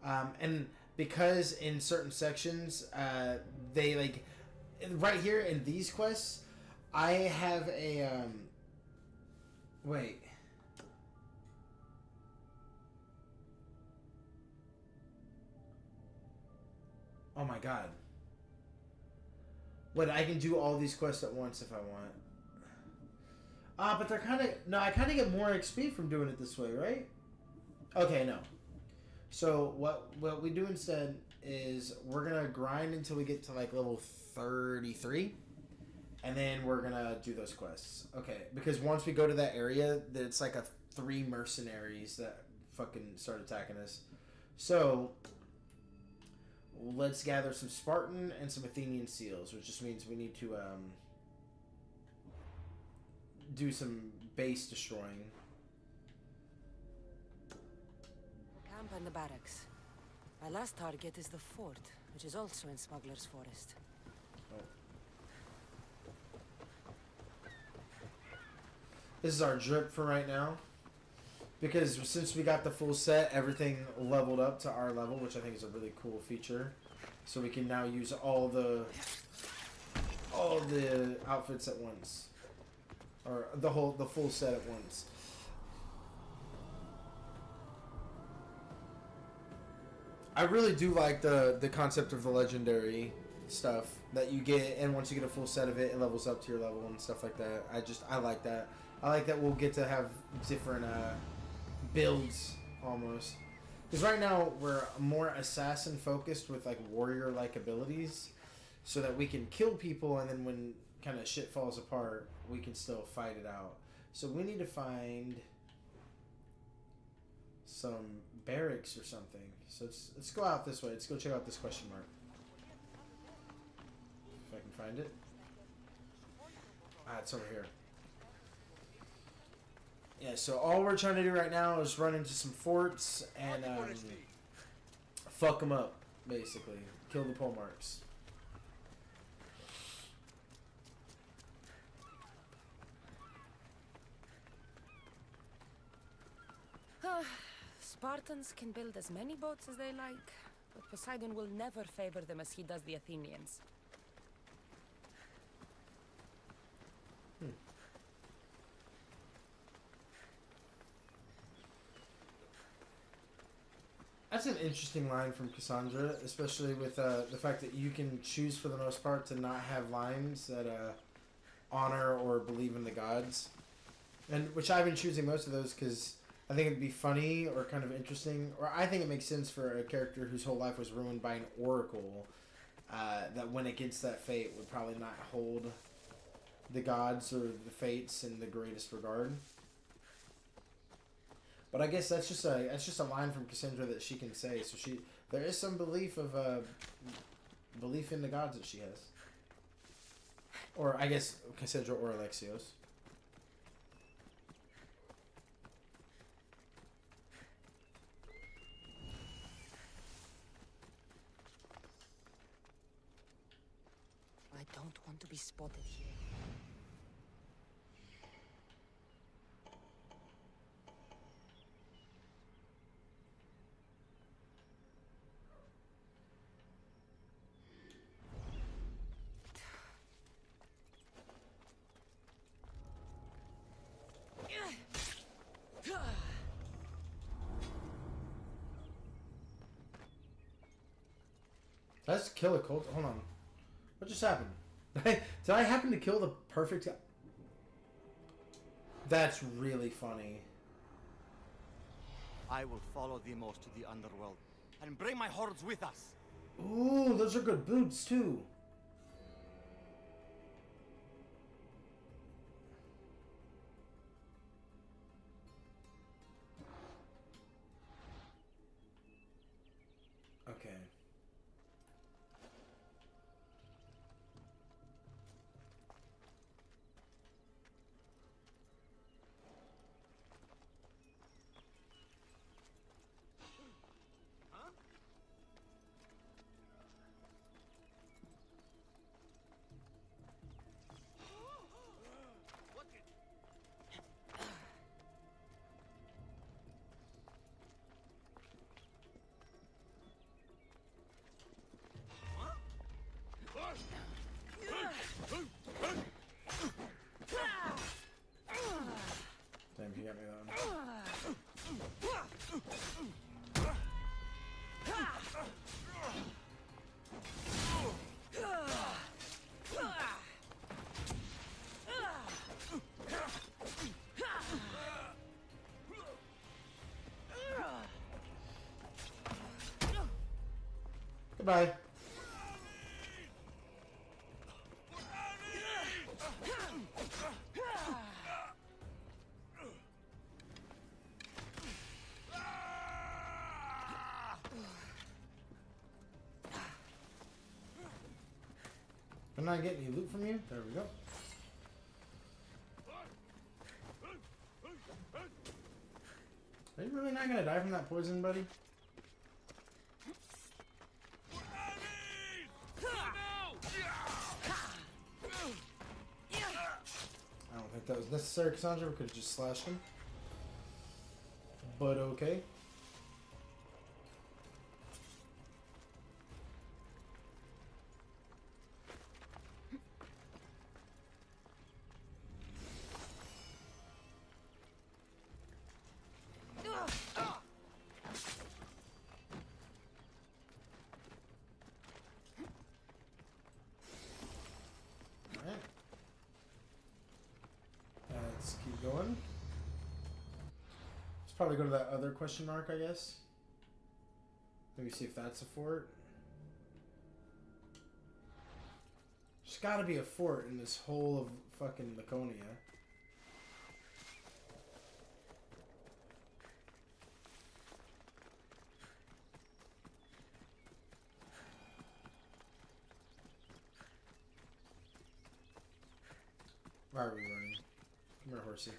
And because in certain sections, they like right here in these quests, I have a, wait. Oh my god. Wait, I can do all these quests at once if I want. But they're kind of, no, I kind of get more XP from doing it this way, right? Okay, no. So what we do instead is we're going to grind until we get to like level 33. And then we're going to do those quests. Okay, because once we go to that area, it's like 3 mercenaries that fucking start attacking us. So, let's gather some Spartan and some Athenian seals, which just means we need to do some base destroying. Camp in the barracks. My last target is the fort, which is also in Smuggler's Forest. This is our drip for right now. Because since we got the full set, everything leveled up to our level, which I think is a really cool feature. So we can now use all the outfits at once. Or the full set at once. I really do like the concept of the legendary stuff that you get, and once you get a full set of it, it levels up to your level and stuff like that. I like that. I like that we'll get to have different builds almost. Because right now we're more assassin focused with like warrior like abilities, so that we can kill people, and then when kind of shit falls apart, we can still fight it out. So we need to find some barracks or something. So let's go out this way. Let's go check out this question mark. If I can find it. Ah, it's over here. Yeah, so all we're trying to do right now is run into some forts and fuck them up, basically. Kill the pole marks. Spartans can build as many boats as they like, but Poseidon will never favor them as he does the Athenians. That's an interesting line from Cassandra, especially with the fact that you can choose for the most part to not have lines that honor or believe in the gods. And which I've been choosing most of those because I think it'd be funny or kind of interesting, or I think it makes sense for a character whose whole life was ruined by an oracle that went against that fate would probably not hold the gods or the fates in the greatest regard. But I guess that's just a line from Cassandra that she can say. So there is some belief in the gods that she has, or I guess Cassandra or Alexios. I don't want to be spotted here. Let's kill a cult. Hold on. What just happened? Did I happen to kill the perfect guy? That's really funny. I will follow Demos to the underworld and bring my hordes with us. Ooh, those are good boots too. Okay. Damn, he got me that one. Goodbye. I'm not getting any loot from you. There we go. Are you really not gonna die from that poison, buddy? I don't think that was necessary, Cassandra. We could have just slashed him. But okay. Let's keep going. Let's probably go to that other question mark, I guess. Maybe see if that's a fort. There's gotta be a fort in this whole of fucking Laconia. Why are we running? Come here, horsey.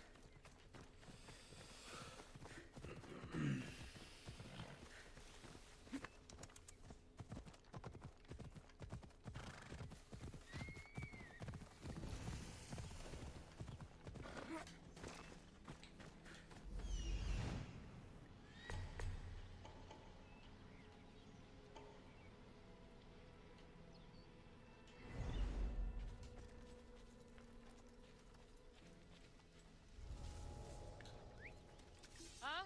Huh?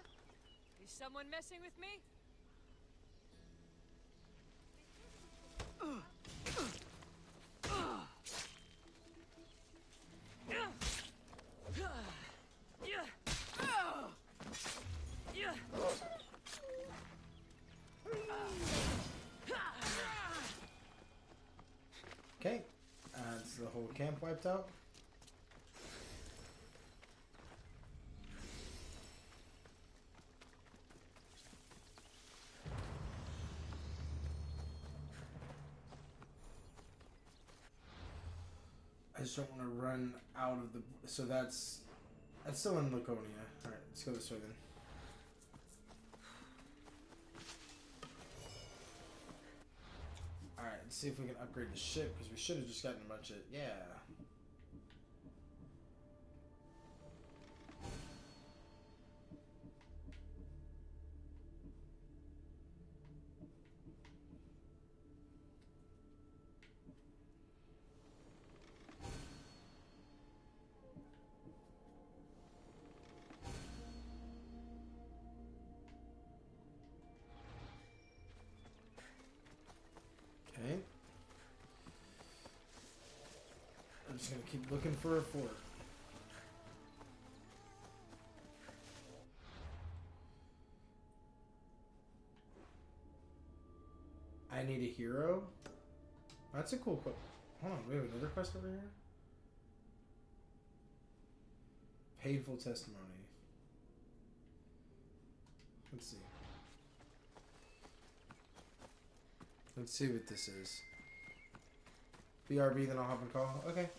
Is someone messing with me? Okay, that's the whole camp wiped out. I just don't want to run out of the. So that's still in Laconia. All right, let's go this way then. All right, let's see if we can upgrade the ship because we should have just gotten a bunch of Okay. I'm just gonna keep looking for a fort. I need a hero. That's a cool quest. Hold on, we have another quest over here. Painful testimony. Let's see. Let's see what this is. BRB, then I'll hop and call. Okay.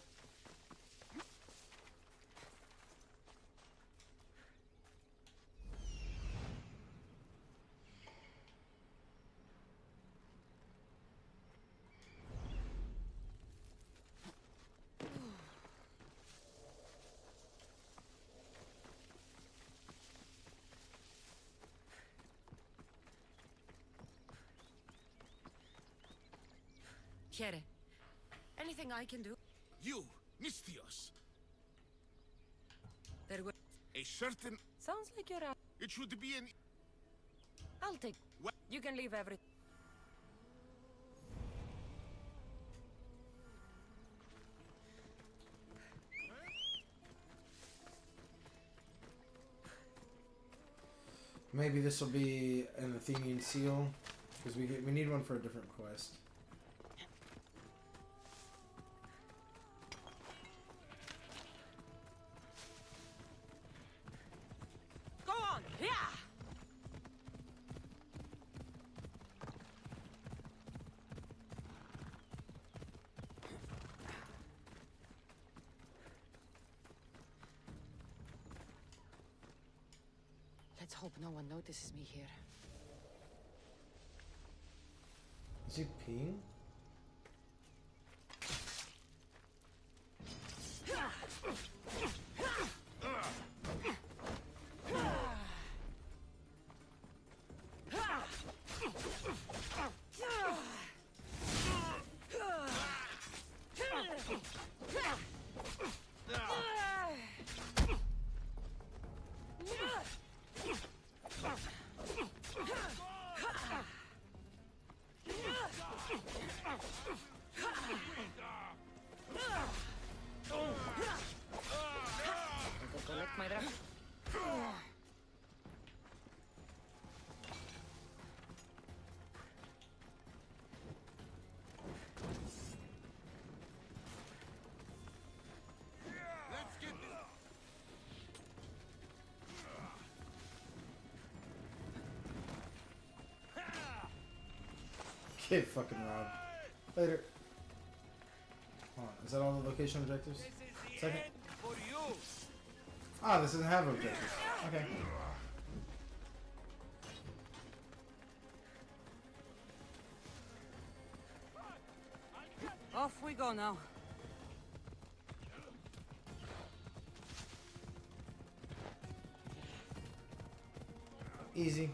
Here. Anything I can do? You, Mystios. There will. A certain... Sounds like you're out. It should be an... I'll take. What? You can leave everything. Maybe this will be an Athenian seal, because we need one for a different quest. Go on! Yeah! Let's hope no one notices me here. Is he peeing? Collect my drug. Let's get this... Get fucking robbed. Later. Hold on, is that all the location objectives? Second. Ah, this doesn't have objectives. Okay. Off we go now. Easy.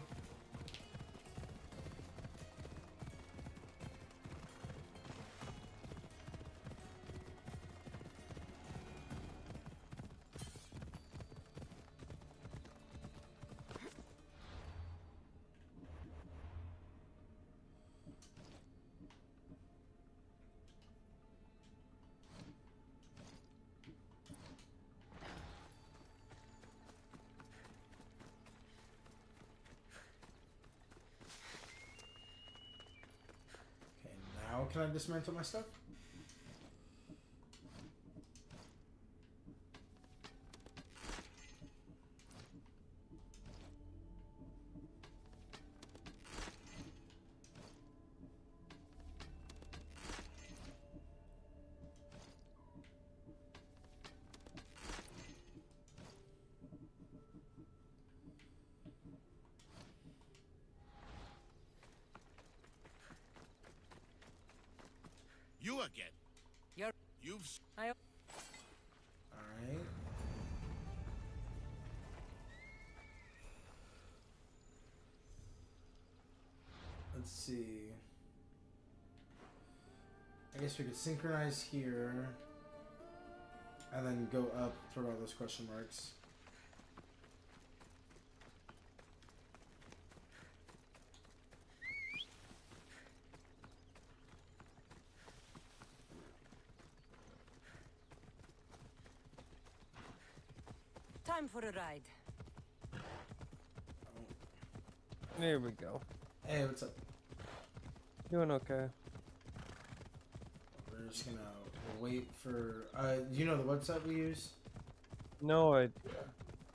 Okay, now can I dismantle my stuff? You again. You're... You've I... Alright. Let's see. I guess we could synchronize here. And then go up toward all those question marks. Time for a ride. There we go. Hey, what's up? Doing okay. We're just gonna wait for. You know the website we use? No idea.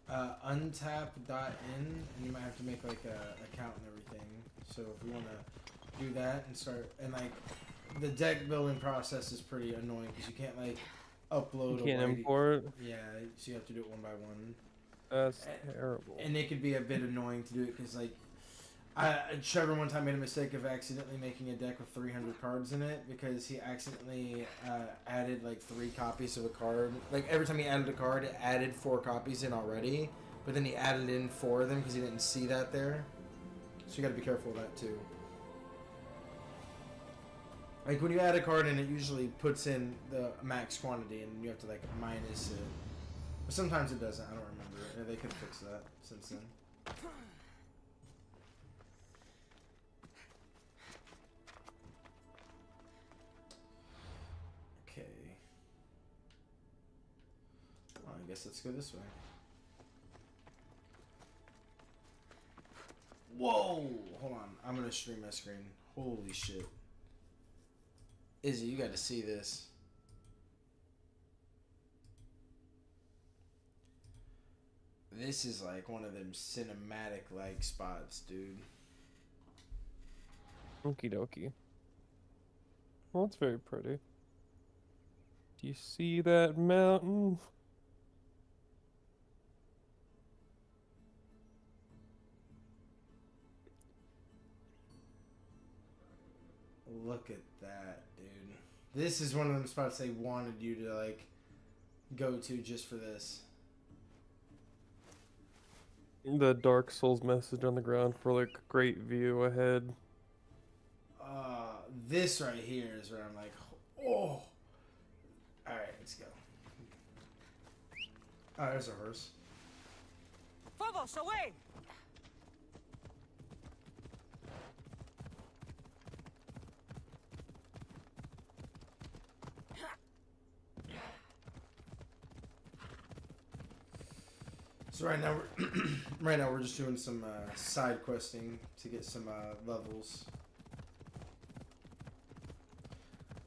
Untap.in, and you might have to make like a account and everything. So if we want to do that and start, and like the deck building process is pretty annoying because you can't like upload. You can't a import. Yeah, so you have to do it one by one. That's terrible. And it could be a bit annoying to do it because like. Trevor one time made a mistake of accidentally making a deck with 300 cards in it because he accidentally added like 3 copies of a card. Like every time he added a card, it added 4 copies in already, but then he added in 4 of them because he didn't see that there. So you got to be careful of that too. Like when you add a card in, it usually puts in the max quantity, and you have to like minus it. But sometimes it doesn't. I don't remember. They could fix that since then. I guess let's go this way. Whoa! Hold on. I'm gonna stream my screen. Holy shit. Izzy, you gotta see this. This is like one of them cinematic like spots, dude. Okie dokie. Well, it's very pretty. Do you see that mountain? Look at that, dude. This is one of them spots they wanted you to like go to just for this. The Dark Souls message on the ground for like great view ahead. This right here is where I'm like, oh. Alright, let's go. Oh, there's a horse. Phobos, away! So right now we're just doing some side questing to get some levels.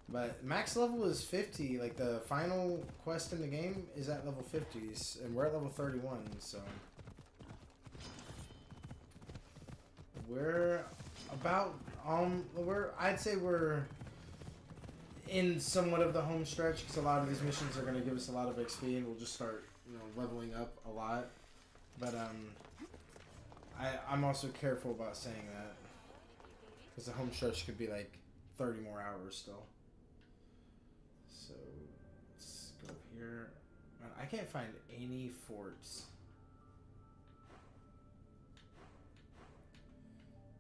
But max level is 50. Like the final quest in the game is at level 50s, and we're at level 31. So we're about I'd say we're in somewhat of the home stretch because a lot of these missions are going to give us a lot of XP, and we'll just start leveling up a lot. But I'm also careful about saying that because the home stretch could be like 30 more hours still. So let's go up here. Man, I can't find any forts.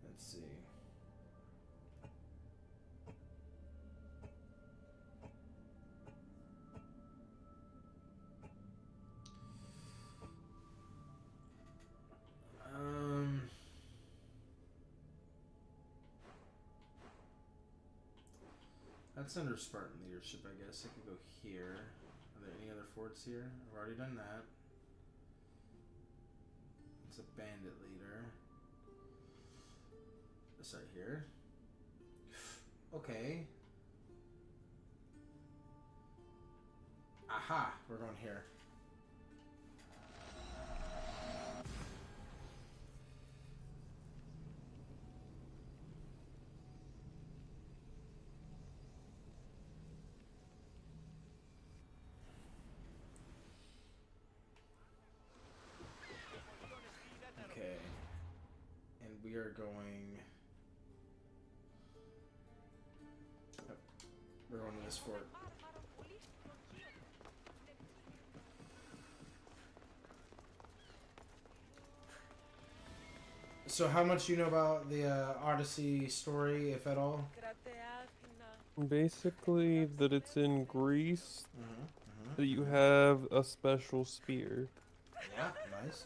Let's see. That's under Spartan leadership, I guess. I could go here. Are there any other forts here? I've already done that. It's a bandit leader. This right here. Okay. Aha! We're going here. Okay. And we are going... Yep. We're going to this fort. So how much do you know about the Odyssey story, if at all? Basically, that it's in Greece, that you have a special spear, Yeah, nice.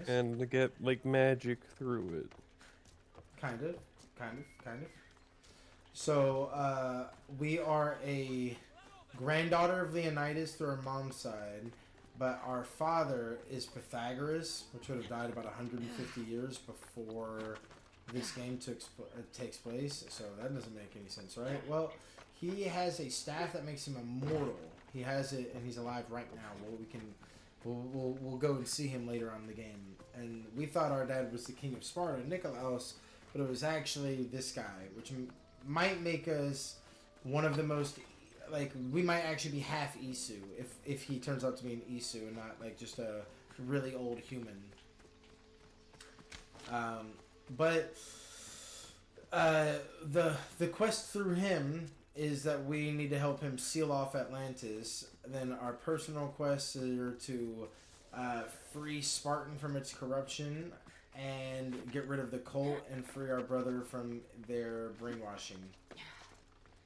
and to get, like, magic through it. Kind of. So, we are a granddaughter of Leonidas through our mom's side, but our father is Pythagoras, which would have died about 150 years before this game takes place. So that doesn't make any sense, right? Well, he has a staff that makes him immortal. He has it, and he's alive right now. We'll go and see him later on in the game. And we thought our dad was the king of Sparta, Nikolaos, but it was actually this guy, which might make us one of the most, like, we might actually be half Isu if he turns out to be an Isu and not like just a really old human. But the quest through him is that we need to help him seal off Atlantis. Then our personal quests are to free Spartan from its corruption and get rid of the cult and free our brother from their brainwashing.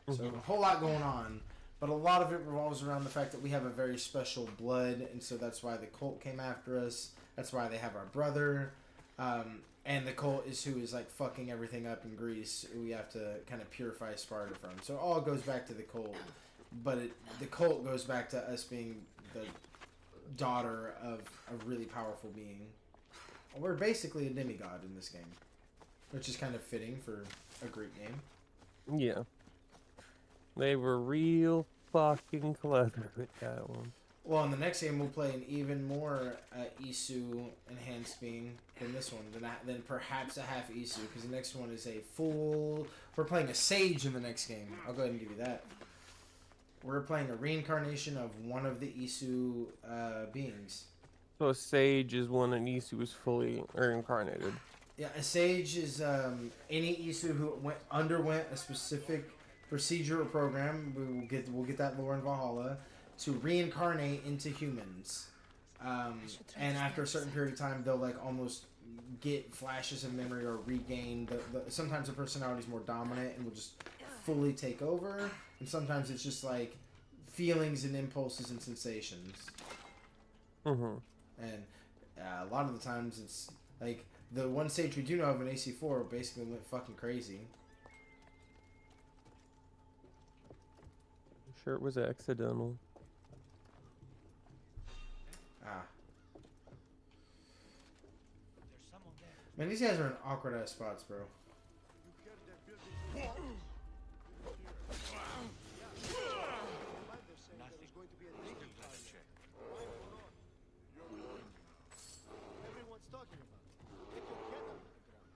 So a whole lot going on, but a lot of it revolves around the fact that we have a very special blood, and so that's why the cult came after us. That's why they have our brother. And the cult is who is like fucking everything up in Greece. We have to kind of purify Sparta from. So it all goes back to the cult, but the cult goes back to us being the daughter of a really powerful being. We're basically a demigod in this game, which is kind of fitting for a Greek game. Yeah. They were real fucking clever with that one. Well, in the next game, we'll play an even more Isu enhanced being than this one, than perhaps a half Isu, because the next one is a full... We're playing a Sage in the next game. I'll go ahead and give you that. We're playing a reincarnation of one of the Isu beings. So a sage is when an Isu is fully reincarnated. Yeah, a Sage is any Isu who underwent a specific procedure or program. We'll get that lore in Valhalla, to reincarnate into humans. And after a certain period of time, they'll like almost get flashes of memory or regain sometimes the personality is more dominant and will just fully take over, and sometimes it's just like feelings and impulses and sensations. And a lot of the times it's like the one Sage we do know of in AC4 basically went fucking crazy. I'm sure it was accidental. Man, these guys are in awkward ass spots, bro. Everyone's talking about it. Get your head off the ground.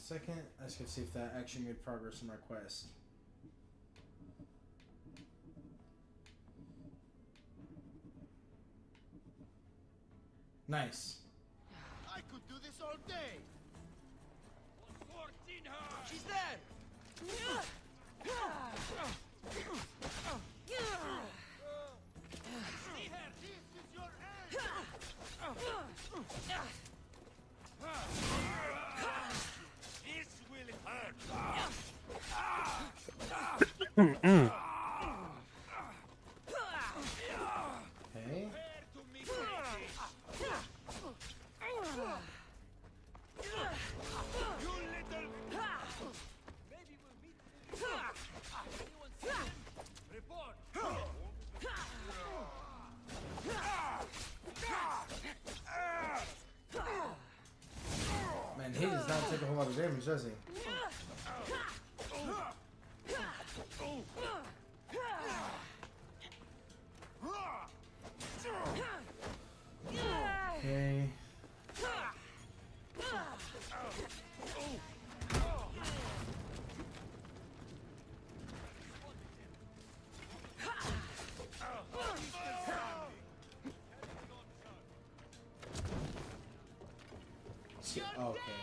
second. Let's go see if that actually made progress on my quest. Nice. I could do this all day. She's there! This is your end. This will hurt. Okay. You little. Maybe we'll meet. Anyone see him? Report! Man, he does not take a whole lot of damage, does he? Okay. Okay.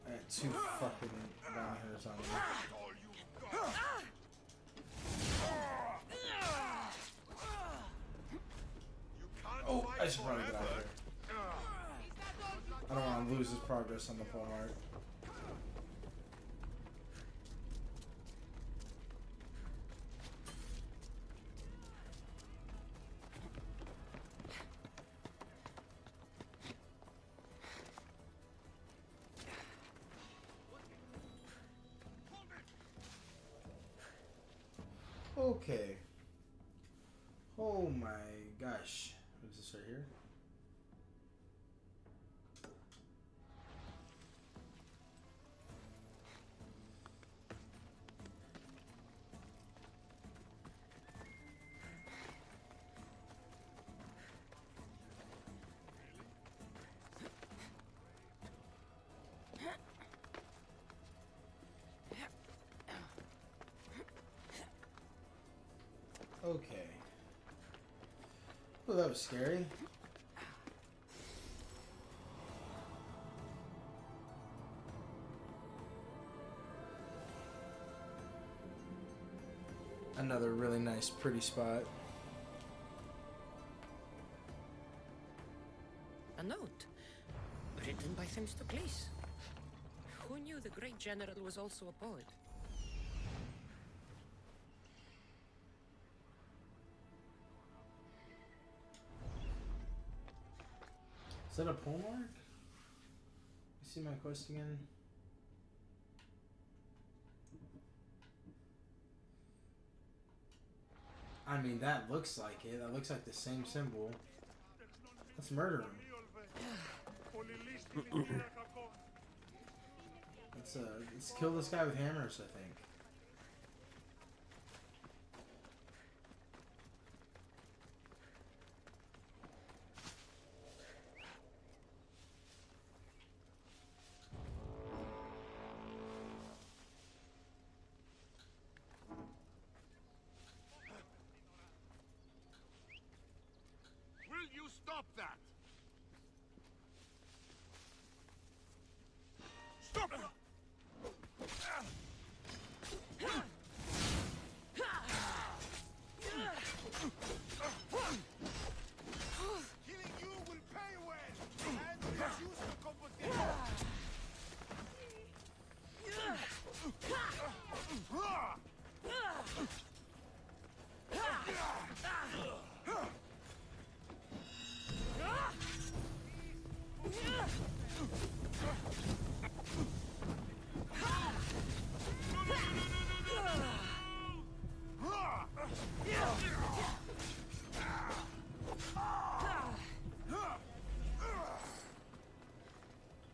I got 2 fucking bounty hunters on me. All you got. You can't Oh, fight I should probably get out of forever. here. I don't want to lose his progress on the pole art. Okay. Oh my gosh. What is this right here? Okay. Oh, that was scary. Another really nice, pretty spot. A note written by Themistocles. Who knew the great general was also a poet? Is that a pole mark? You see my quest again? I mean, that looks like it. That looks like the same symbol. Let's murder him. Let's kill this guy with hammers, I think. Will you stop that? Stop it! Killing you will pay well and reduce the competition.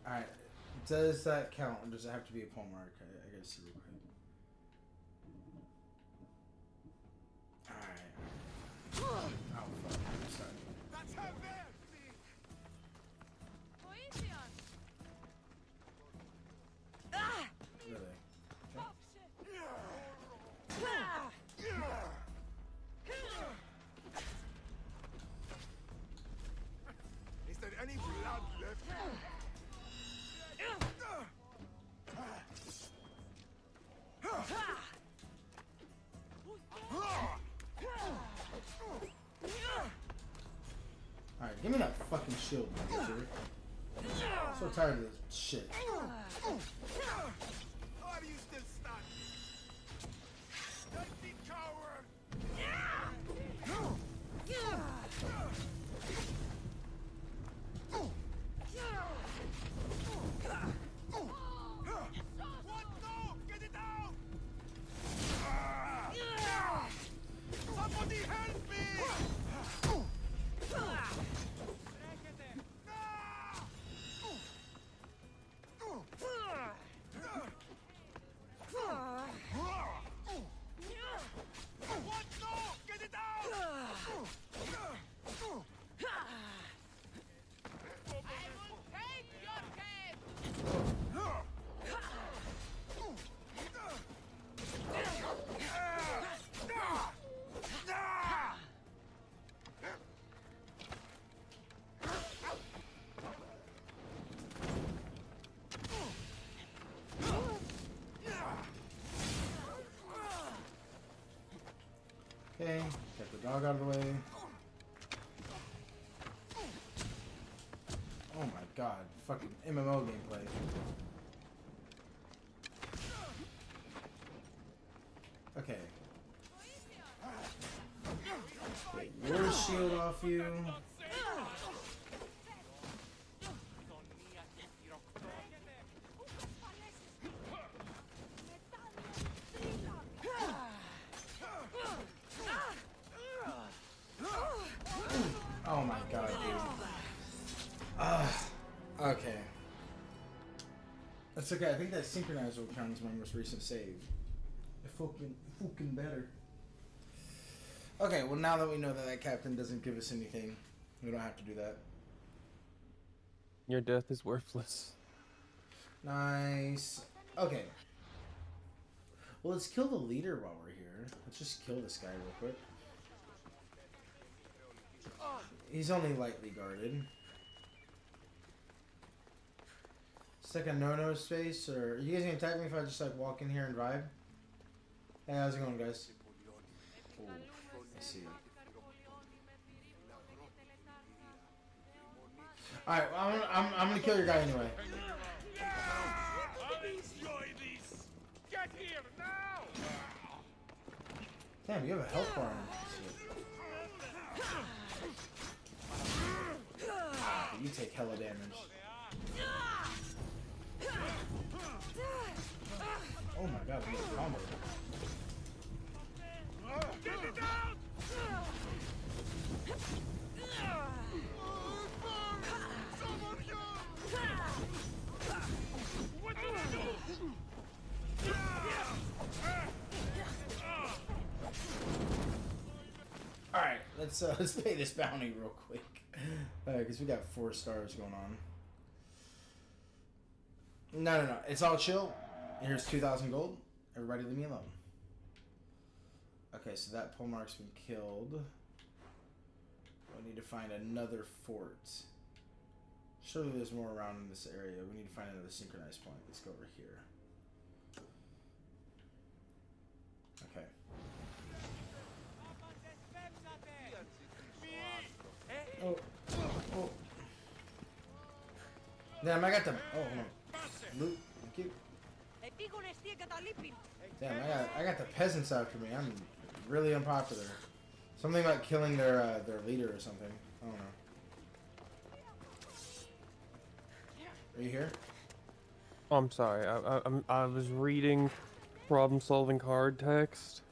Alright. Does that count, or does it have to be a pole mark? I gotta see real quick. Alright. Oh, fuck. I'm sorry. That's how bad, see? Poison! Ah! shield, bitch. So tired of this shit. Why are you still stuck? Dirty coward! What? No! Get it out! Somebody help me! What? No! Get it out! I will take your head! Okay, get the dog out of the way. Oh my god, fucking MMO gameplay. Okay. Get your shield off you. Oh my god, dude. Okay. That's okay, I think that synchronizer will count as my most recent save. Fucking better. Okay, well now that we know that that captain doesn't give us anything, we don't have to do that. Your death is worthless. Nice. Okay. Well, let's kill the leader while we're here. Let's just kill this guy real quick. He's only lightly guarded. It's like a no-no space, or are you guys gonna attack me if I just like walk in here and vibe? Hey, how's it going, guys? Oh, I see. All right, I'm gonna kill your guy anyway. Get here now! Damn, you have a health bar on. You take hella damage. Oh my god, we got a combo. Get it out! Someone what do I do? Alright, let's pay this bounty real quick. Because we got 4 stars going on. No. It's all chill. Here's 2,000 gold. Everybody leave me alone. Okay, so that pole mark's been killed. We need to find another fort. Surely there's more around in this area. We need to find another synchronized point. Let's go over here. Okay. Oh. Damn, I got the. Oh, hold on. Loot. Thank you. Damn, I got the peasants after me. I'm really unpopular. Something about killing their leader or something. I don't know. Are you here? Oh, I'm sorry. I was reading problem-solving card text,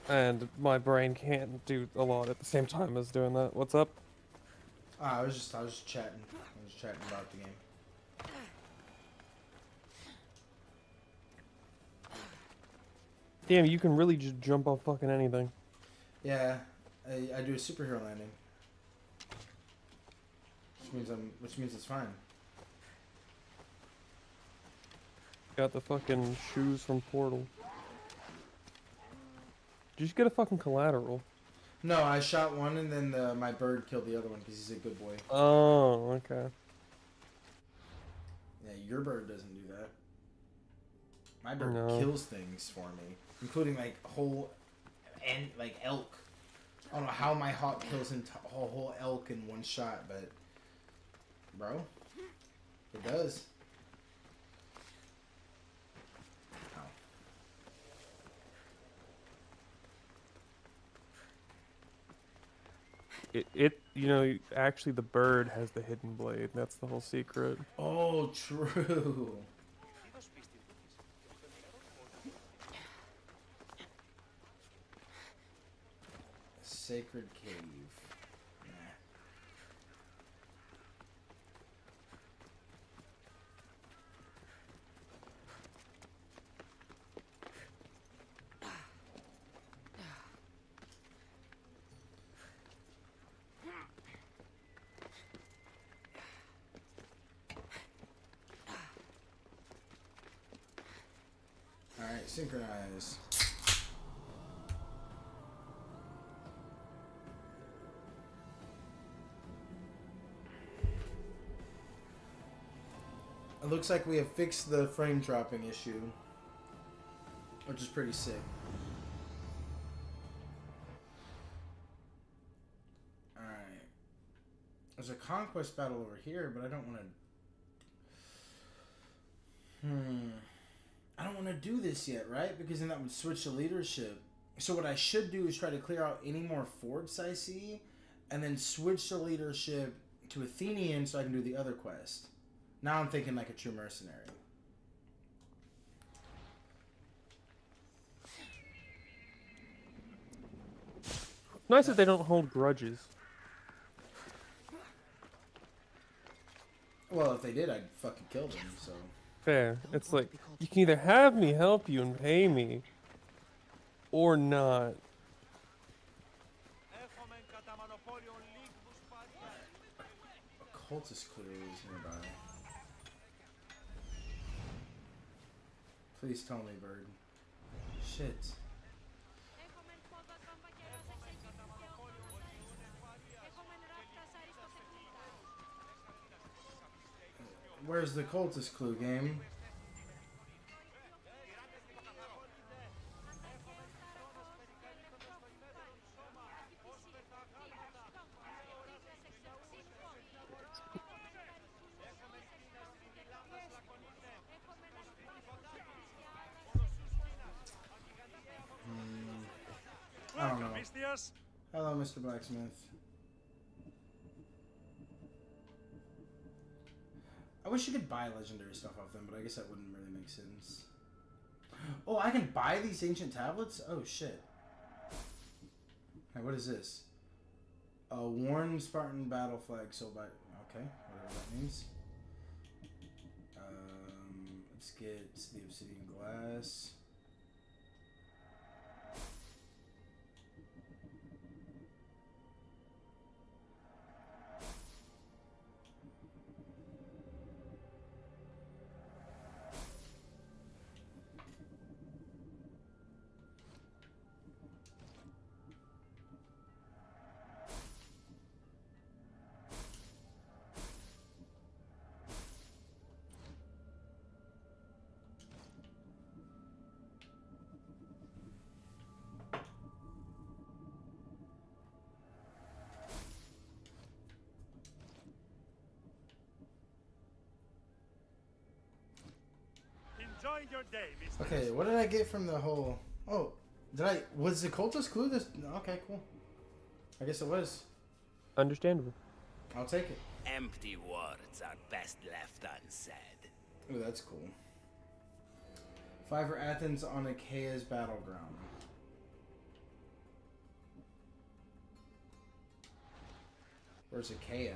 and my brain can't do a lot at the same time as doing that. What's up? I was just chatting. I was chatting about the game. Damn, you can really just jump off fucking anything. Yeah, I do a superhero landing, which means it's fine. Got the fucking shoes from Portal. Did you just get a fucking collateral? No, I shot one and then my bird killed the other one because he's a good boy. Oh, okay. Yeah, your bird doesn't do that. My bird No. kills things for me, including like whole and like elk. I don't know how my hawk kills a whole elk in one shot, but bro. It does. Oh. You know, actually the bird has the hidden blade. That's the whole secret. Oh, true. Sacred cave. Alright, synchronize. It looks like we have fixed the frame dropping issue, which is pretty sick. Alright. There's a conquest battle over here, but I don't want to... I don't want to do this yet, right? Because then that would switch the leadership. So what I should do is try to clear out any more forts I see, and then switch the leadership to Athenian so I can do the other quest. Now I'm thinking like a true mercenary. Nice that they don't hold grudges. Well, if they did, I'd fucking kill them, so... Fair. It's like, you can either have me help you and pay me, or not. Cultist clearly is nearby. Please tell me, bird. Shit. Where's the cultist clue, game? I don't know. Hello, Mr. Blacksmith. I wish you could buy legendary stuff off them, but I guess that wouldn't really make sense. Oh, I can buy these ancient tablets? Oh, shit. Hey, what is this? A worn Spartan battle flag sold by... Okay, whatever that means. Let's get the obsidian glass. Your day, Mr. Okay, what did I get from the whole... Oh, did I... Was the cultist clue this... Okay, cool. I guess it was. Understandable. I'll take it. Empty words are best left unsaid. Ooh, that's cool. 5 for Athens on Achaea's battleground. Where's Achaea?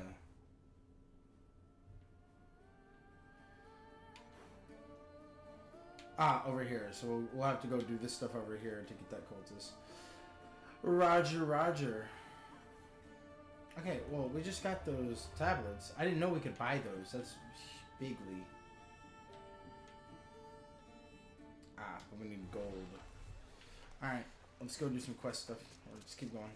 Ah, over here. So we'll have to go do this stuff over here to get that cultist. Roger, roger. Okay, well, we just got those tablets. I didn't know we could buy those. That's bigly. Ah, but we need gold. Alright, let's go do some quest stuff. Or just keep going.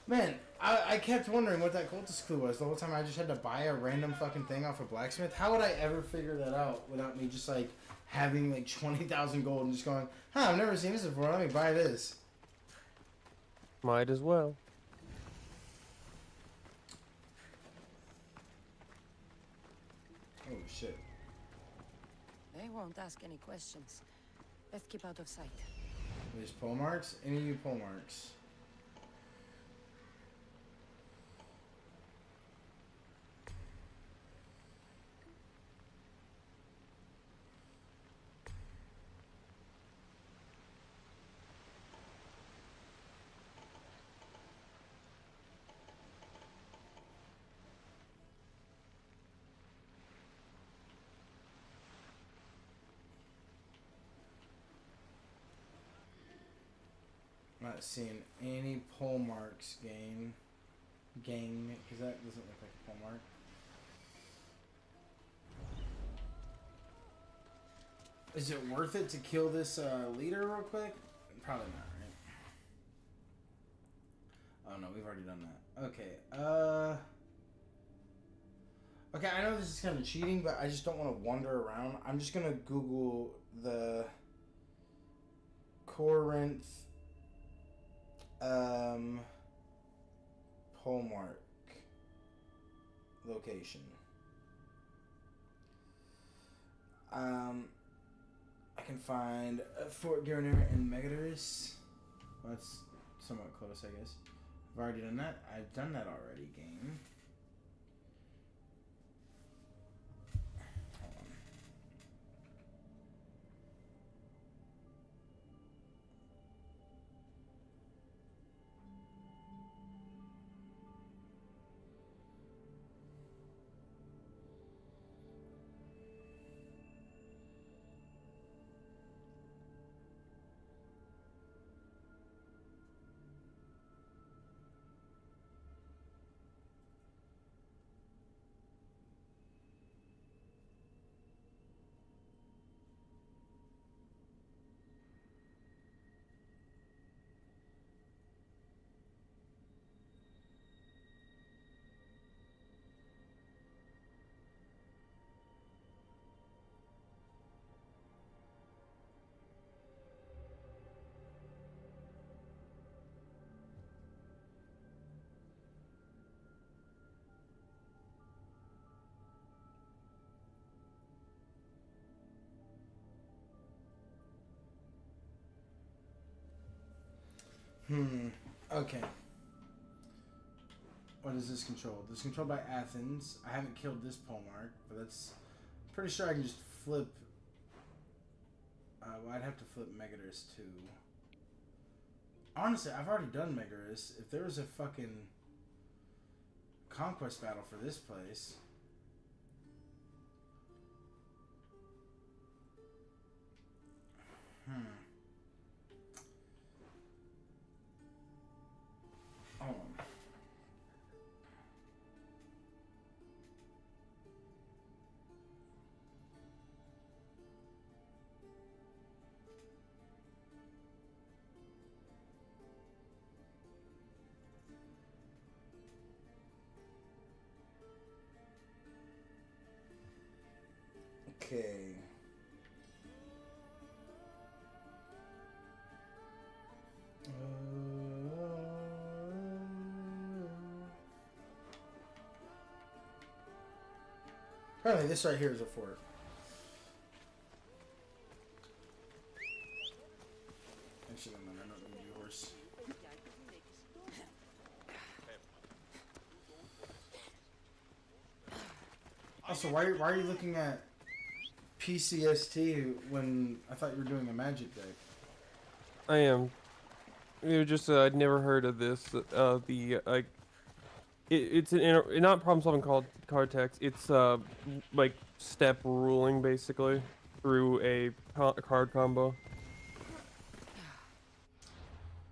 Man, I kept wondering what that cultist clue was the whole time. I just had to buy a random fucking thing off a blacksmith. How would I ever figure that out without me just like having like 20,000 gold and just going, huh, I've never seen this before, let me buy this. Might as well. Oh shit. They won't ask any questions. Let's keep out of sight. There's pole marks? Any of you pole marks? Not seeing any pole marks, gang, because that doesn't look like a pole mark. Is it worth it to kill this leader real quick? Probably not, right? Oh no, we've already done that. Okay, okay, I know this is kind of cheating, but I just don't want to wander around. I'm just gonna Google the Corinth pole mark location. I can find Fort Garner and Megadorus. Well, that's somewhat close, I guess. I've already done that. I've done that already, game. Hold on. Okay. What is this controlled? This is controlled by Athens. I haven't killed this pole mark, but that's... I'm pretty sure I can just flip... well, I'd have to flip Megadorus too. Honestly, I've already done Megadorus. If there was a fucking conquest battle for this place... Hold on. Okay. Apparently this right here is a fort. Actually, no, I don't need you, horse. Also, why are you looking at PCST when I thought you were doing a magic deck? I am. It was just I'd never heard of this. It's not problem solving card text. It's like step ruling basically through a card combo.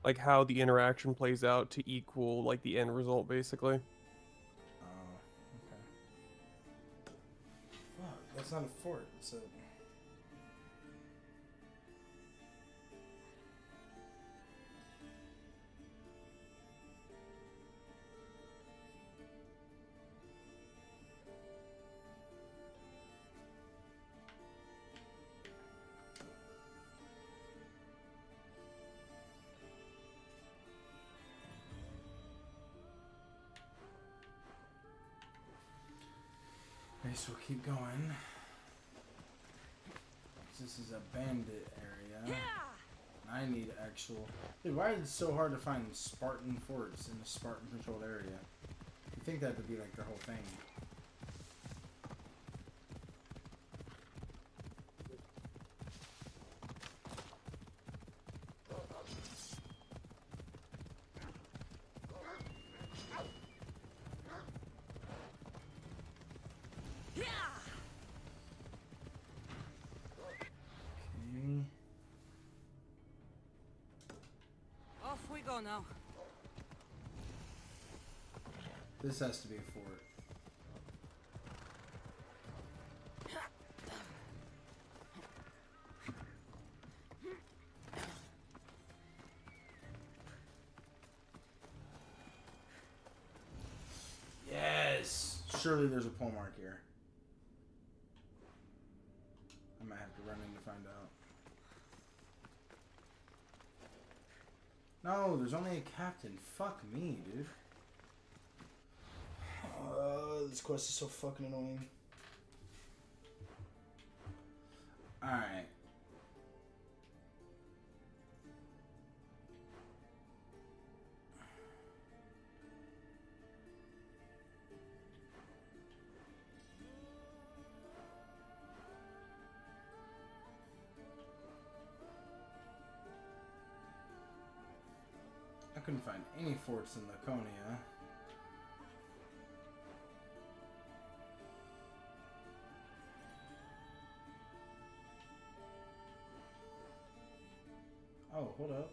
Like how the interaction plays out to equal like the end result basically. Oh, okay. Fuck, that's not a fort. It's a... guess we'll keep going. This is a bandit area. I need actual... Dude, why is it so hard to find Spartan forts in the Spartan-controlled area? You think that would be like the whole thing. Off we go now. This has to be a fort. Yes! Surely there's a pole mark here. I might have to run in to find out. No, there's only a captain. Fuck me, dude. This quest is so fucking annoying. Alright. I couldn't find any forts in Laconia. Oh, hold up.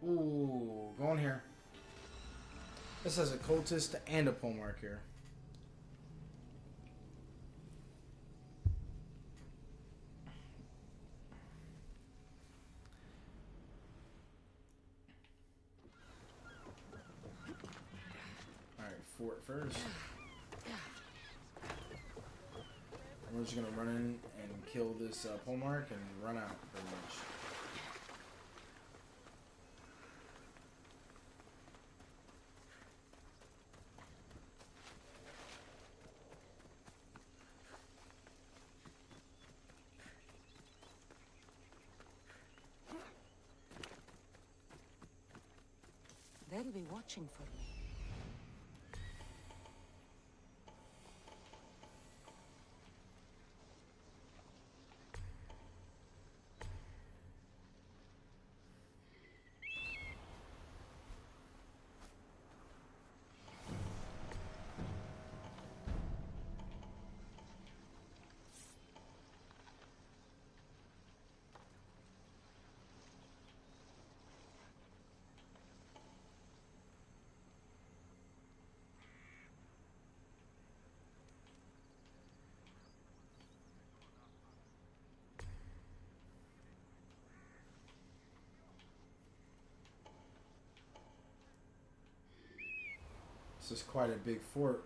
Ooh, going here. This has a cultist and a pole mark here. Alright, fort first. We're just gonna run in and kill this pole mark and run out, pretty much. They'll be watching for me. This is quite a big fort.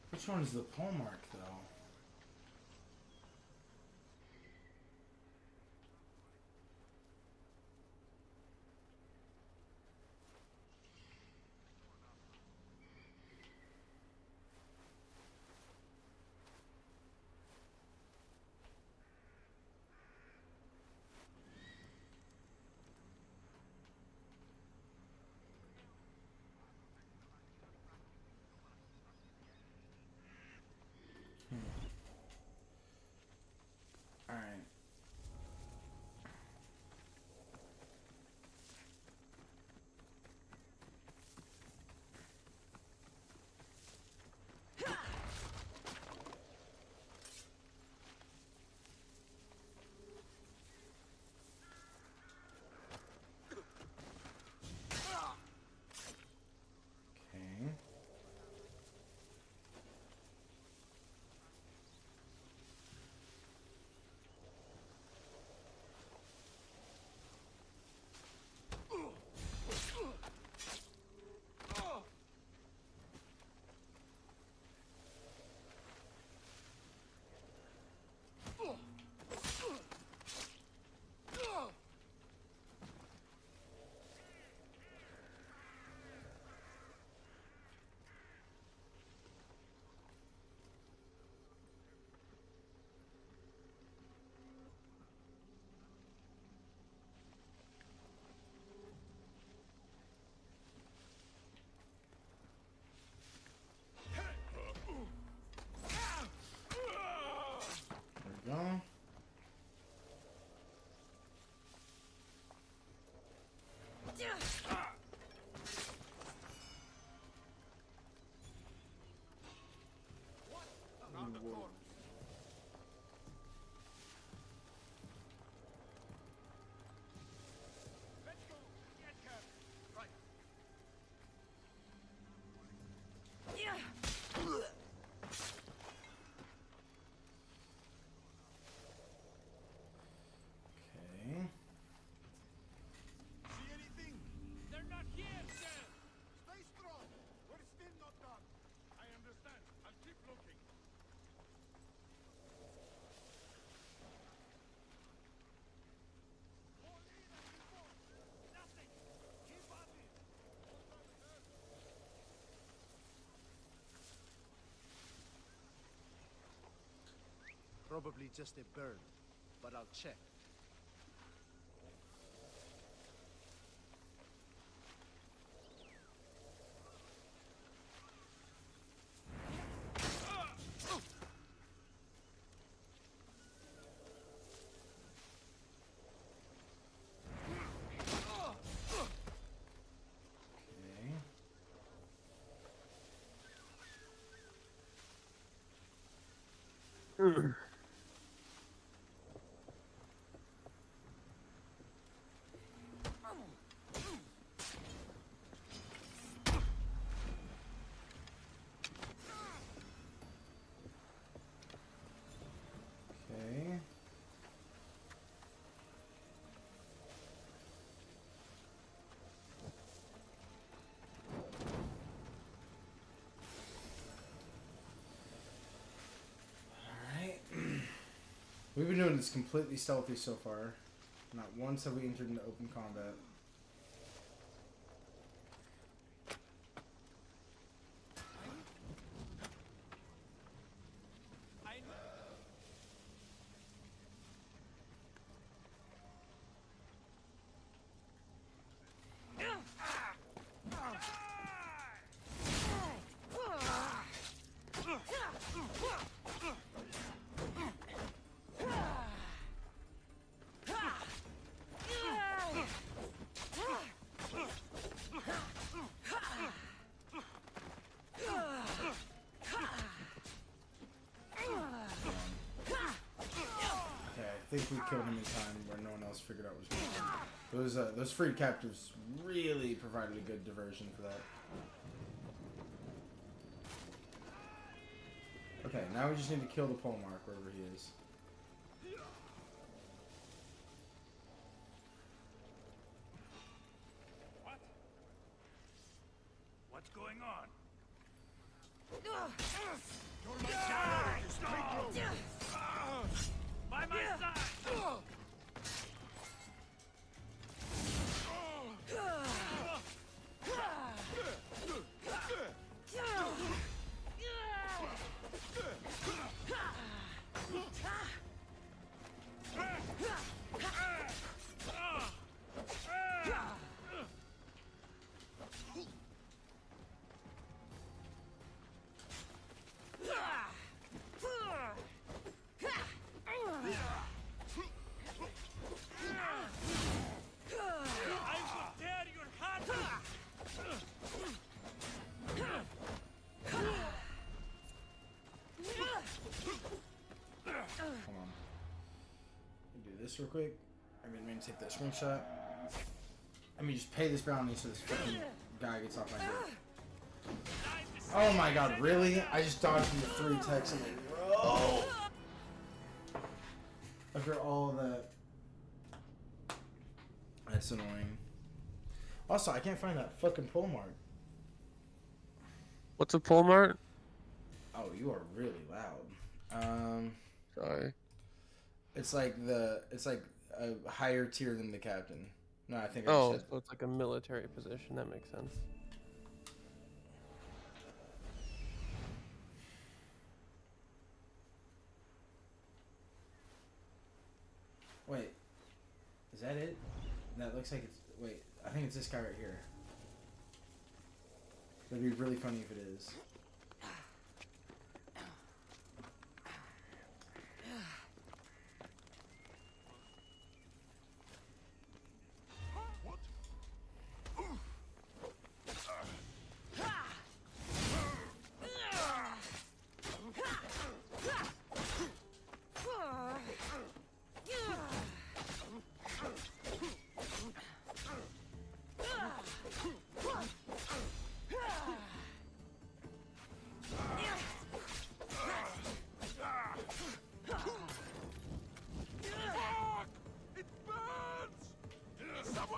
Which one is the pole mark, though? Probably just a bird, but I'll check. Okay. Okay. Alright. We've been doing this completely stealthy so far. Not once have we entered into open combat. I think we killed him in time where no one else figured out what was going on. Those free captives really provided a good diversion for that. Okay, now we just need to kill the pole mark wherever he is. What? What's going on? By my side! This real quick. I mean, take that screenshot. I mean, just pay this bounty so this fucking guy gets off my dick. Oh my god, really? I just dodged from the 3 texts in a row. After all of that. That's annoying. Also, I can't find that fucking pole mark. What's a pole mart? Oh, you are really loud. Sorry. It's like a higher tier than the captain. No, I think I Oh, just said... so it's like a military position. That makes sense. Wait, is that it? That looks like it's... Wait, I think it's this guy right here. That'd be really funny if it is.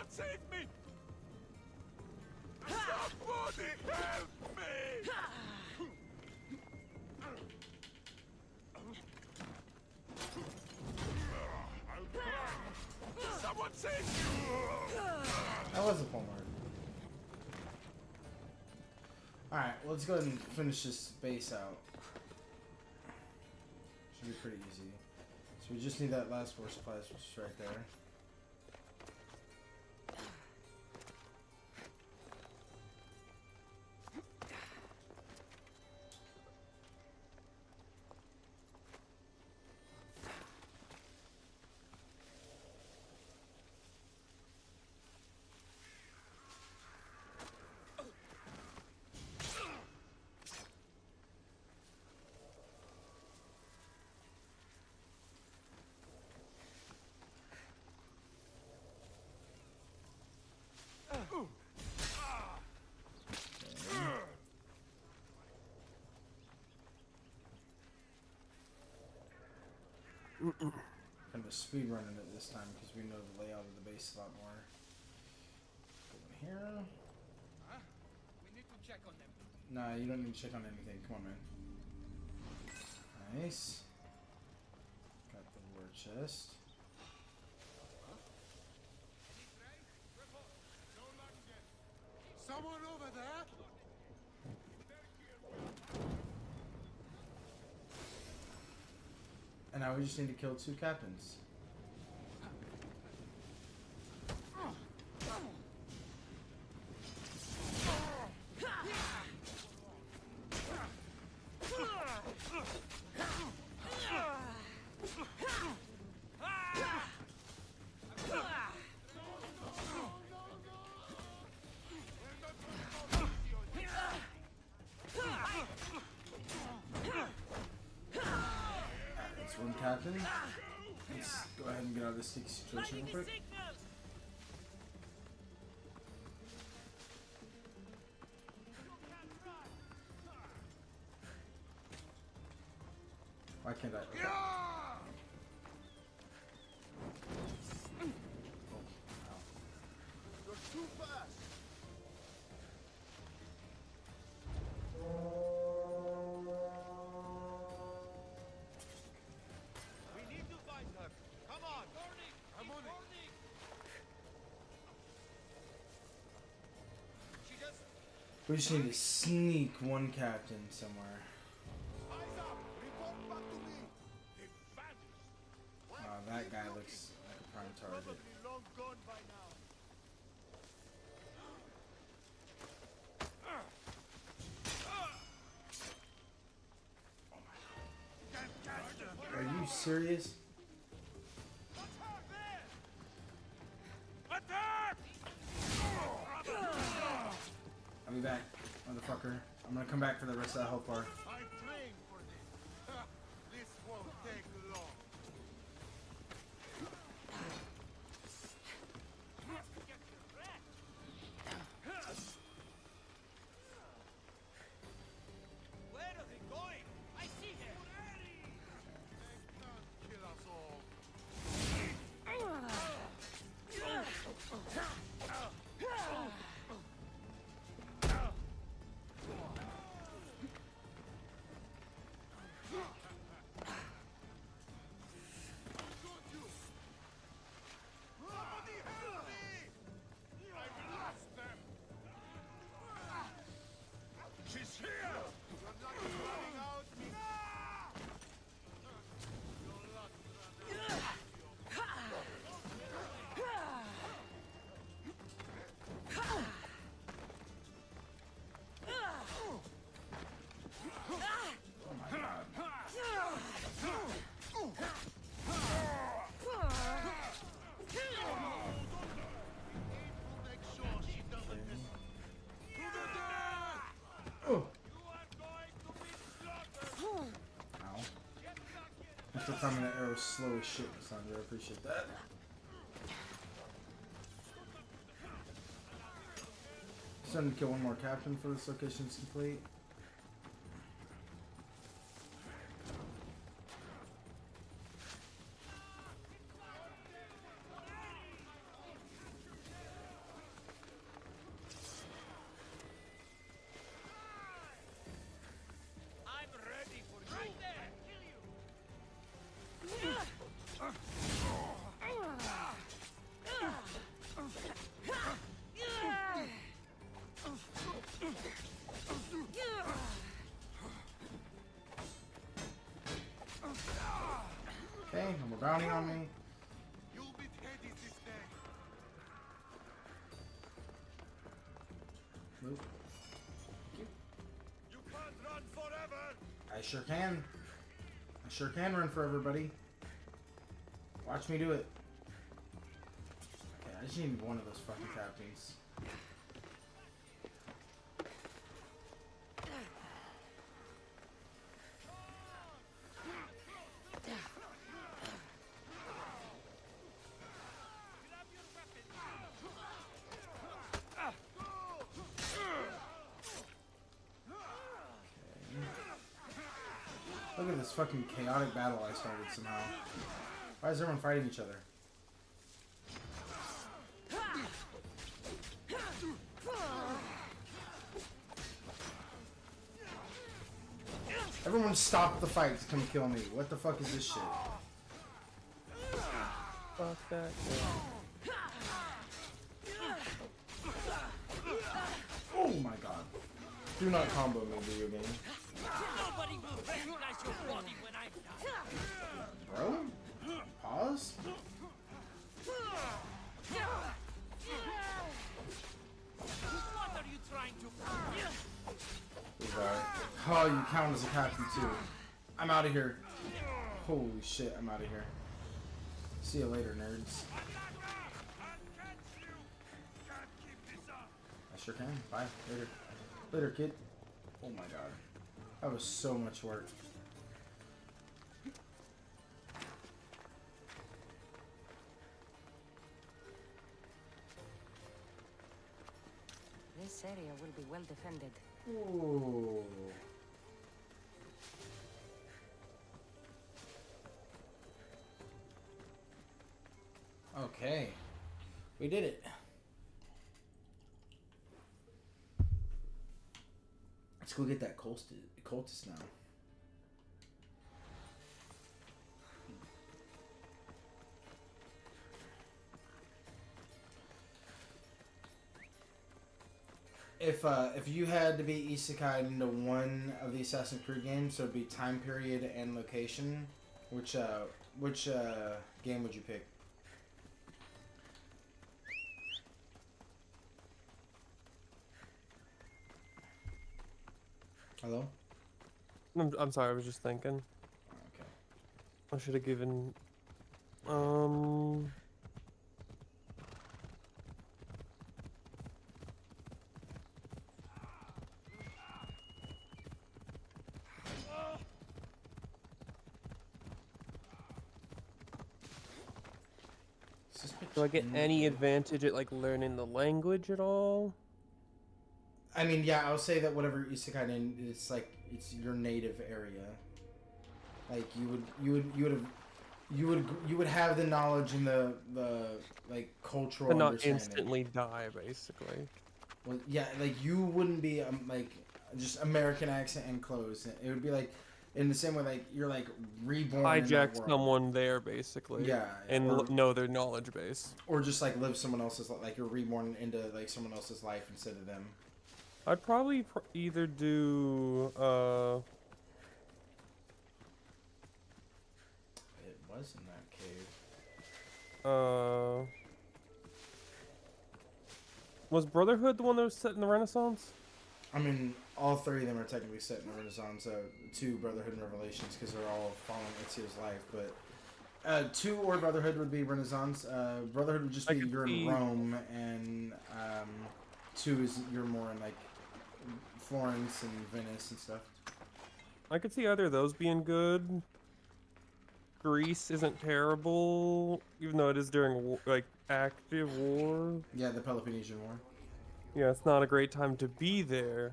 Save me! Somebody help me! Someone save me! That was a pole mark. Alright, well, let's go ahead and finish this base out. Should be pretty easy. So we just need that last 4 supplies, which is right there. Kind of speed running it this time because we know the layout of the base a lot more. Go in here. Huh? We need to check on them. Nah, you don't need to check on anything. Come on, man. Nice. Got the war chest. Someone over there? And now we just need to kill 2 captains. One captain. Let's go ahead and get out of this sticky situation real quick. Why can't I? Okay. You're too fast. We need to find her. Come on. I'm on it. She just We just need to sneak 1 captain somewhere. eyes up. Report back to me. They vanished. That guy looks like a prime target. Probably long gone by now. Are you serious? I'll be back, motherfucker. I'm gonna come back for the rest of that health bar. I'm praying for this. This won't take long. Where are they going? I see them. They can't kill us all. Somebody help me! I've lost them. She's here! You're not running out, me. You're not running out. Oh my god. Make sure she doesn't miss. To the death! Oh. You are going to be slaughtered! Ow. Thanks for timing that arrow slow as shit, Sandra. I appreciate that. Starting to kill 1 more captain for this location is complete. I'm ready for you. Right there. Kill you. Okay, no more bounty on me. You'll beat Hades this day. Move. You can't run forever. I sure can. I sure can run for everybody. Watch me do it. Okay, I just need one of those fucking captains. Look at this fucking chaotic battle I started somehow. Why is everyone fighting each other? Everyone stop the fight to come kill me. What the fuck is this shit? Fuck that. Oh my god. Do not combo me, video game. Nobody will recognize your body when I'm done. Bro? Pause? What are you trying to Oh, you count as a captain too. I'm out of here. Holy shit, I'm out of here. See you later, nerds. I sure can. Bye. Later. Later, kid. Oh my god. That was so much work. This area will be well defended. Ooh. Okay. We did it. Let's go get that cultist now. If you had to be isekai into one of the Assassin's Creed games, so it'd be time period and location. Which game would you pick? Hello? I'm sorry, I was just thinking. Okay. I should have given... Do I get any advantage at, like, learning the language at all? I mean, yeah, I'll say that whatever isekai in, it's like it's your native area. Like you would have the knowledge and the like cultural But not understanding. instantly die, basically. Well, yeah, like you wouldn't be like just American accent and clothes. It would be like in the same way like you're like reborn. Hijack in that world. someone there, basically. Yeah, And or- know their knowledge base. Or just like live someone else's like you're reborn into like someone else's life instead of them. I'd probably either do, It was in that cave. Was Brotherhood the one that was set in the Renaissance? I mean, all three of them are technically set in the Renaissance. 2 Brotherhood and Revelations because they're all following Ezio's life. But 2 or Brotherhood would be Renaissance. Brotherhood would just be you're in Rome, and 2 is you're more in like Florence and Venice and stuff. I could see either of those being good. Greece isn't terrible, even though it is during war, like active war. Yeah, the Peloponnesian War. Yeah, it's not a great time to be there.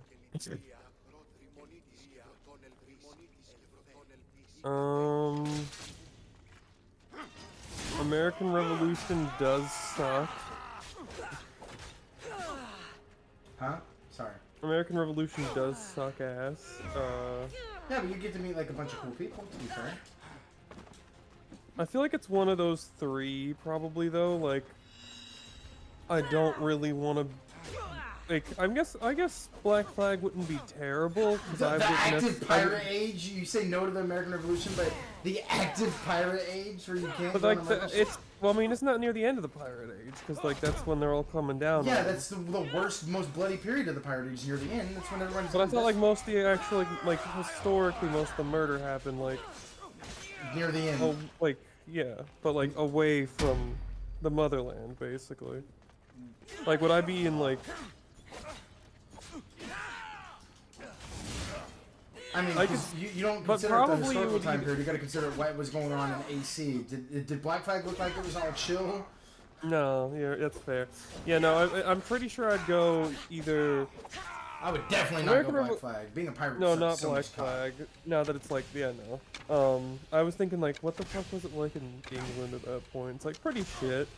American Revolution does suck. Huh? Sorry. American Revolution does suck ass. Yeah, but you get to meet like a bunch of cool people, to be fair. I feel like it's one of those 3, probably, though. Like, I don't really want to like I guess Black Flag wouldn't be terrible because The I active witnessed. pirate age, you say no to the American Revolution, but the active pirate age where you can't But go on like American it's well, I mean, it's not near the end of the pirate age because like that's when they're all coming down. Yeah, on that's the worst, most bloody period of the pirate age near the end. That's when everyone's. But I thought like most of the actual like historically most of the murder happened like near the end. oh like yeah, but like away from the motherland basically. Like would I be in like? I mean, I 'cause you don't but consider it the probably it historical would time be- period. You got to consider what was going on in AC. Did Black Flag look like it was all chill? No, yeah, that's fair. Yeah, no, I'm pretty sure I'd go either. I would definitely not American go Black Revo- Flag. Being a pirate. No, sucks not so Black much cock. Flag. Now that it's like, yeah, no. I was thinking like, what the fuck was it like in England at that point? It's like pretty shit.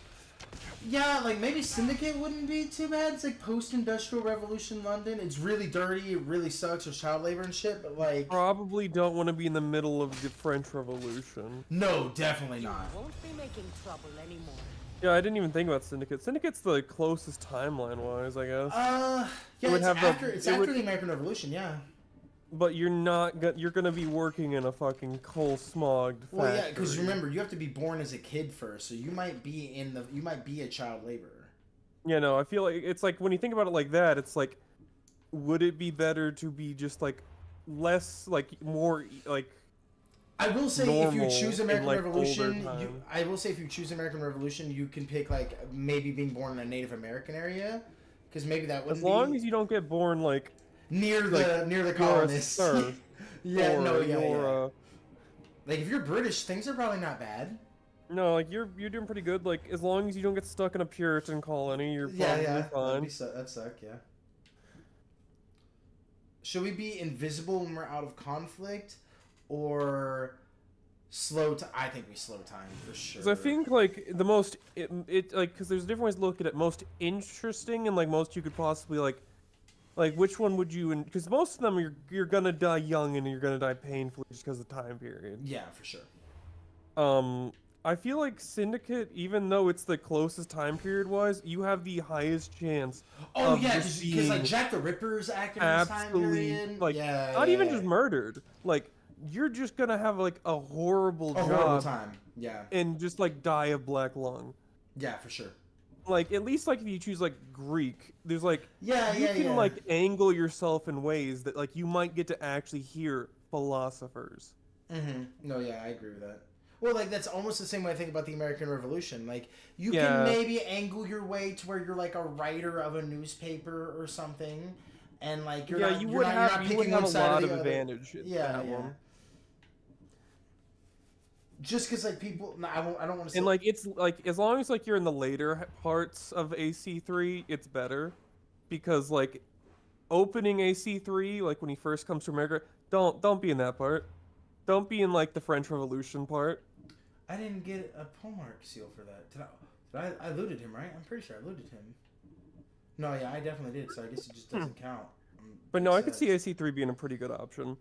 Yeah, like maybe Syndicate wouldn't be too bad. It's like post-industrial revolution London. It's really dirty. It really sucks. There's child labor and shit. But like, Probably don't want to be in the middle of the French Revolution. no, definitely not. Won't be making trouble anymore. Yeah, I didn't even think about Syndicate. Syndicate's the closest timeline-wise, I guess. Yeah, It would it's have the- after, it's it after would- the American Revolution. Yeah. But you're not. You're gonna be working in a fucking coal smogged factory. Well, yeah, because remember, you have to be born as a kid first, so you might be you might be a child laborer. You know, I feel like it's like when you think about it like that, it's like, would it be better to be just like less, like more, like. I will say if you normal choose in, American like, Revolution, older I will say if you choose American Revolution, you can pick like maybe being born in a Native American area, because maybe that wouldn't As long be as you don't get born like near the you're a colonists. serf, yeah, or no, yeah, you're, yeah. Like if you're British, things are probably not bad. no, like you're doing pretty good. Like as long as you don't get stuck in a Puritan colony, you're probably fine. That'd suck, yeah. Should we be invisible when we're out of conflict, or slow? I think we slow time for sure. 'Cause I think like the most it like because there's different ways to look at it. Most interesting and like most you could possibly like which one would you? Because most of them you're gonna die young and you're gonna die painfully just because of the time period. Yeah, for sure. I feel like Syndicate, even though it's the closest time period wise, you have the highest chance. Oh of yeah, just because like being Jack the Ripper's acting in this time absolutely period. like yeah, not yeah, even yeah. just murdered. Like you're just gonna have like a horrible a job horrible time. Yeah, and just like die of black lung. yeah, for sure. Like at least like if you choose like Greek, there's like Yeah, you yeah, can yeah. like angle yourself in ways that like you might get to actually hear philosophers. Mm-hmm. No, yeah, I agree with that. Well, like that's almost the same way I think about the American Revolution. Like you Yeah. can maybe angle your way to where you're like a writer of a newspaper or something, and like you're Yeah, not, you you're would not, have you're not you would picking have one a side lot or of the other. advantage. In Yeah, that yeah. one. Just because like people, no, I don't want to say. And like it's like as long as like you're in the later parts of AC3, it's better, because like opening AC3, like when he first comes to America, don't be in that part. Don't be in like the French Revolution part. I didn't get a Polemark seal for that. Did I looted him, right? I'm pretty sure I looted him. No, yeah, I definitely did. So I guess it just doesn't count. But no, I could upset. see AC3 being a pretty good option.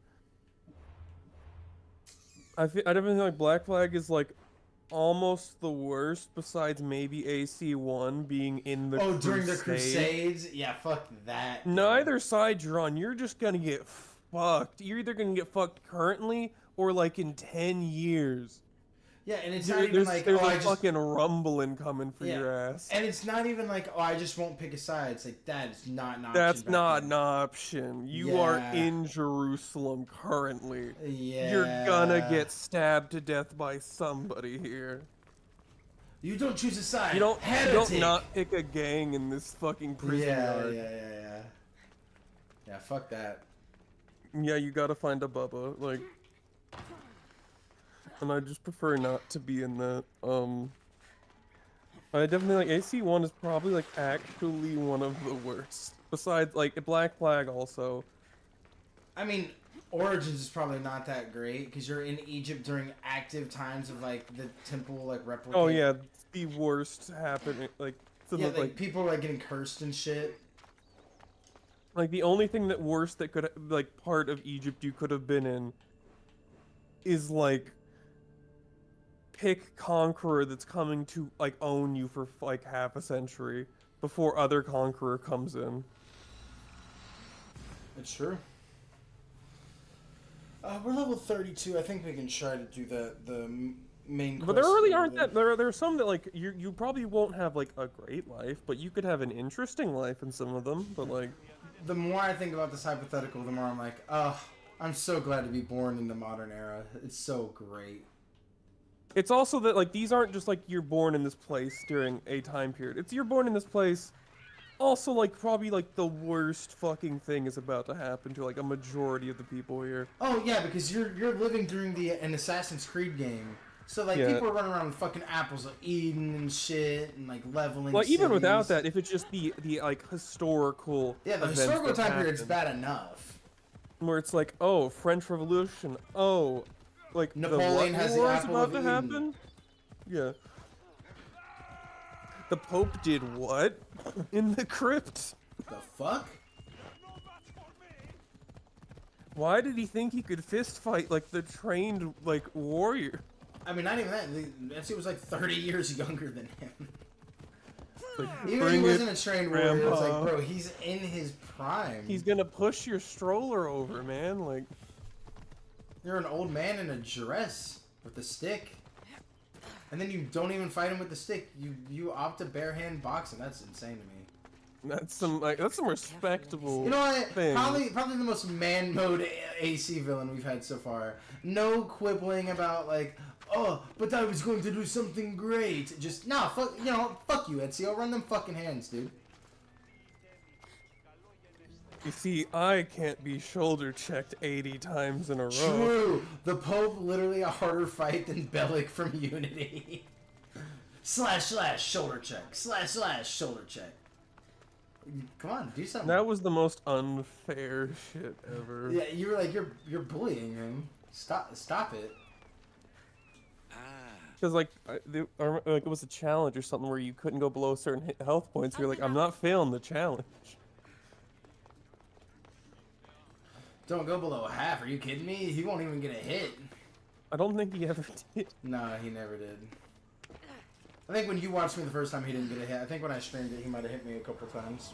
I definitely think like Black Flag is like almost the worst, besides maybe AC1 being in the during the Crusade. Crusades, yeah, fuck that. Neither side you're on, you're just gonna get fucked. You're either gonna get fucked currently or like in 10 years. Yeah, and it's not even like there's oh, a I just fucking rumbling coming for Yeah. your ass. And it's not even like, oh, I just won't pick a side. It's like, that is not an option. That's back not then. an option. You are Yeah. in Jerusalem currently. Yeah. You're gonna get stabbed to death by somebody here. You don't choose a side. You don't Heretic. not pick a gang in this fucking prison Yeah, yard. yeah. Yeah, fuck that. Yeah, you gotta find a Bubba, like. And I just prefer not to be in that. I definitely like AC1 is probably like actually one of the worst. Besides, like Black Flag also. I mean, Origins is probably not that great because you're in Egypt during active times of like the temple like replicate. Oh yeah, it's the worst happening. Like, to Yeah, look like people are like getting cursed and shit. like the only thing that worse that could like part of Egypt you could have been in is like pick conqueror that's coming to like own you for like half a century before other conqueror comes in. It's true. We're level 32. I think we can try to do the main quest. But there really a aren't little that. bit. There are some that like you probably won't have like a great life, but you could have an interesting life in some of them. But like, The more I think about this hypothetical, the more I'm like, I'm so glad to be born in the modern era. It's so great. it's also that like these aren't just like you're born in this place during a time period. It's you're born in this place. Also, like probably like the worst fucking thing is about to happen to like a majority of the people here. Oh yeah, because you're living during an Assassin's Creed game. So like Yeah. people are running around with fucking apples of Eden and shit and like leveling. Like even without cities. that, if it's just the like historical Yeah, the events historical that time period's happen, bad enough. where it's like, oh, French Revolution, oh, like Napoleon the has what the war is apple about of to Eden. happen. Yeah. The Pope did what in the crypt? The fuck? Why did he think he could fist fight like the trained like warrior? I mean, not even that. Nancy was like 30 years younger than him. Like, Even if he bring wasn't it, a trained warrior, it's like, Grandpa. bro, he's in his prime. He's gonna push your stroller over, man. Like, You're an old man in a dress with a stick. And then you don't even fight him with the stick. You opt to bare hand boxing. That's insane to me. that's some respectable. You know what? thing. Probably the most man mode AC villain we've had so far. No quibbling about like, oh, but I was going to do something great. Just nah, fuck you, Ezio. Run them fucking hands, dude. You see, I can't be shoulder checked 80 times in a row. True. The Pope literally a harder fight than Bellic from Unity. Slash shoulder check. Slash shoulder check. Come on, do something. That was the most unfair shit ever. Yeah, you were like you're bullying him. Stop it. Because like, it was a challenge or something where you couldn't go below certain health points. You're like, I'm not failing the challenge. Don't go below half. Are you kidding me? He won't even get a hit. I don't think he ever did. No, he never did. I think when you watched me the first time, he didn't get a hit. I think when I streamed it, he might have hit me a couple times.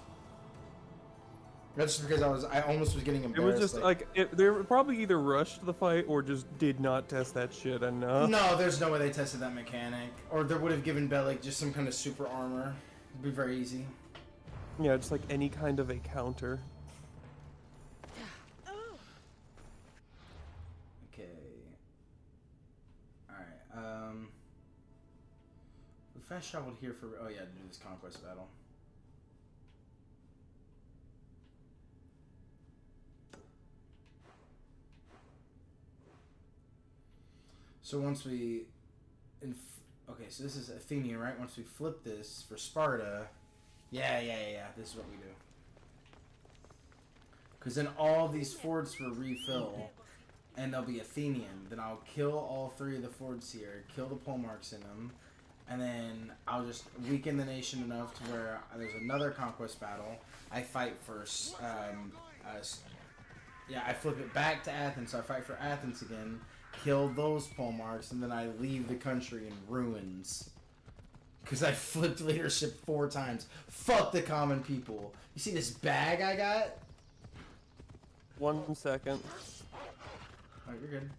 That's just because I almost was getting It embarrassed. was just they were probably either rushed the fight or just did not test that shit enough. No, there's no way they tested that mechanic. Or they would have given Bellic just some kind of super armor. It'd be very easy. Yeah, just like any kind of a counter. Okay. Alright, we fast traveled here for... Oh yeah, to do this conquest battle. So once we... Okay, so this is Athenian, right? Once we flip this for Sparta... Yeah. This is what we do. Because then all these forts will refill, and they'll be Athenian. Then I'll kill all three of the forts here, kill the pole marks in them, and then I'll just weaken the nation enough to where there's another conquest battle. I fight for... I flip it back to Athens, so I fight for Athens again, kill those pole marks, and then I leave the country in ruins. Because I flipped leadership 4 times. Fuck the common people. You see this bag I got? 1 second. Oh, you're good.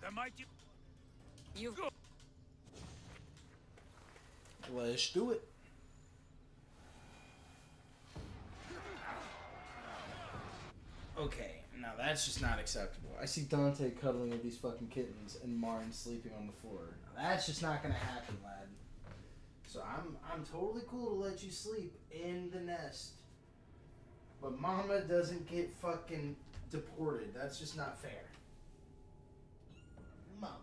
The mighty... You've... Let's do it. Okay, now that's just not acceptable. I see Dante cuddling with these fucking kittens and Martin sleeping on the floor. Now, that's just not gonna happen, lad. So I'm totally cool to let you sleep in the nest. But Mama doesn't get fucking deported. That's just not fair. Mama.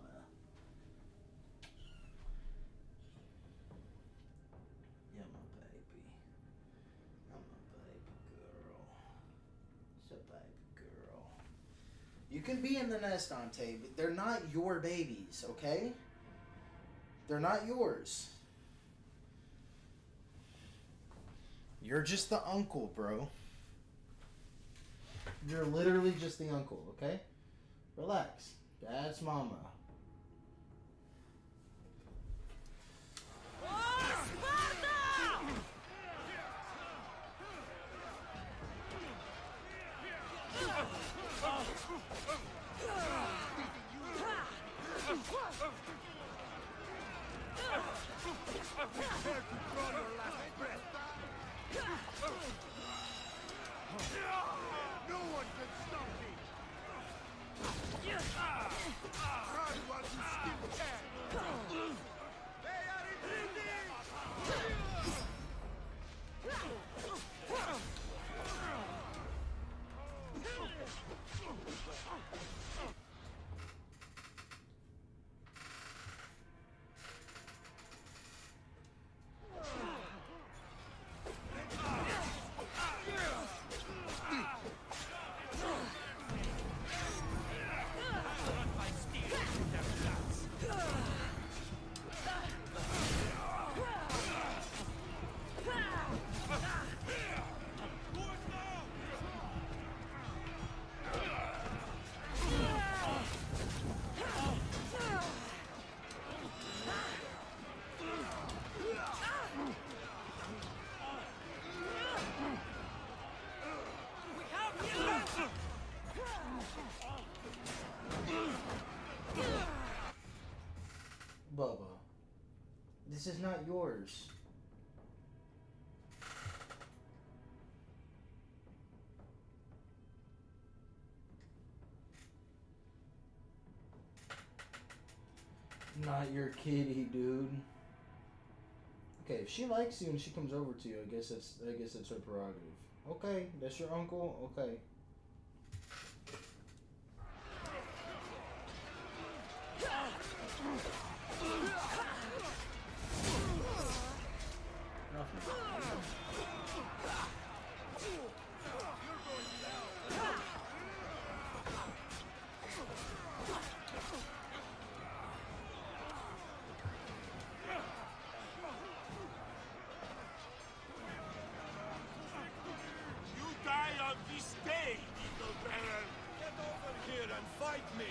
Yeah, my baby. You can be in the nest, Ante, but they're not your babies, okay? They're not yours. You're just the uncle, bro. You're literally just the uncle, okay? Relax. That's mama. No one can stop me! Run while you still can! They are retreating! Bubba, this is not yours. Not your kitty, dude. Okay, if she likes you and she comes over to you, I guess it's her prerogative. Okay, that's your uncle. Okay. You die on this day, Eagle Bearer! Get over here and fight me!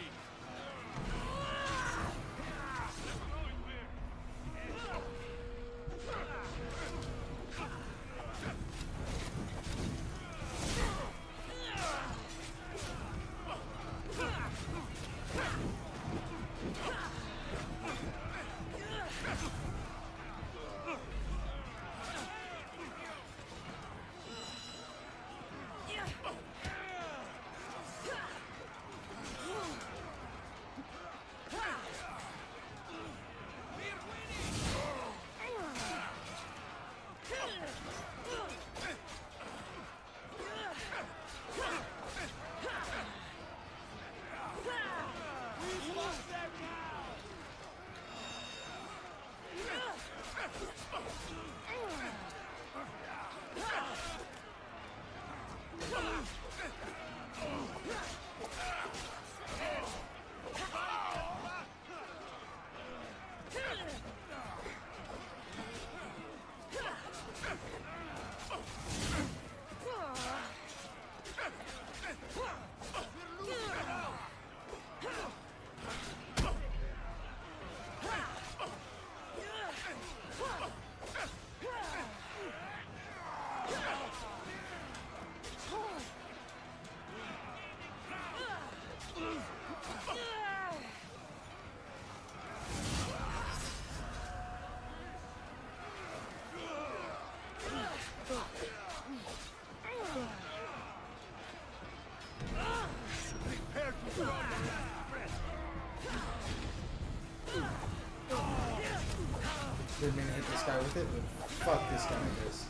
Didn't mean to hit this guy with it, but fuck this guy, I guess.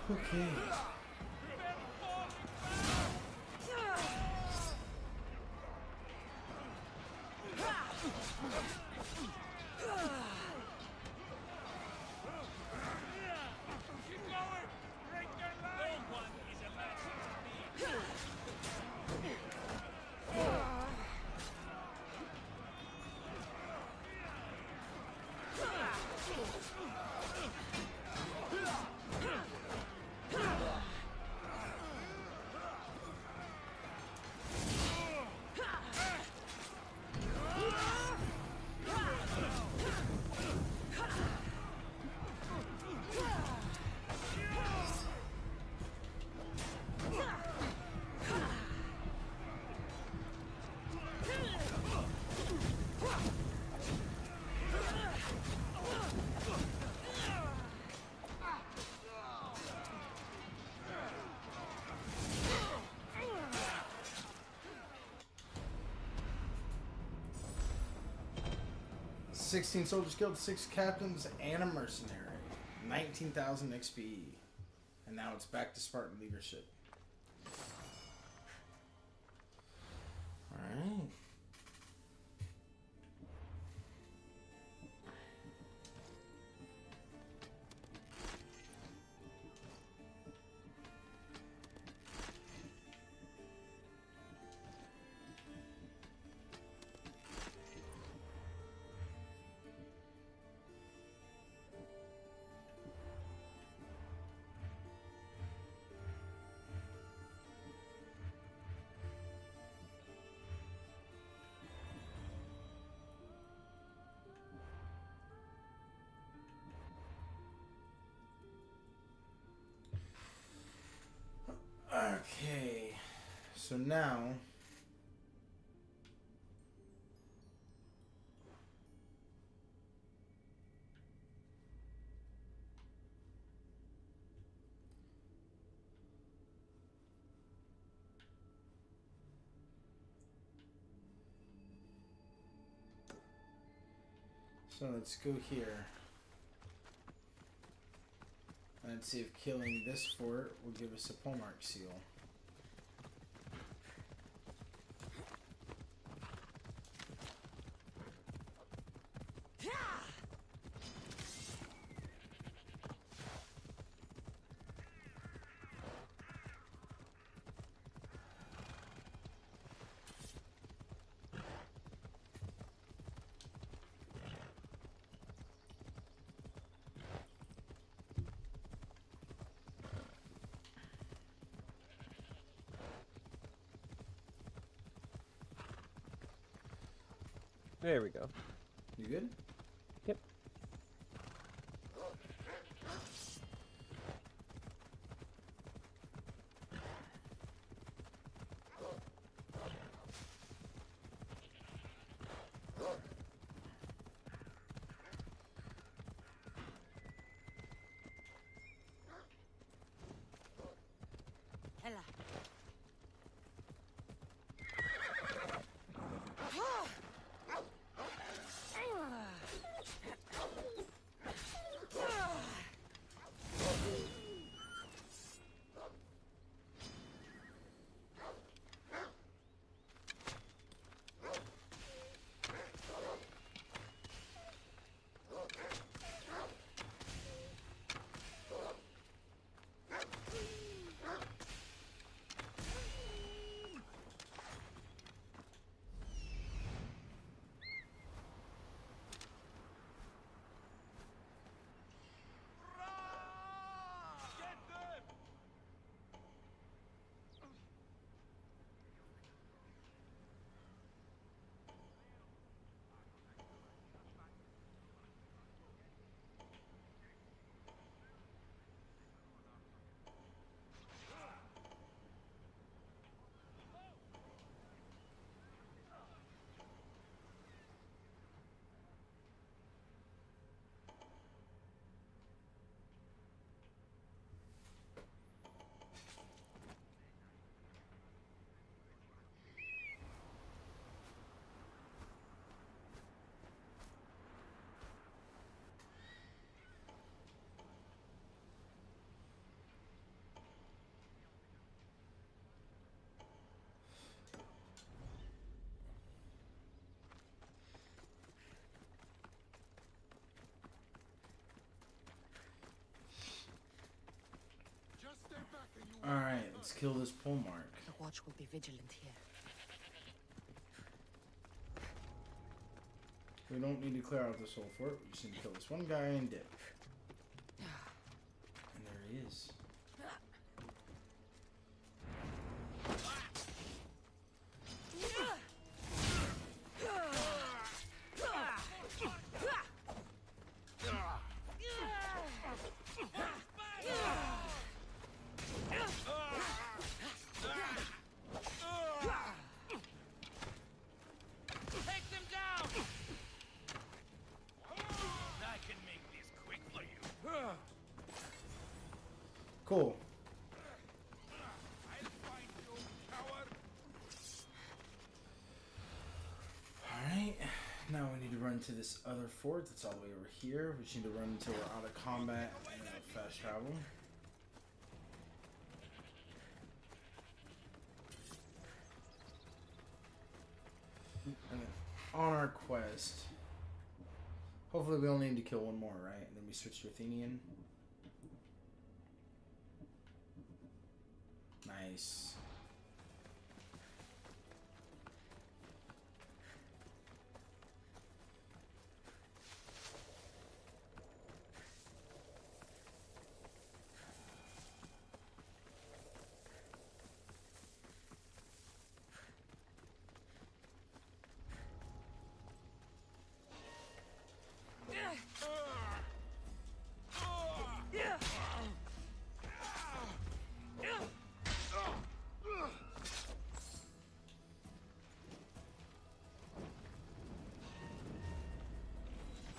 Okay. "16 soldiers killed, 6 captains, and a mercenary. 19,000 XP. And now it's back to Spartan leadership." Alright. Okay, so now let's go here and see if killing this fort will give us a Polemark seal. There we go. You good? Yep. Hela. kill this pole mark. The watch will be vigilant here. We don't need to clear out this whole fort. We just need to kill this one guy and dip. And there he is. Take them down! I can make this quick for you. Cool. I'll find you, coward. Alright. Now we need to run to this other fort that's all the way over here. We just need to run until we're out of combat and fast travel. And then on our quest, hopefully we only need to kill one more, right? And then we switch to Athenian. Nice.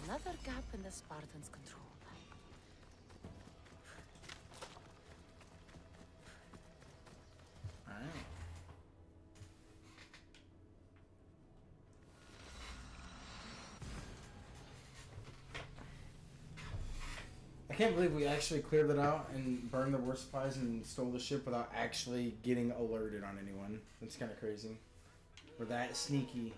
Another gap in the Spartans' control. Alright. I can't believe we actually cleared it out and burned the war supplies and stole the ship without actually getting alerted on anyone. That's kind of crazy. We're that sneaky.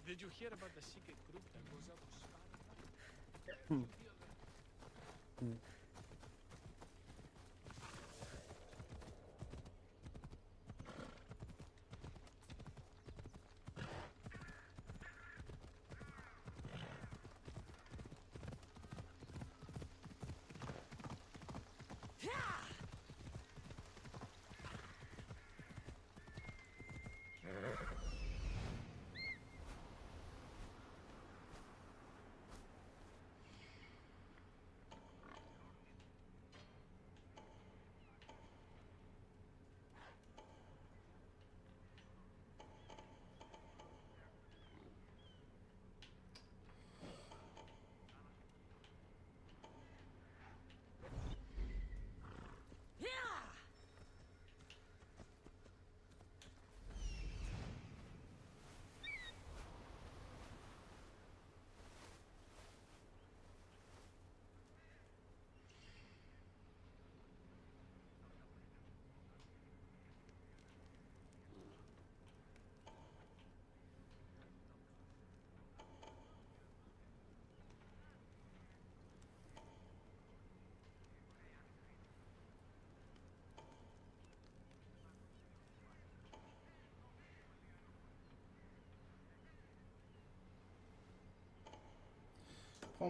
Did you hear about the secret group that goes out to Sparta?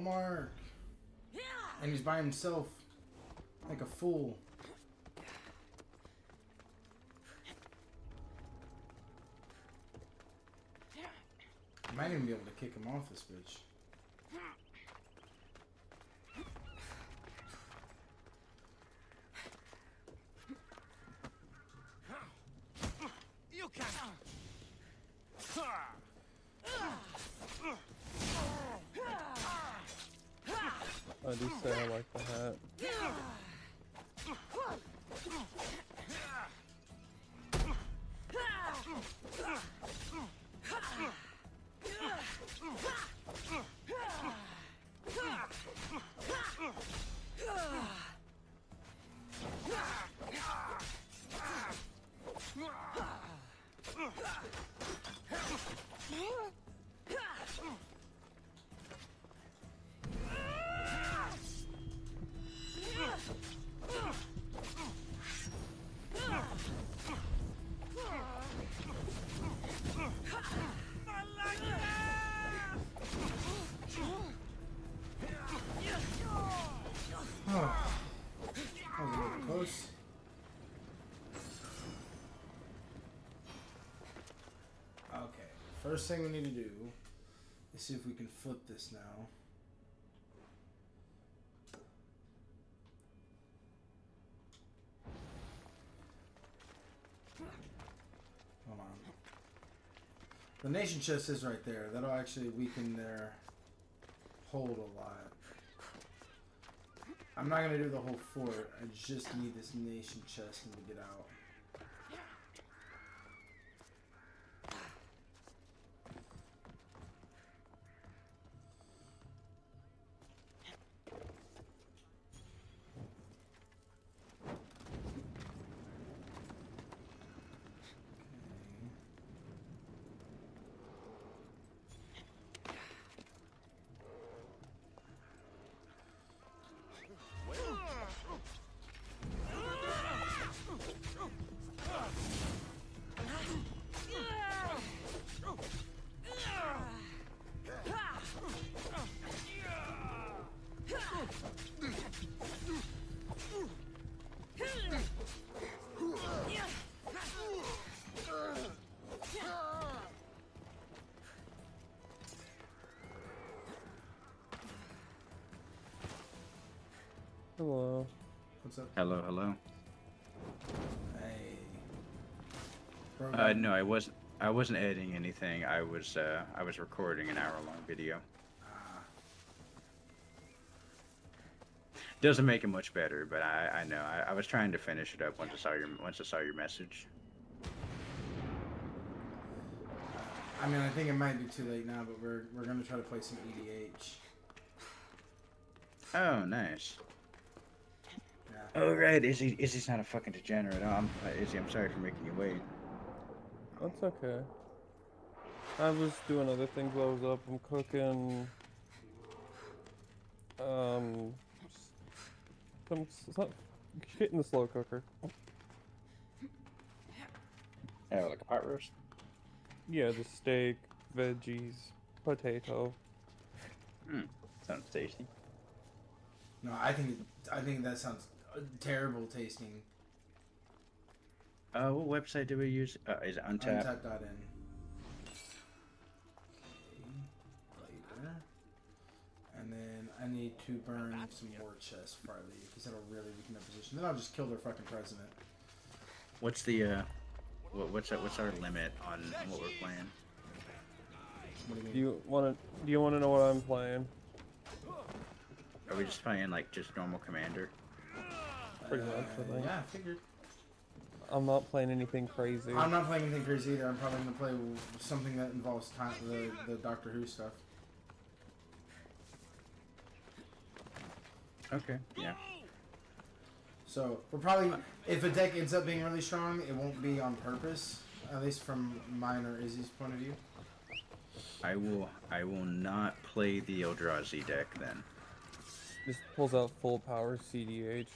Mark. And he's by himself. Like a fool. I might even be able to kick him off this bitch. I do say I like the hat. That was a little close. Okay, first thing we need to do is see if we can flip this now. Hold on. The nation chest is right there. That'll actually weaken their hold a lot. I'm not gonna do the whole fort. I just need this nation chest and to get out. Hello. What's up? Hello, hello. Hey. No, I wasn't editing anything. I was recording an hour-long video. Doesn't make it much better, but I know. I was trying to finish it up once I saw your message. I mean, I think it might be too late now, but we're gonna try to play some EDH. Oh, nice. Yeah. Oh, right. Izzy's not a fucking degenerate. Oh, Izzy, I'm sorry for making you wait. That's okay. I was doing other things while I was up. I'm cooking. Some shit in the slow cooker. Oh, like a pot roast? Yeah, the steak, veggies, potato. Sounds tasty. No, I think that sounds terrible tasting. What website do we use? Is it Untapped? Untapped.in. Later. And then I need to burn some more chests before I leave, because that'll really weaken their position. Then I'll just kill their fucking president. What's the what's our limit on what we're playing? What do you mean? Do you wanna know what I'm playing? Are we just playing like just normal commander? Pretty much, I think. Yeah, I figured. I'm not playing anything crazy. I'm not playing anything crazy either. I'm probably gonna play something that involves the Doctor Who stuff. Okay, yeah. So we're probably, if a deck ends up being really strong, it won't be on purpose. At least from mine or Izzy's point of view. I will not play the Eldrazi deck then. Just pulls out full power CDH.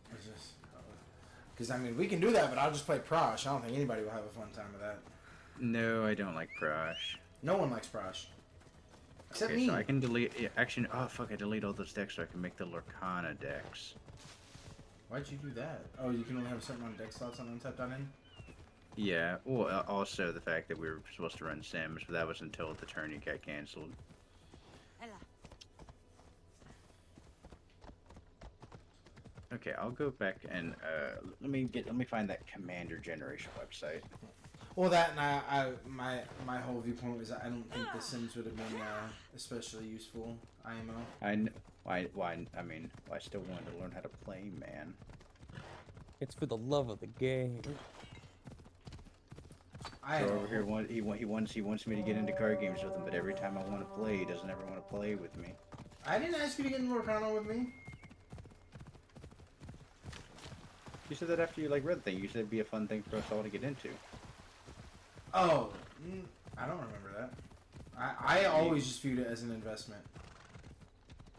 What's this? Because I mean, we can do that, but I'll just play Prosh. I don't think anybody will have a fun time with that. No, I don't like Prosh. No one likes Prosh. Except Okay, me. so I can delete. Yeah, actually, oh fuck! I delete all those decks so I can make the Lorcana decks. Why'd you do that? Oh, you can only have a certain amount of deck slots on Untapped.in? Yeah. Well, also the fact that we were supposed to run Sims, but that was until the tourney got canceled. Okay, I'll go back and let me find that Commander Generation website. Well, that and my whole viewpoint was I don't think The Sims would have been especially useful. IMO. I mean, I still wanted to learn how to play, man. It's for the love of the game. I So over here, he wants me to get into card games with him, but every time I want to play, he doesn't ever want to play with me. I didn't ask you to get in Lorcana with me. You said that after you read the thing. You said it'd be a fun thing for us all to get into. Oh, I don't remember that. I always just viewed it as an investment.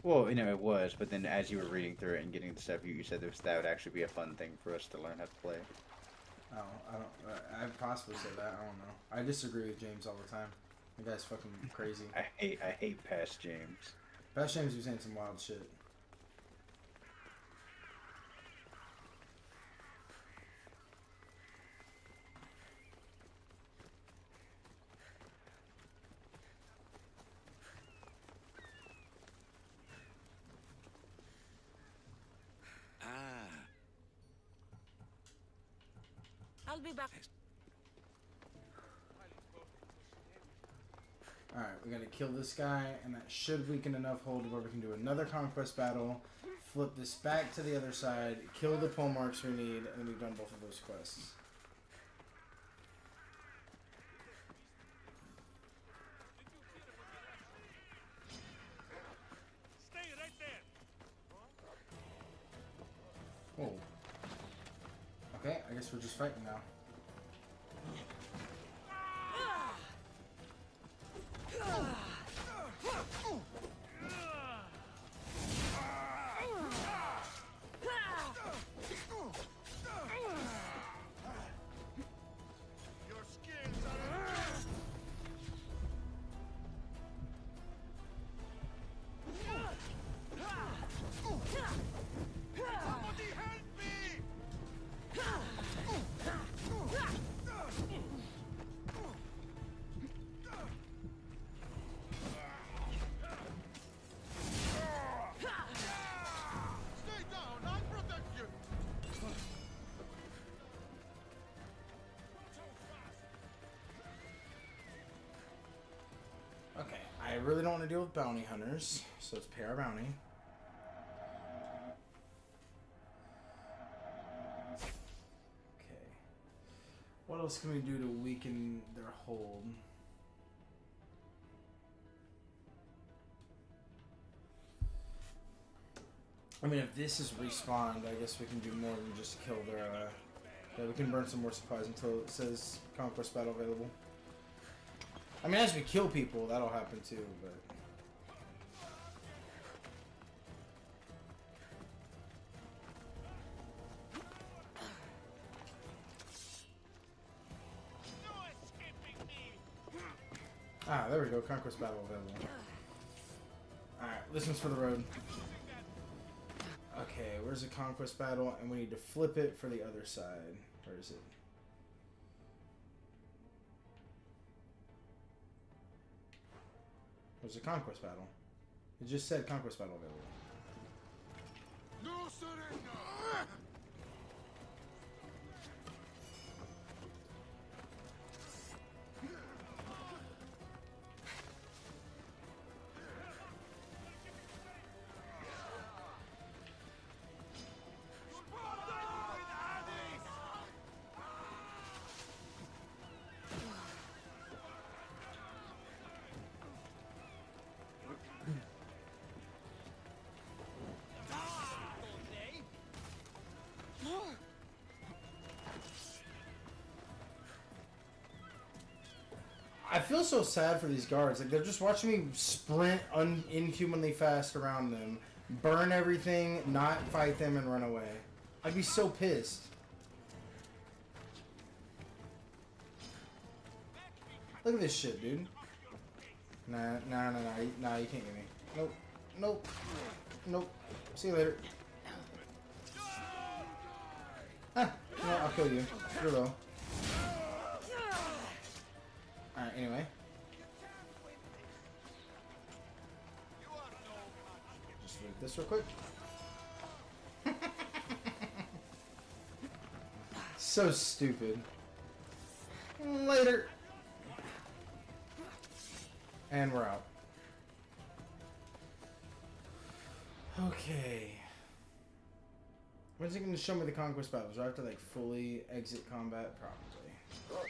Well, it was, but then as you were reading through it and getting the stuff, you said that would actually be a fun thing for us to learn how to play. Oh, I possibly said that. I don't know. I disagree with James all the time. The guy's fucking crazy. I hate past James. Past James was saying some wild shit. I'll be back. Alright, we gotta kill this guy, and that should weaken enough hold where we can do another conquest battle, flip this back to the other side, kill the pole marks we need, and we've done both of those quests. Stay right there. Oh. Okay, I guess we're just fighting now. Your skills are somebody help me! Stay down, I'll protect you! Okay, I really don't want to deal with bounty hunters, so let's pay our bounty. Okay. What else can we do to weaken their hold? I mean, if this is respawned, I guess we can do more than just kill their, yeah, we can burn some more supplies until it says Conquest Battle available. I mean, as we kill people, that'll happen too, but... No escaping me! Ah, there we go. Conquest Battle available. Alright, this one's for the road. Okay, where's the Conquest Battle? And we need to flip it for the other side. Where is it? Where's the Conquest Battle? It just said Conquest Battle available. No surrender! I feel so sad for these guards. Like, they're just watching me sprint inhumanly fast around them, burn everything, not fight them, and run away. I'd be so pissed. Look at this shit, dude. Nah, you can't get me. Nope. Nope. Nope. See you later. Ah, no, I'll kill you. You're low. Alright, anyway. Just loot this real quick. So stupid. Later. And we're out. Okay. When's it going to show me the conquest battles? Do I have to like fully exit combat? Probably.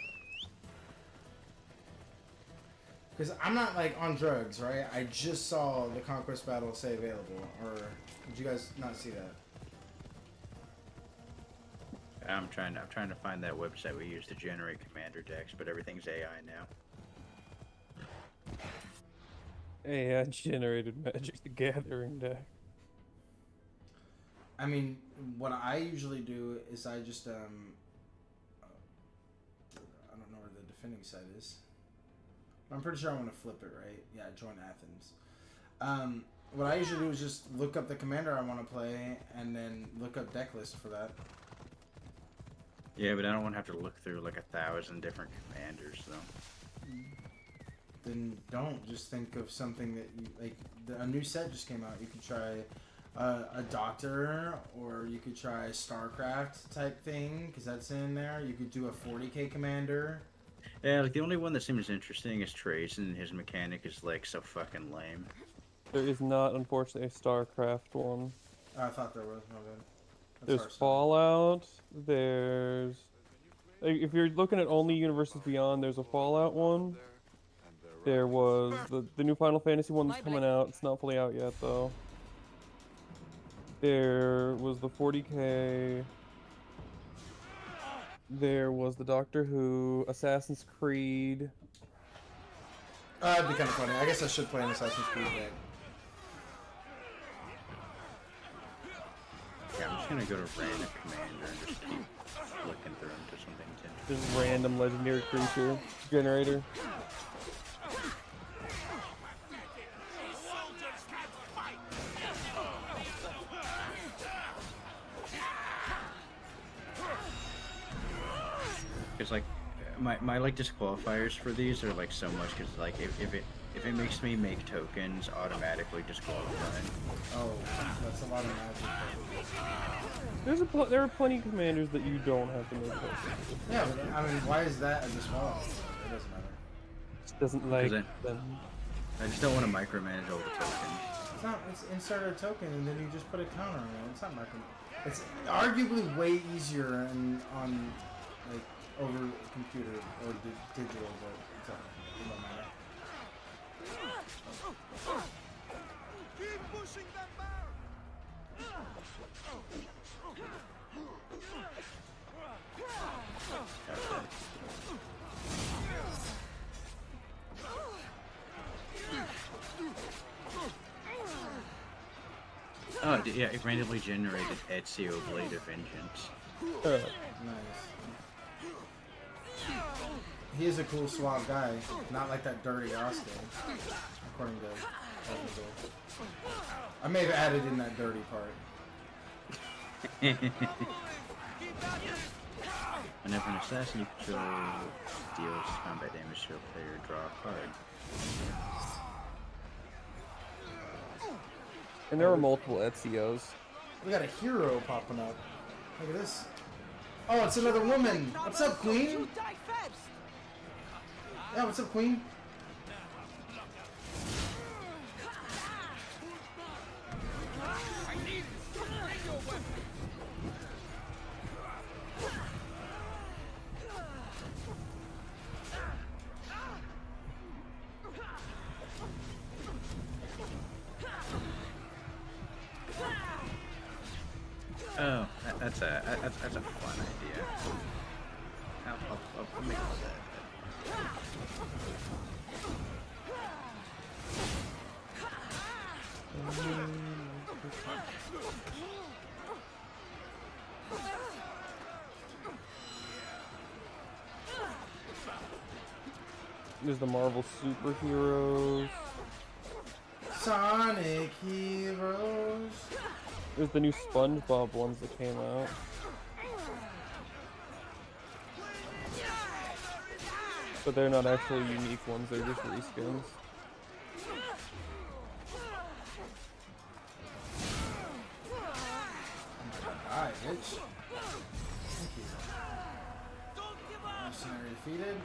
Because I'm not like on drugs, right? I just saw the conquest battle say available. Or did you guys not see that? I'm trying to find that website we use to generate commander decks, but everything's AI now. AI generated Magic the Gathering deck. I mean, what I usually do is I just I don't know where the defending side is. I'm pretty sure I want to flip it, right? Yeah, join Athens. What I usually do is just look up the commander I want to play and then look up deck list for that. Yeah, but I don't want to have to look through like 1,000 different commanders, though. Then don't. Just think of something that you like. A new set just came out. You could try a Doctor, or you could try StarCraft type thing, because that's in there. You could do a 40k commander. Yeah, like the only one that seems interesting is Trace, and his mechanic is like so fucking lame. There is not, unfortunately, a StarCraft one. I thought there was. My bad. There's Fallout. There's... Like, if you're looking at only Universes Beyond, there's a Fallout one. There was the new Final Fantasy one that's coming out. It's not fully out yet, though. There was the 40k. There was the Doctor Who, Assassin's Creed. That'd be kind of funny. I guess I should play an Assassin's Creed deck. Yeah, I'm just gonna go to random commander and just keep flicking through them to something interesting. Just random legendary creature generator. Because like my like disqualifiers for these are like so much, because like if it makes me make tokens automatically disqualified. Oh, that's a lot of magic. There are plenty of commanders that you don't have to make tokens. Yeah, but I mean, why is that a disqualifier? It doesn't matter. It doesn't like them. I just don't want to micromanage all the tokens. It's not. It's insert a token and then you just put a counter on it. It's not micromanaging. It's arguably way easier on like over computer or digital, but it don't matter. Keep pushing them back! Oh, yeah, it randomly generated Ezio Blade of Vengeance. Nice. He is a cool, suave guy. Not like that dirty Oscar, according to Technical. I may have added in that dirty part. Whenever an assassin you control deals combat damage to a player, draw a card. And there are multiple Ezio's. We got a hero popping up. Look at this. Oh, it's another woman. What's up, Queen? Yeah, what's up, Queen? Oh, that's a fun idea. I'll make all that. There's the Marvel superheroes. Sonic Heroes. There's the new SpongeBob ones that came out. But they're not actually unique ones, they're just reskins. Die, bitch. Thank you. Mercenary defeated.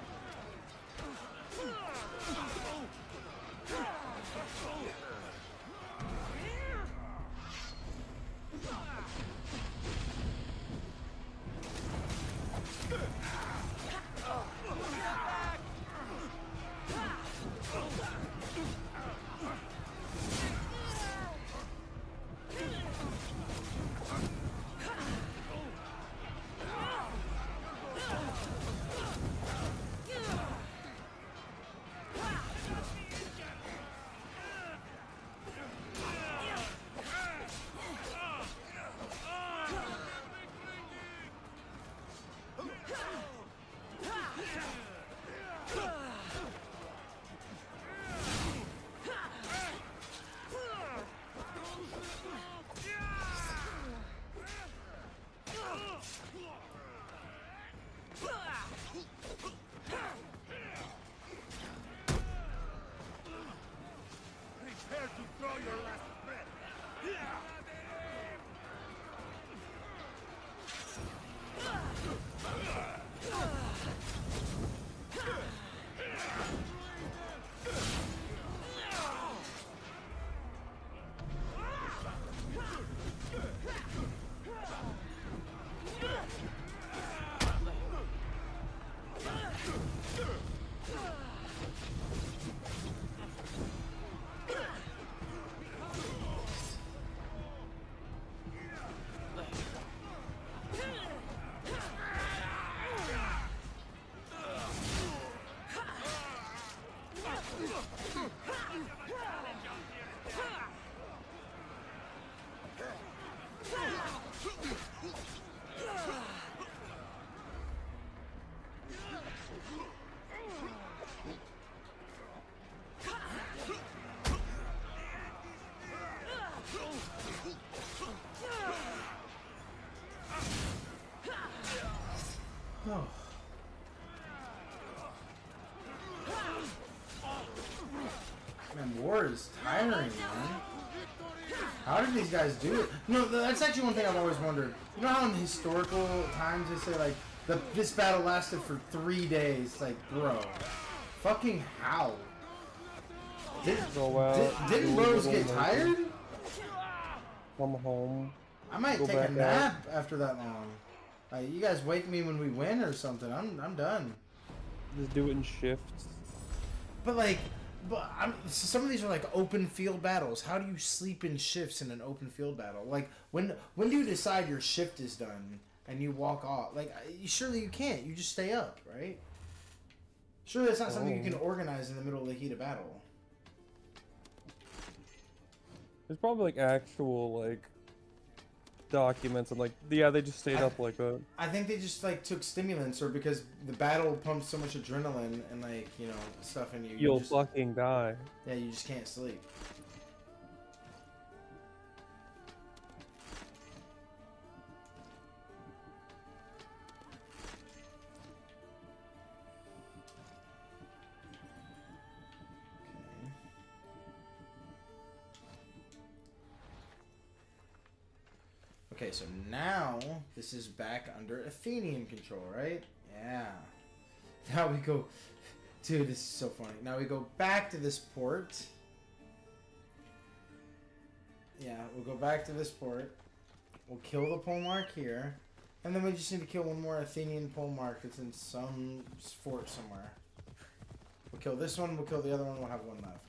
Prepare to draw your last breath. Oh. Man, war is tiring, man. How did these guys do it? No, that's actually one thing I've always wondered. You know how in historical times they say, like, this battle lasted for 3 days? Like, bro. Fucking how? Didn't bros get tired? Come home. I might Go take a back nap after that long. Like, you guys wake me when we win or something. I'm done. Just do it in shifts. But like, some of these are like open field battles. How do you sleep in shifts in an open field battle? Like, when do you decide your shift is done and you walk off? Like, surely you can't. You just stay up, right? Surely that's not something you can organize in the middle of the heat of battle. There's probably like actual like documents and like yeah, they just stayed up like that. I think they just like took stimulants, or because the battle pumps so much adrenaline and like, you know, stuff in you. You'll just, fucking die. Yeah, you just can't sleep. Okay, so now this is back under Athenian control, right? Yeah. Now we go... Dude, this is so funny. Now we go back to this port. Yeah, we'll go back to this port. We'll kill the pole mark here. And then we just need to kill one more Athenian pole mark that's in some fort somewhere. We'll kill this one, we'll kill the other one, we'll have one left.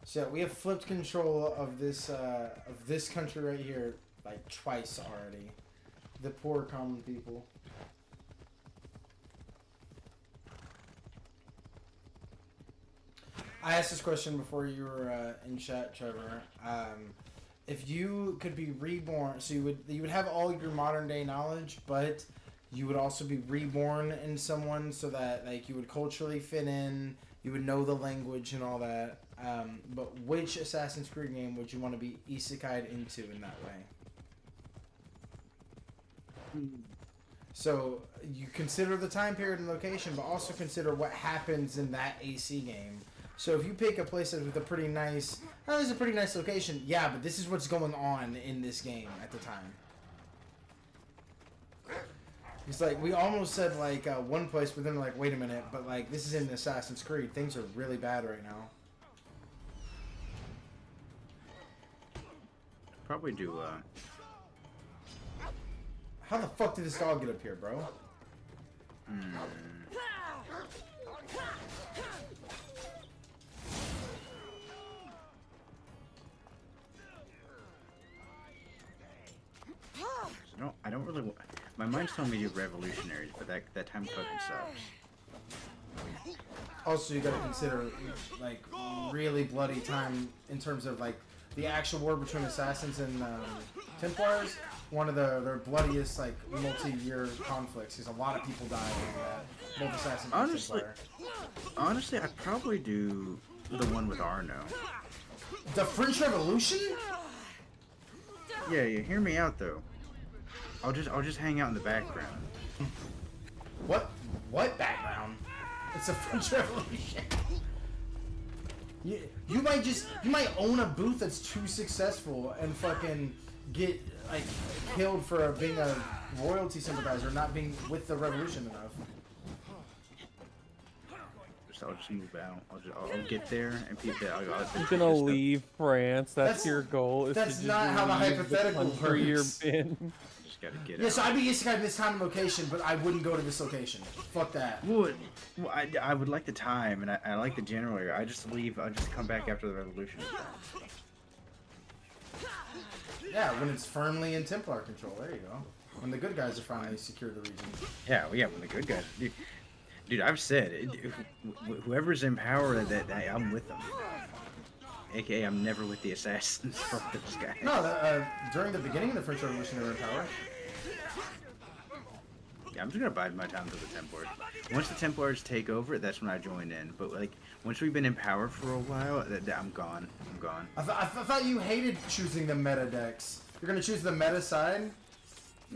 So yeah, we have flipped control of this country right here like twice already. The poor common people. I asked this question before you were in chat, Trevor. If you could be reborn, so you would have all your modern day knowledge, but you would also be reborn in someone so that like you would culturally fit in, you would know the language and all that. But which Assassin's Creed game would you want to be isekai'd into in that way? So you consider the time period and location, but also consider what happens in that AC game. So if you pick a place with a pretty nice, oh, this is a pretty nice location, yeah, but this is what's going on in this game at the time. It's like we almost said like one place, but then we're like, wait a minute, but like this is in Assassin's Creed. Things are really bad right now. Probably do. How the fuck did this dog get up here, bro? I don't really. My mind's telling me to do revolutionaries, but that time fucking sucks. Also, you gotta consider like really bloody time in terms of like the actual war between assassins and Templars. One of their bloodiest like multi-year conflicts because a lot of people died in that. Both assassins and Templar. Honestly, I'd probably do the one with Arno. The French Revolution? Yeah, hear me out though. I'll just hang out in the background. What background? It's a French Revolution. You might own a booth that's too successful and fucking get like killed for being a royalty sympathizer, not being with the revolution enough. I'll just move out. I'll get there and people. You're gonna leave France. That's your goal. Is That's to not how the leave hypothetical country you're works. in. Just gotta get Yeah, out. so I'd be inside this time and location, but I wouldn't go to this location. Fuck that. Well, I would like the time, and I like the general area. I just leave. I'll just come back after the revolution. Yeah, when it's firmly in Templar control. There you go. When the good guys are finally secured the region. Yeah, when the good guys. Dude, I've said it. Whoever's in power, that I'm with them. AKA, I'm never with the assassins. Fuck those guys. No, during the beginning of the French Revolution, they were in power. Yeah, I'm just gonna bide my time to the Templars. Once the Templars take over, that's when I join in. But like, once we've been in power for a while, I'm gone. I'm gone. I thought you hated choosing the meta decks. You're gonna choose the meta side?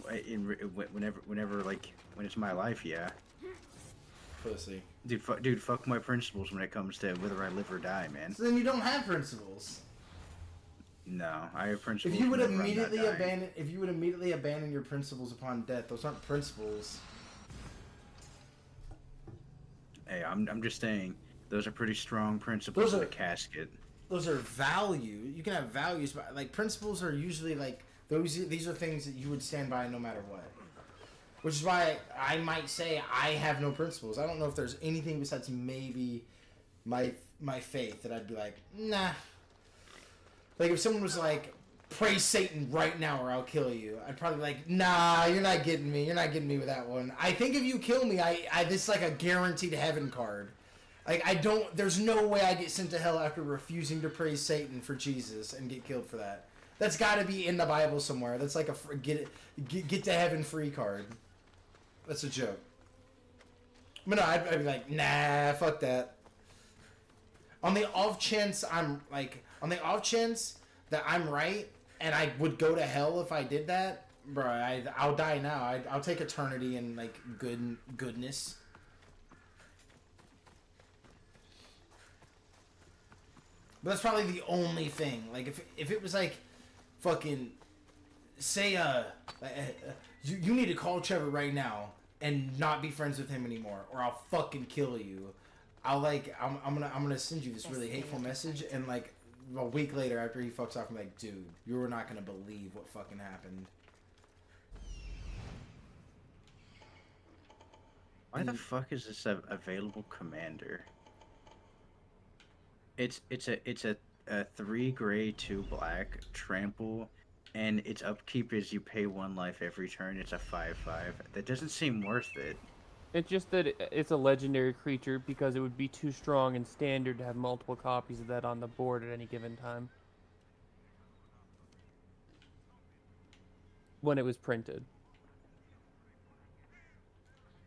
Whenever like, when it's my life, yeah. Pussy. Dude, fuck my principles when it comes to whether I live or die, man. So then you don't have principles. No, I have principles. If you would whenever I'm not dying. immediately abandon your principles upon death, those aren't principles. Hey, I'm just saying, those are pretty strong principles in a casket. Those are value. You can have values, but like principles are usually like these are things that you would stand by no matter what. Which is why I might say I have no principles. I don't know if there's anything besides maybe my faith that I'd be like, nah. Like if someone was like, praise Satan right now or I'll kill you, I'd probably be like, nah, you're not getting me. You're not getting me with that one. I think if you kill me, this is like a guaranteed heaven card. Like there's no way I get sent to hell after refusing to praise Satan for Jesus and get killed for that. That's got to be in the Bible somewhere. That's like a get to heaven free card. That's a joke. But no, I'd be like, nah, fuck that. On the off chance that I'm right and I would go to hell if I did that, bro, I'll die now. I'll take eternity in like goodness. But that's probably the only thing. Like if it was like fucking say you need to call Trevor right now and not be friends with him anymore or I'll fucking kill you. I'm gonna send you this really hateful message and like a week later after he fucks off I'm like, dude, you're not gonna believe what fucking happened. Why the fuck is this a available commander? It's a 3 gray 2 black trample, and its upkeep is you pay 1 life every turn. It's a 5/5. That doesn't seem worth it. It's just that it's a legendary creature because it would be too strong in standard to have multiple copies of that on the board at any given time. When it was printed.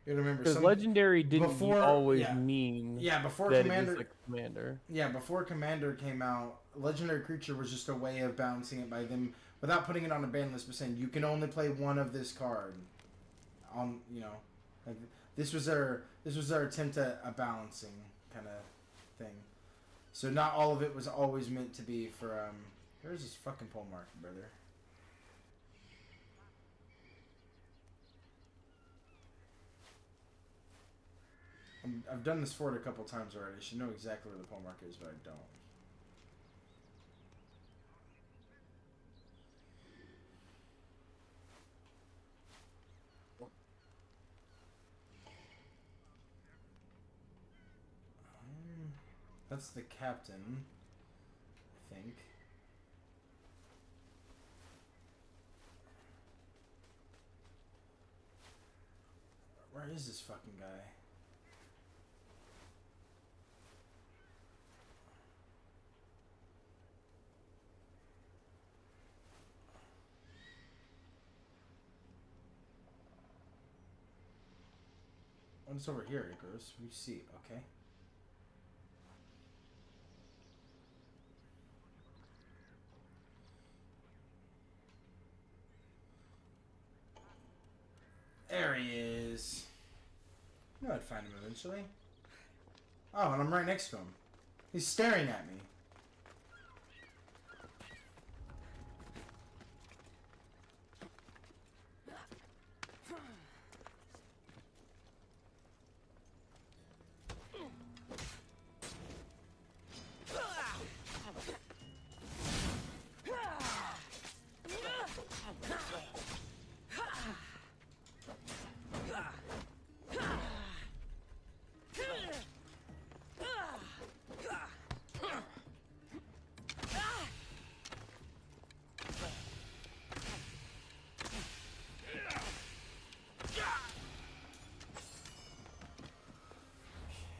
You remember because legendary didn't always mean before that Commander, it was a commander. Yeah, before Commander came out, legendary creature was just a way of balancing it by them without putting it on a ban list, but saying you can only play one of this card. Like this was their attempt at a balancing kind of thing. So not all of it was always meant to be for Here's this fucking pole mark, brother. I've done this fort a couple times already. I should know exactly where the pole mark is, but I don't. That's the captain, I think. Where is this fucking guy? Oh, it's over here, Icarus. We see. Okay. There he is. I knew I'd find him eventually. Oh, and I'm right next to him. He's staring at me.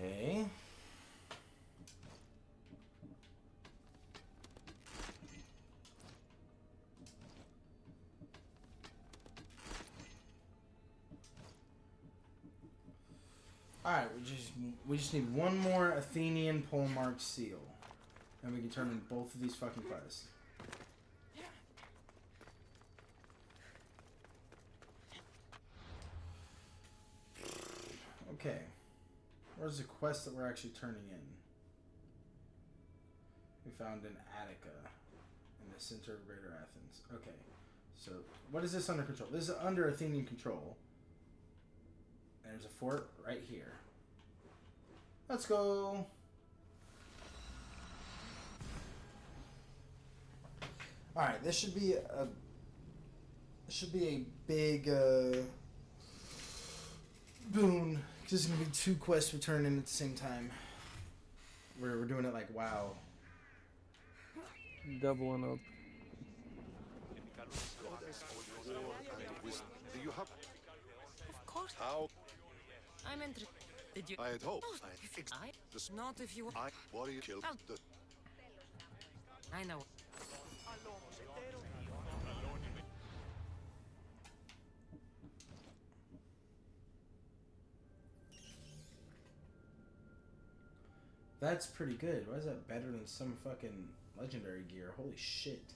Okay. Alright, we just need one more Athenian polemark seal. And we can turn in both of these fucking quests. Okay. Where's the quest that we're actually turning in? We found in Attica, in the center of Greater Athens. Okay, so what is this under control? This is under Athenian control. And there's a fort right here. Let's go. All right, this should be a big boon. This is gonna be 2 quests returning at the same time. We're doing it like WoW. Doubling up. Do you have? Of course. How? I'm interested. Did you? I had hoped. I fixed this. Not if you. I warrior killed the. I know. That's pretty good. Why is that better than some fucking legendary gear? Holy shit.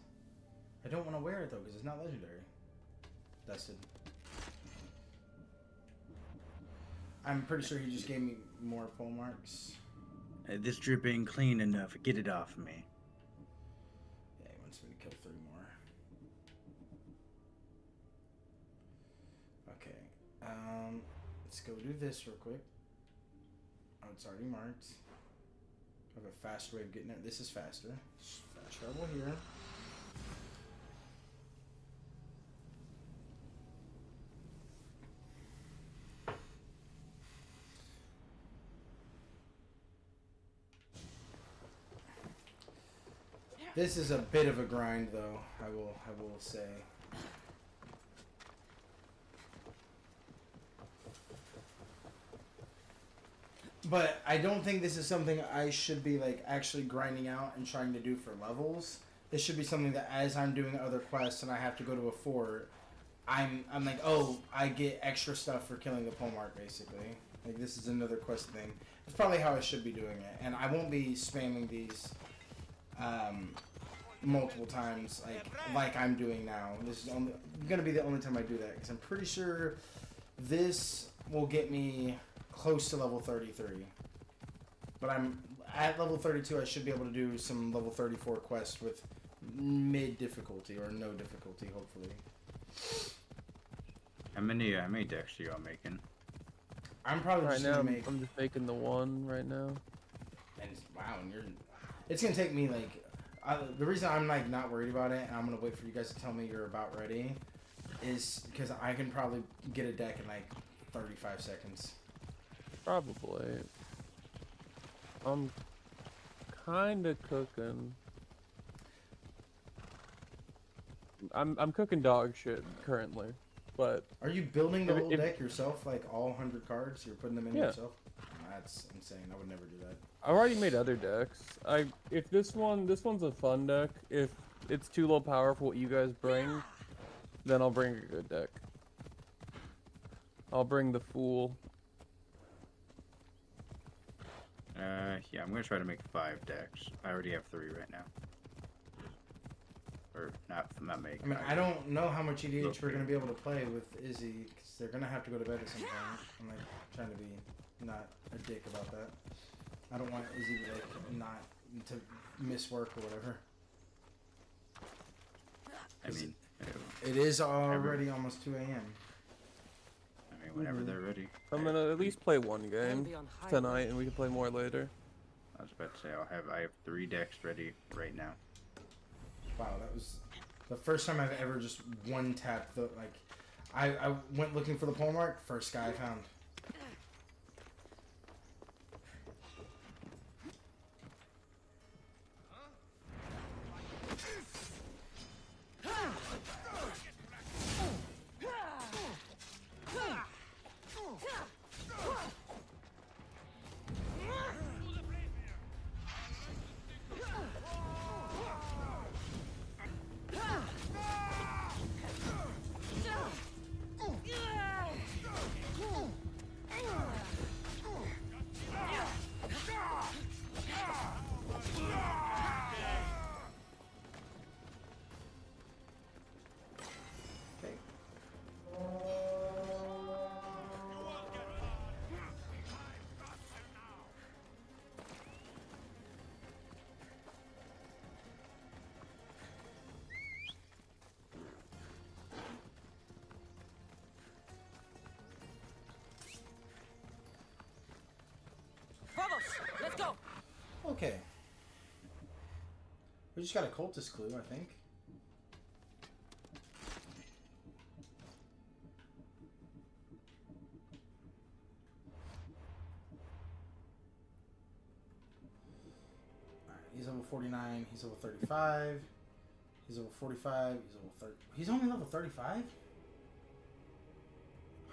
I don't want to wear it though because it's not legendary. Dusted. I'm pretty sure he just gave me more pole marks. This drip ain't clean enough. Get it off me. Yeah, he wants me to kill 3 more. Okay. Let's go do this real quick. Oh, it's already marked. I have a faster way of getting there. This is faster. Fast travel here. This is a bit of a grind, though. I will say. But I don't think this is something I should be like actually grinding out and trying to do for levels. This should be something that as I'm doing other quests and I have to go to a fort, I'm like, oh, I get extra stuff for killing the polemark, basically. Like this is another quest thing. That's probably how I should be doing it, and I won't be spamming these multiple times like I'm doing now. This is gonna be the only time I do that because I'm pretty sure this will get me close to level 33. But I'm at level 32. I should be able to do some level 34 quests with mid difficulty or no difficulty, hopefully. How many decks are y'all making? I'm probably Right just now, gonna make. I'm just making the one right now. And wow, and you're. It's gonna take me like. The reason I'm like not worried about it, and I'm gonna wait for you guys to tell me you're about ready, is because I can probably get a deck in like 35 seconds. Probably. I'm kind of cooking. I'm cooking dog shit currently, but. Are you building the whole deck yourself, like all 100 cards? You're putting them in yourself? That's insane. I would never do that. I've already made other decks. If this one's a fun deck. If it's too low power for what you guys bring, then I'll bring a good deck. I'll bring the Fool. Yeah, I'm gonna try to make 5 decks. I already have 3 right now. Or not making. I mean, I don't know how much EDH we're gonna be able to play with Izzy, because they're gonna have to go to bed at some point. I'm like trying to be not a dick about that. I don't want Izzy to like not to miss work or whatever. I mean, it is already almost 2 a.m. I mean, whenever they're ready. I'm gonna at least play one game tonight, and we can play more later. I was about to say I have 3 decks ready right now. Wow, that was the first time I've ever just one tapped the like. I went looking for the pole mark. First guy I found. Let's go. Okay. We just got a cultist clue, I think. Alright, he's level 49, he's level 35, he's level 45, he's level 30. He's only level 35?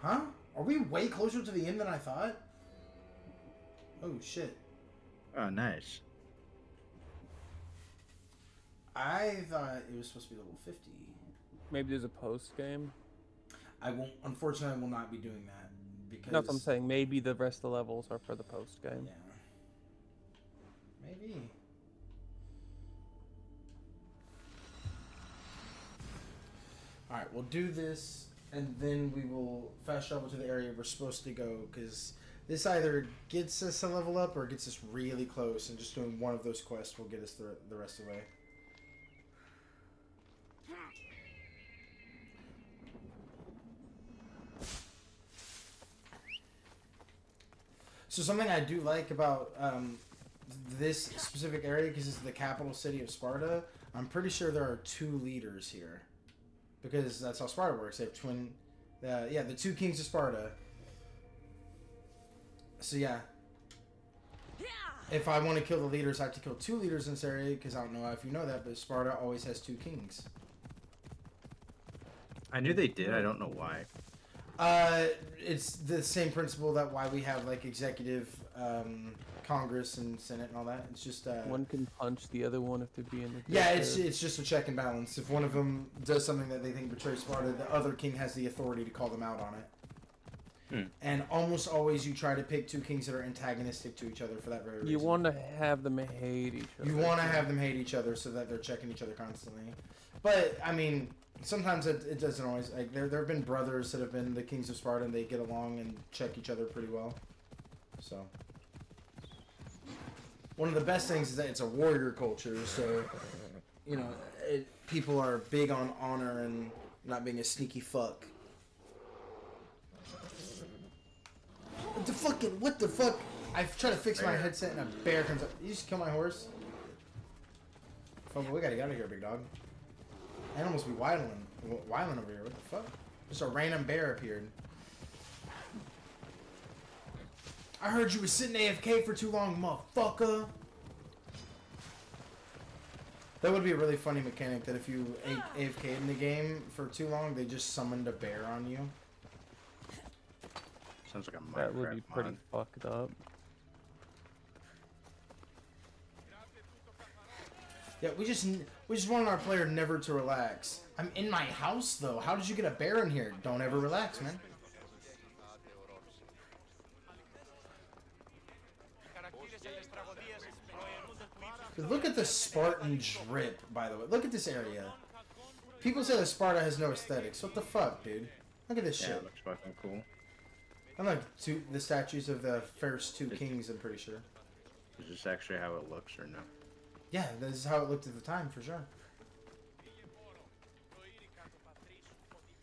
Huh? Are we way closer to the end than I thought? Oh shit. Oh, nice. I thought it was supposed to be level 50. Maybe there's a post game. Unfortunately, I will not be doing that. Because... That's what I'm saying. Maybe the rest of the levels are for the post game. Yeah. Maybe. Alright, we'll do this, and then we will fast travel to the area we're supposed to go, because this either gets us a level up or gets us really close, and just doing one of those quests will get us the rest of the way. So something I do like about this specific area, because it's the capital city of Sparta, I'm pretty sure there are 2 leaders here. Because that's how Sparta works. They have the 2 kings of Sparta. So yeah. If I want to kill the leaders, I have to kill 2 leaders in this area, because I don't know if you know that, but Sparta always has 2 kings. I knew they did, I don't know why. It's the same principle that why we have like executive Congress and Senate and all that. It's just one can punch the other one if they're being. Yeah, it's just a check and balance. If one of them does something that they think betrays Sparta, the other king has the authority to call them out on it. And almost always you try to pick 2 kings that are antagonistic to each other for that very reason. You want to have them hate each other. You want to have them hate each other so that they're checking each other constantly. But I mean, sometimes it doesn't always. Like there have been brothers that have been the kings of Sparta and they get along and check each other pretty well. So one of the best things is that it's a warrior culture. So you know, people are big on honor and not being a sneaky fuck. What the fuck? I try to fix my headset and a bear comes up. You just kill my horse? Fuck, we gotta get out of here, big dog. Animals be wildin' over here. What the fuck? Just a random bear appeared. I heard you was sitting AFK for too long, motherfucker. That would be a really funny mechanic, that if you AFK'd in the game for too long, they just summoned a bear on you. Sounds like a Minecraft That would be pretty mod. fucked up. Yeah, we just wanted our player never to relax. I'm in my house though. How did you get a bear in here? Don't ever relax, man. Look at the Spartan drip, by the way. Look at this area. People say that Sparta has no aesthetics. What the fuck, dude? Look at this Yeah, shit. it looks fucking cool. I like the statues of the first two kings, I'm pretty sure. Is this actually how it looks or no? Yeah, this is how it looked at the time, for sure.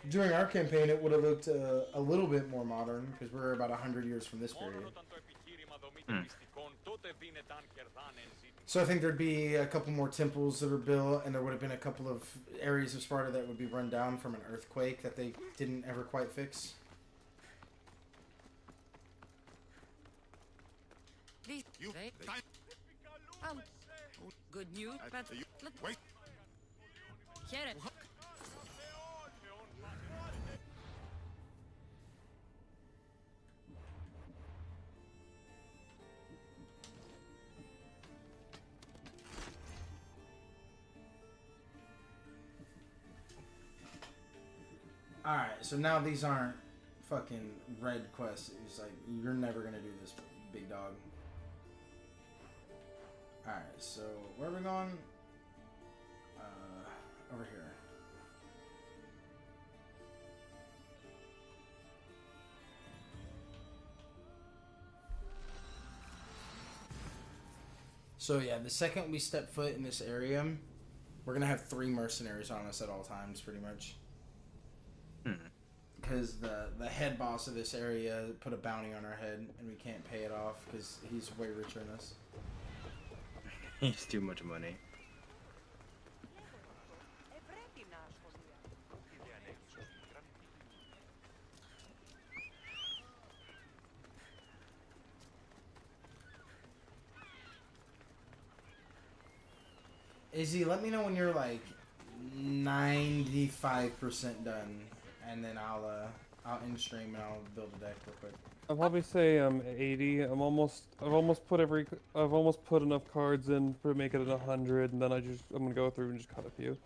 During our campaign, it would have looked a little bit more modern, because we're about 100 years from this period. So I think there'd be a couple more temples that were built, and there would have been a couple of areas of Sparta that would be run down from an earthquake that they didn't ever quite fix. Good news, but Wait. hear it. Alright, so now these aren't fucking red quests. It's like, you're never gonna do this, big dog. Alright, so where are we going? Over here. So yeah, the second we step foot in this area, we're gonna have 3 mercenaries on us at all times, pretty much. Because the head boss of this area put a bounty on our head, and we can't pay it off because he's way richer than us. It's too much money. Izzy, let me know when you're like 95% done, and then I'll end stream and I'll build a deck real quick. I'll probably say I'm 80. I've almost put enough cards in to make it at 100, and then I'm gonna go through and just cut a few.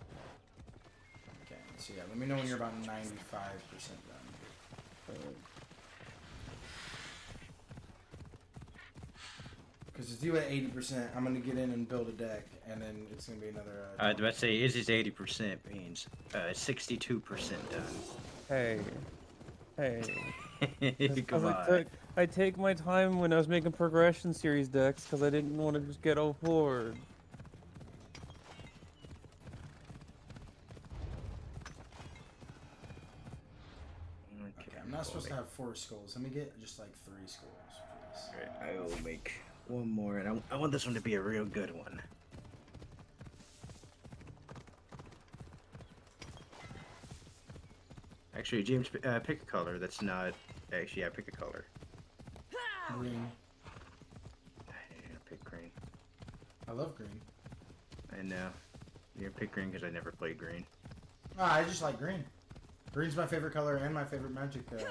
Okay, so yeah, let me know when you're about 95% done. Because if you at 80%, I'm gonna get in and build a deck, and then it's gonna be another. I was about to say, Izzy's 80% means 62% done. Hey. Come on. I take my time when I was making progression series decks because I didn't want to just get overboard. Okay, I'm not supposed to have 4 skulls. Let me get just like 3 skulls, please. Alright, I will make one more, and I want this one to be a real good one. Actually, James, pick a color that's not... Actually, yeah, pick a color. Green. Yeah, pick green. I love green. I know. You're pick green because I never played green. Ah, I just like green. Green's my favorite color and my favorite magic color.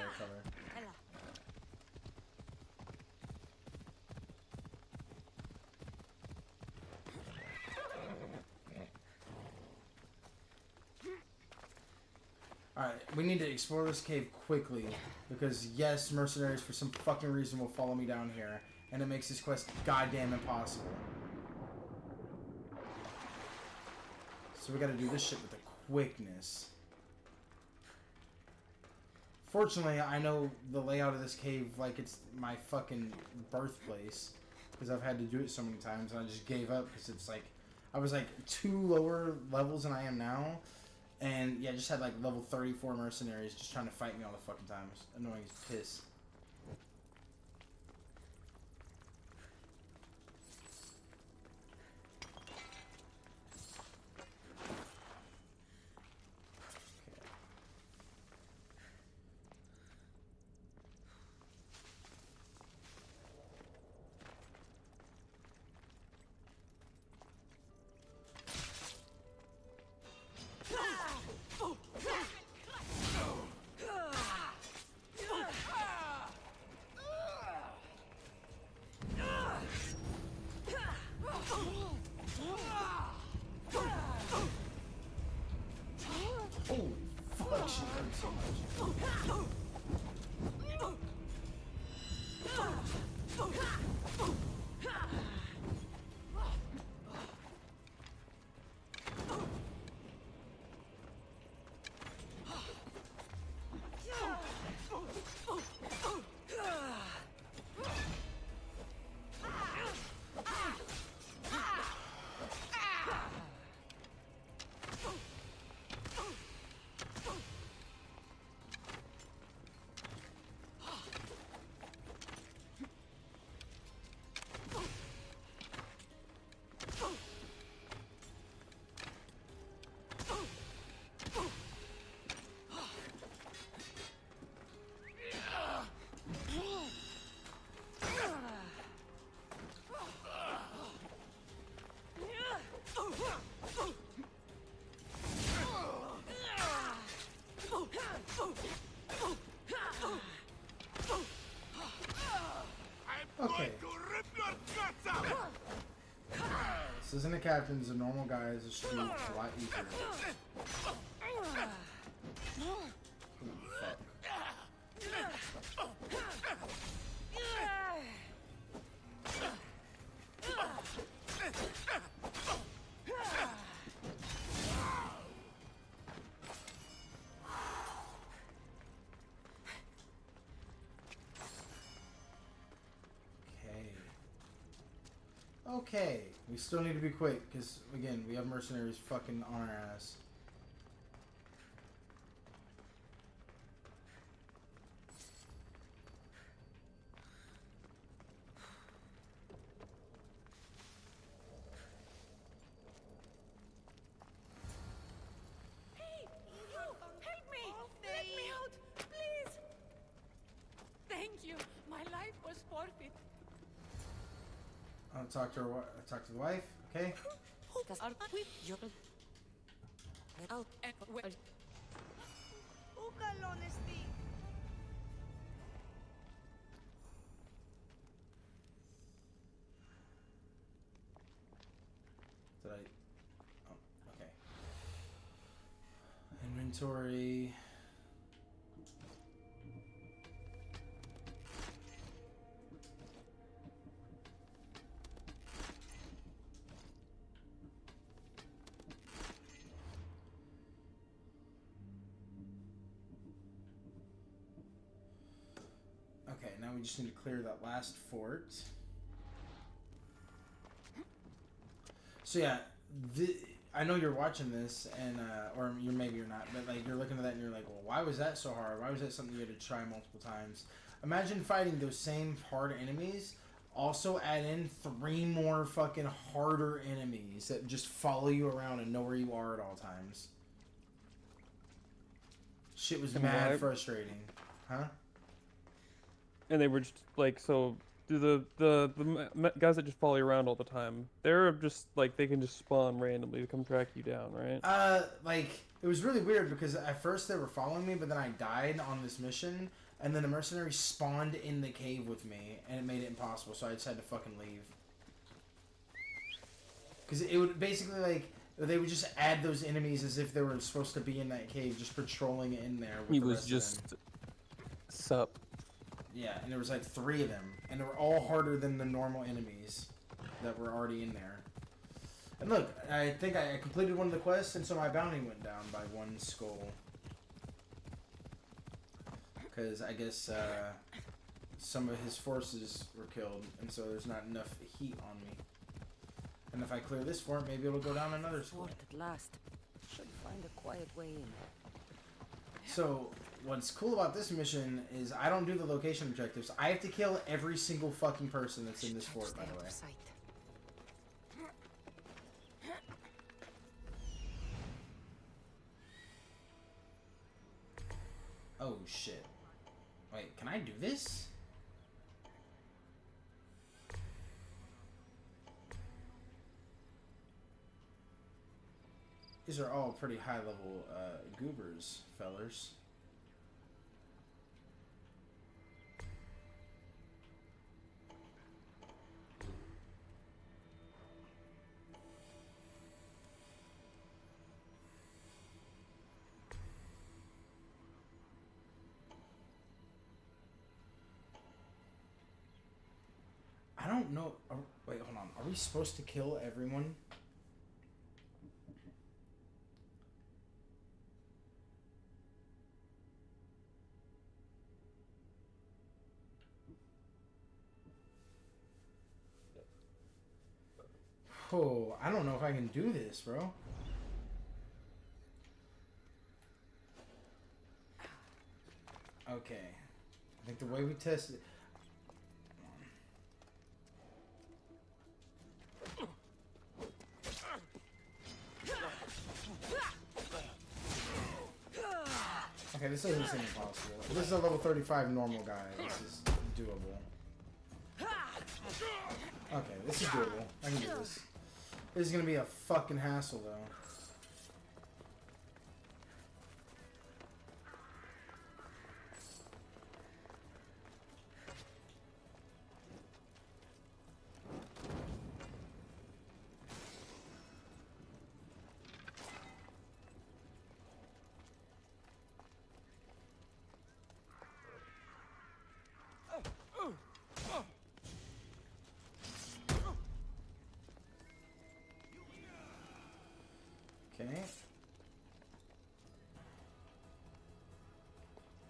Alright, we need to explore this cave quickly, because yes, mercenaries for some fucking reason will follow me down here, and it makes this quest goddamn impossible. So we gotta do this shit with a quickness. Fortunately, I know the layout of this cave like it's my fucking birthplace, because I've had to do it so many times, and I just gave up, because it's like, I was like 2 lower levels than I am now. And yeah, just had like level 34 mercenaries just trying to fight me all the fucking time. It was annoying as piss. Okay. This isn't a captain, it's a normal guy, it's a street, it's a lot easier. Fuck. Okay, we still need to be quick, because, again, we have mercenaries fucking on our ass. Hey! Help! Help me! Let me out! Please! Thank you. My life was forfeit. I'll talk to the wife, okay? Did I? Oh, okay. Inventory. Okay, now we just need to clear that last fort. So yeah, I know you're watching this, and or maybe you're not, but like you're looking at that and you're like, well, why was that so hard? Why was that something you had to try multiple times? Imagine fighting those same hard enemies. Also add in 3 more fucking harder enemies that just follow you around and know where you are at all times. Shit was mad frustrating, huh? And they were just like, so the guys that just follow you around all the time, they're just like, they can just spawn randomly to come track you down, right? Like, it was really weird because at first they were following me, but then I died on this mission, and then the mercenaries spawned in the cave with me, and it made it impossible, so I just had to fucking leave. Because it would basically, like, they would just add those enemies as if they were supposed to be in that cave, just patrolling in there with He the was rest just of them. sup. Yeah, and there was like 3 of them, and they were all harder than the normal enemies that were already in there. And look, I think I completed one of the quests, and so my bounty went down by 1 skull. Because I guess some of his forces were killed, and so there's not enough heat on me. And if I clear this fort, maybe it'll go down another skull. Fort at last. Should find a quiet way in. So, what's cool about this mission is I don't do the location objectives. I have to kill every single fucking person that's in this fort, by the way. Oh, shit. Wait, can I do this? These are all pretty high level goobers, fellers. I don't know. Wait, hold on. Are we supposed to kill everyone? Oh, I don't know if I can do this, bro. Okay. I think the way we test it... Okay, this doesn't seem impossible. This is a level 35 normal guy. This is doable. Okay, this is doable. I can do this. This is gonna be a fucking hassle, though. Okay.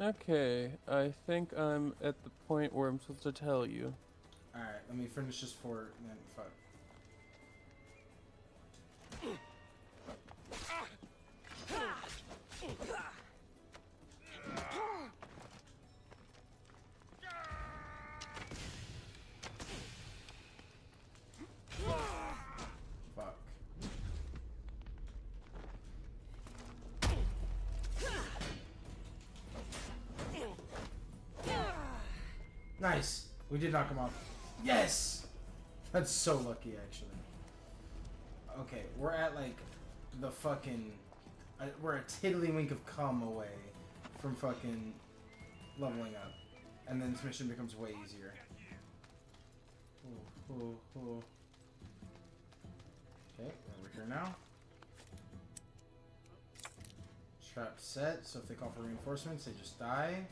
Okay, I think I'm at the point where I'm supposed to tell you. Alright, let me finish this fort, and then fuck. Fuck. Nice. We did knock him off. Yes! That's so lucky, actually. Okay, we're at like the fucking... we're a tiddlywink of cum away from fucking leveling up. And then this mission becomes way easier. Ooh, ooh, ooh. Okay, we're here now. Trap set, so if they call for reinforcements, they just die.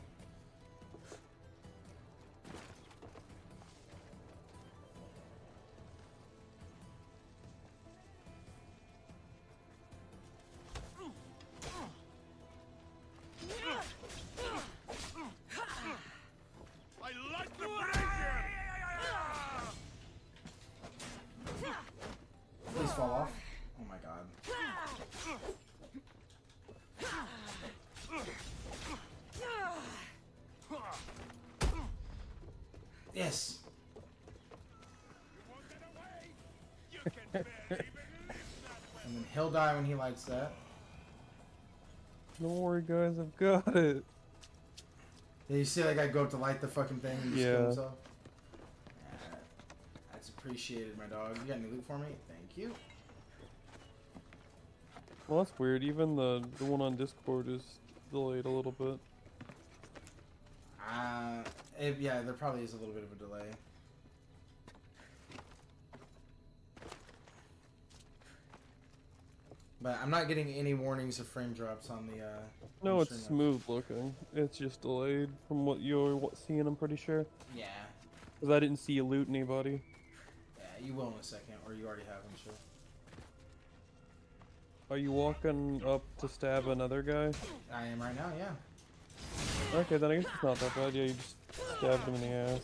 I like the brazier! Please fall off. Oh my god. Yes. And then he'll die when he lights that. Don't worry, guys, I've got it. Yeah, you see that guy go up to light the fucking thing and just kill Yeah. himself? That's appreciated, my dog. You got any loot for me? Thank you. Well, that's weird. Even the one on Discord is delayed a little bit. Yeah, there probably is a little bit of a delay. But I'm not getting any warnings of frame drops on the, No, on the it's stream. smooth looking. It's just delayed from what you're seeing, I'm pretty sure. Yeah. Because I didn't see you loot anybody. Yeah, you will in a second, or you already have, I'm sure. Are you walking up to stab another guy? I am right now, yeah. Okay, then I guess it's not that bad. Yeah, you just stabbed him in the ass.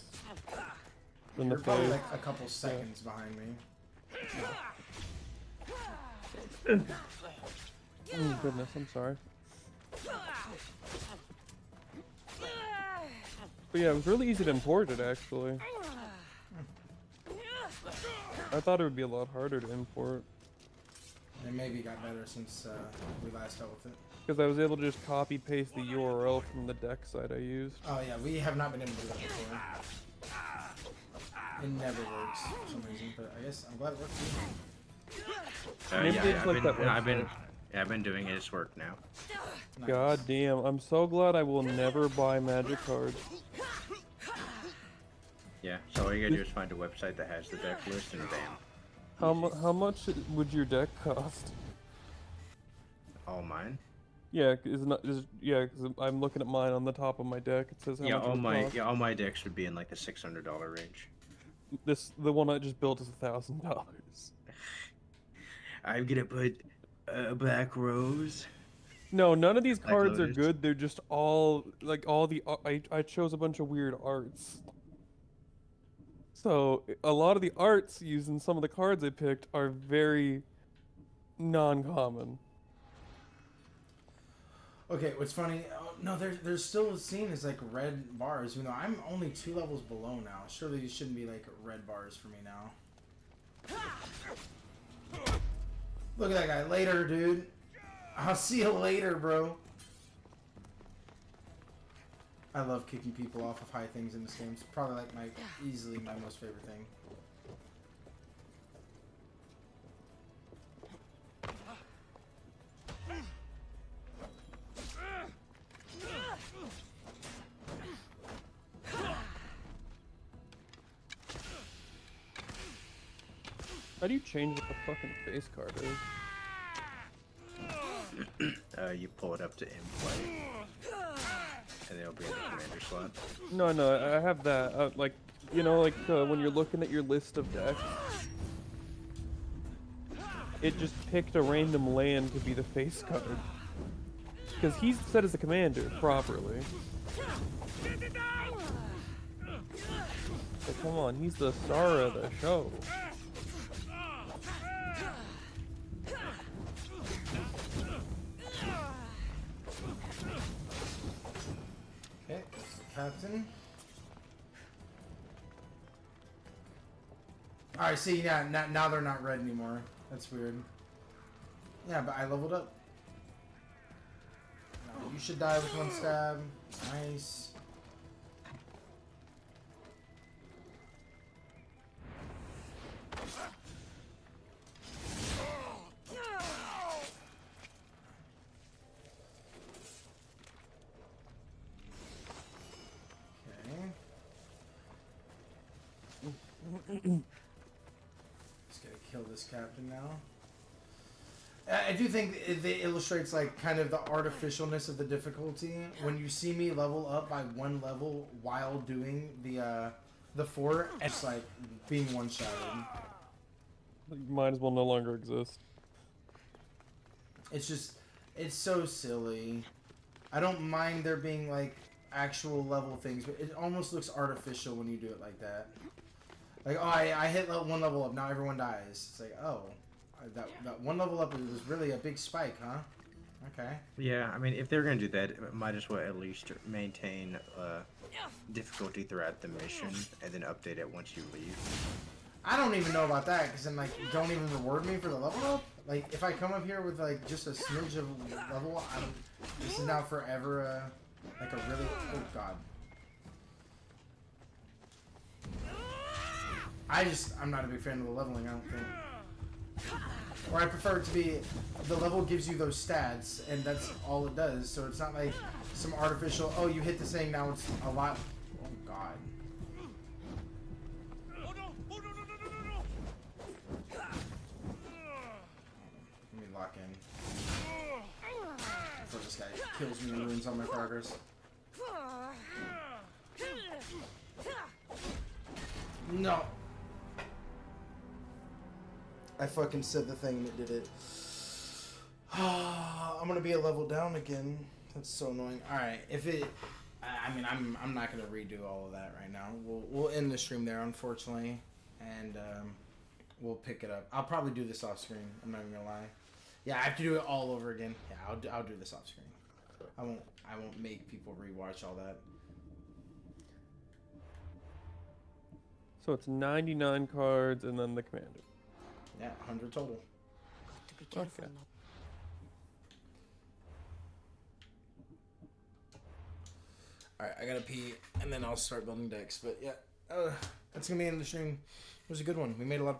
In You're the probably face. like a couple seconds behind me. Oh, goodness, I'm sorry. But yeah, it was really easy to import it, actually. I thought it would be a lot harder to import. It maybe got better since we last dealt with it. Because I was able to just copy paste the URL from the deck site I used. Oh yeah, we have not been able to do that before. It never works for some reason, but I guess I'm glad it worked. Maybe Yeah, it's like that I've been doing his work now. Nice. God damn, I'm so glad I will never buy magic cards. Yeah, so all you gotta do is find a website that has the deck list and bam. How much would your deck cost? All mine. Yeah, because I'm looking at mine on the top of my deck. It says how Yeah, much it would cost. all my decks would be in like the $600 range. The one I just built is $1,000. I'm gonna put a black rose. No, none of these Black cards are Lotus. good. They're just all like all the I chose a bunch of weird arts. So a lot of the arts used in some of the cards I picked are very non-common. Okay, what's funny? Oh, no, there's still seen as like red bars. You know, I'm only 2 levels below now. Surely these shouldn't be like red bars for me now. Look at that guy. Later, dude. I'll see you later, bro. I love kicking people off of high things in this game. It's probably like easily my most favorite thing. How do you change what the fucking face card is? You pull it up to in-play. And it'll be in the commander slot. No, I have that. Like, you know, like when you're looking at your list of decks, it just picked a random land to be the face card. Because he's set as a commander properly. But come on, he's the star of the show. Okay, that's the captain. Alright, see, yeah, now they're not red anymore. That's weird. Yeah, but I leveled up. No, you should die with one stab. Nice. Just gotta kill this captain now. I do think it illustrates like kind of the artificialness of the difficulty. When you see me level up by 1 level while doing the fort, it's like being one-shotted. Might as well no longer exist. It's just, it's so silly. I don't mind there being like actual level things, but it almost looks artificial when you do it like that. Like, oh, I hit 1 level up, now everyone dies. It's like, oh, that 1 level up was really a big spike, huh? Okay. Yeah, I mean, if they're gonna do that, it might as well at least maintain difficulty throughout the mission, and then update it once you leave. I don't even know about that, because then, like, don't even reward me for the level up? Like, if I come up here with, like, just a smidge of level, this is now forever, like a really, oh god. I'm not a big fan of the leveling, I don't think. Or I prefer it to be, the level gives you those stats, and that's all it does, so it's not like some artificial, oh, you hit this thing, now it's a lot, oh god. Oh no! Oh no! No! No! No! No! No! Let me lock in. Before this guy kills me and ruins all my progress. No. I fucking said the thing that did it. I'm gonna be a level down again. That's so annoying. Alright, if it... I mean, I'm not gonna redo all of that right now. We'll end the stream there, unfortunately. And, we'll pick it up. I'll probably do this off screen. I'm not even gonna lie. Yeah, I have to do it all over again. Yeah, I'll do this off screen. I won't make people rewatch all that. So it's 99 cards and then the commander. Yeah, 100 total. To be careful. Okay. Alright, I gotta pee, and then I'll start building decks. But yeah, that's gonna be in the stream. It was a good one. We made a lot of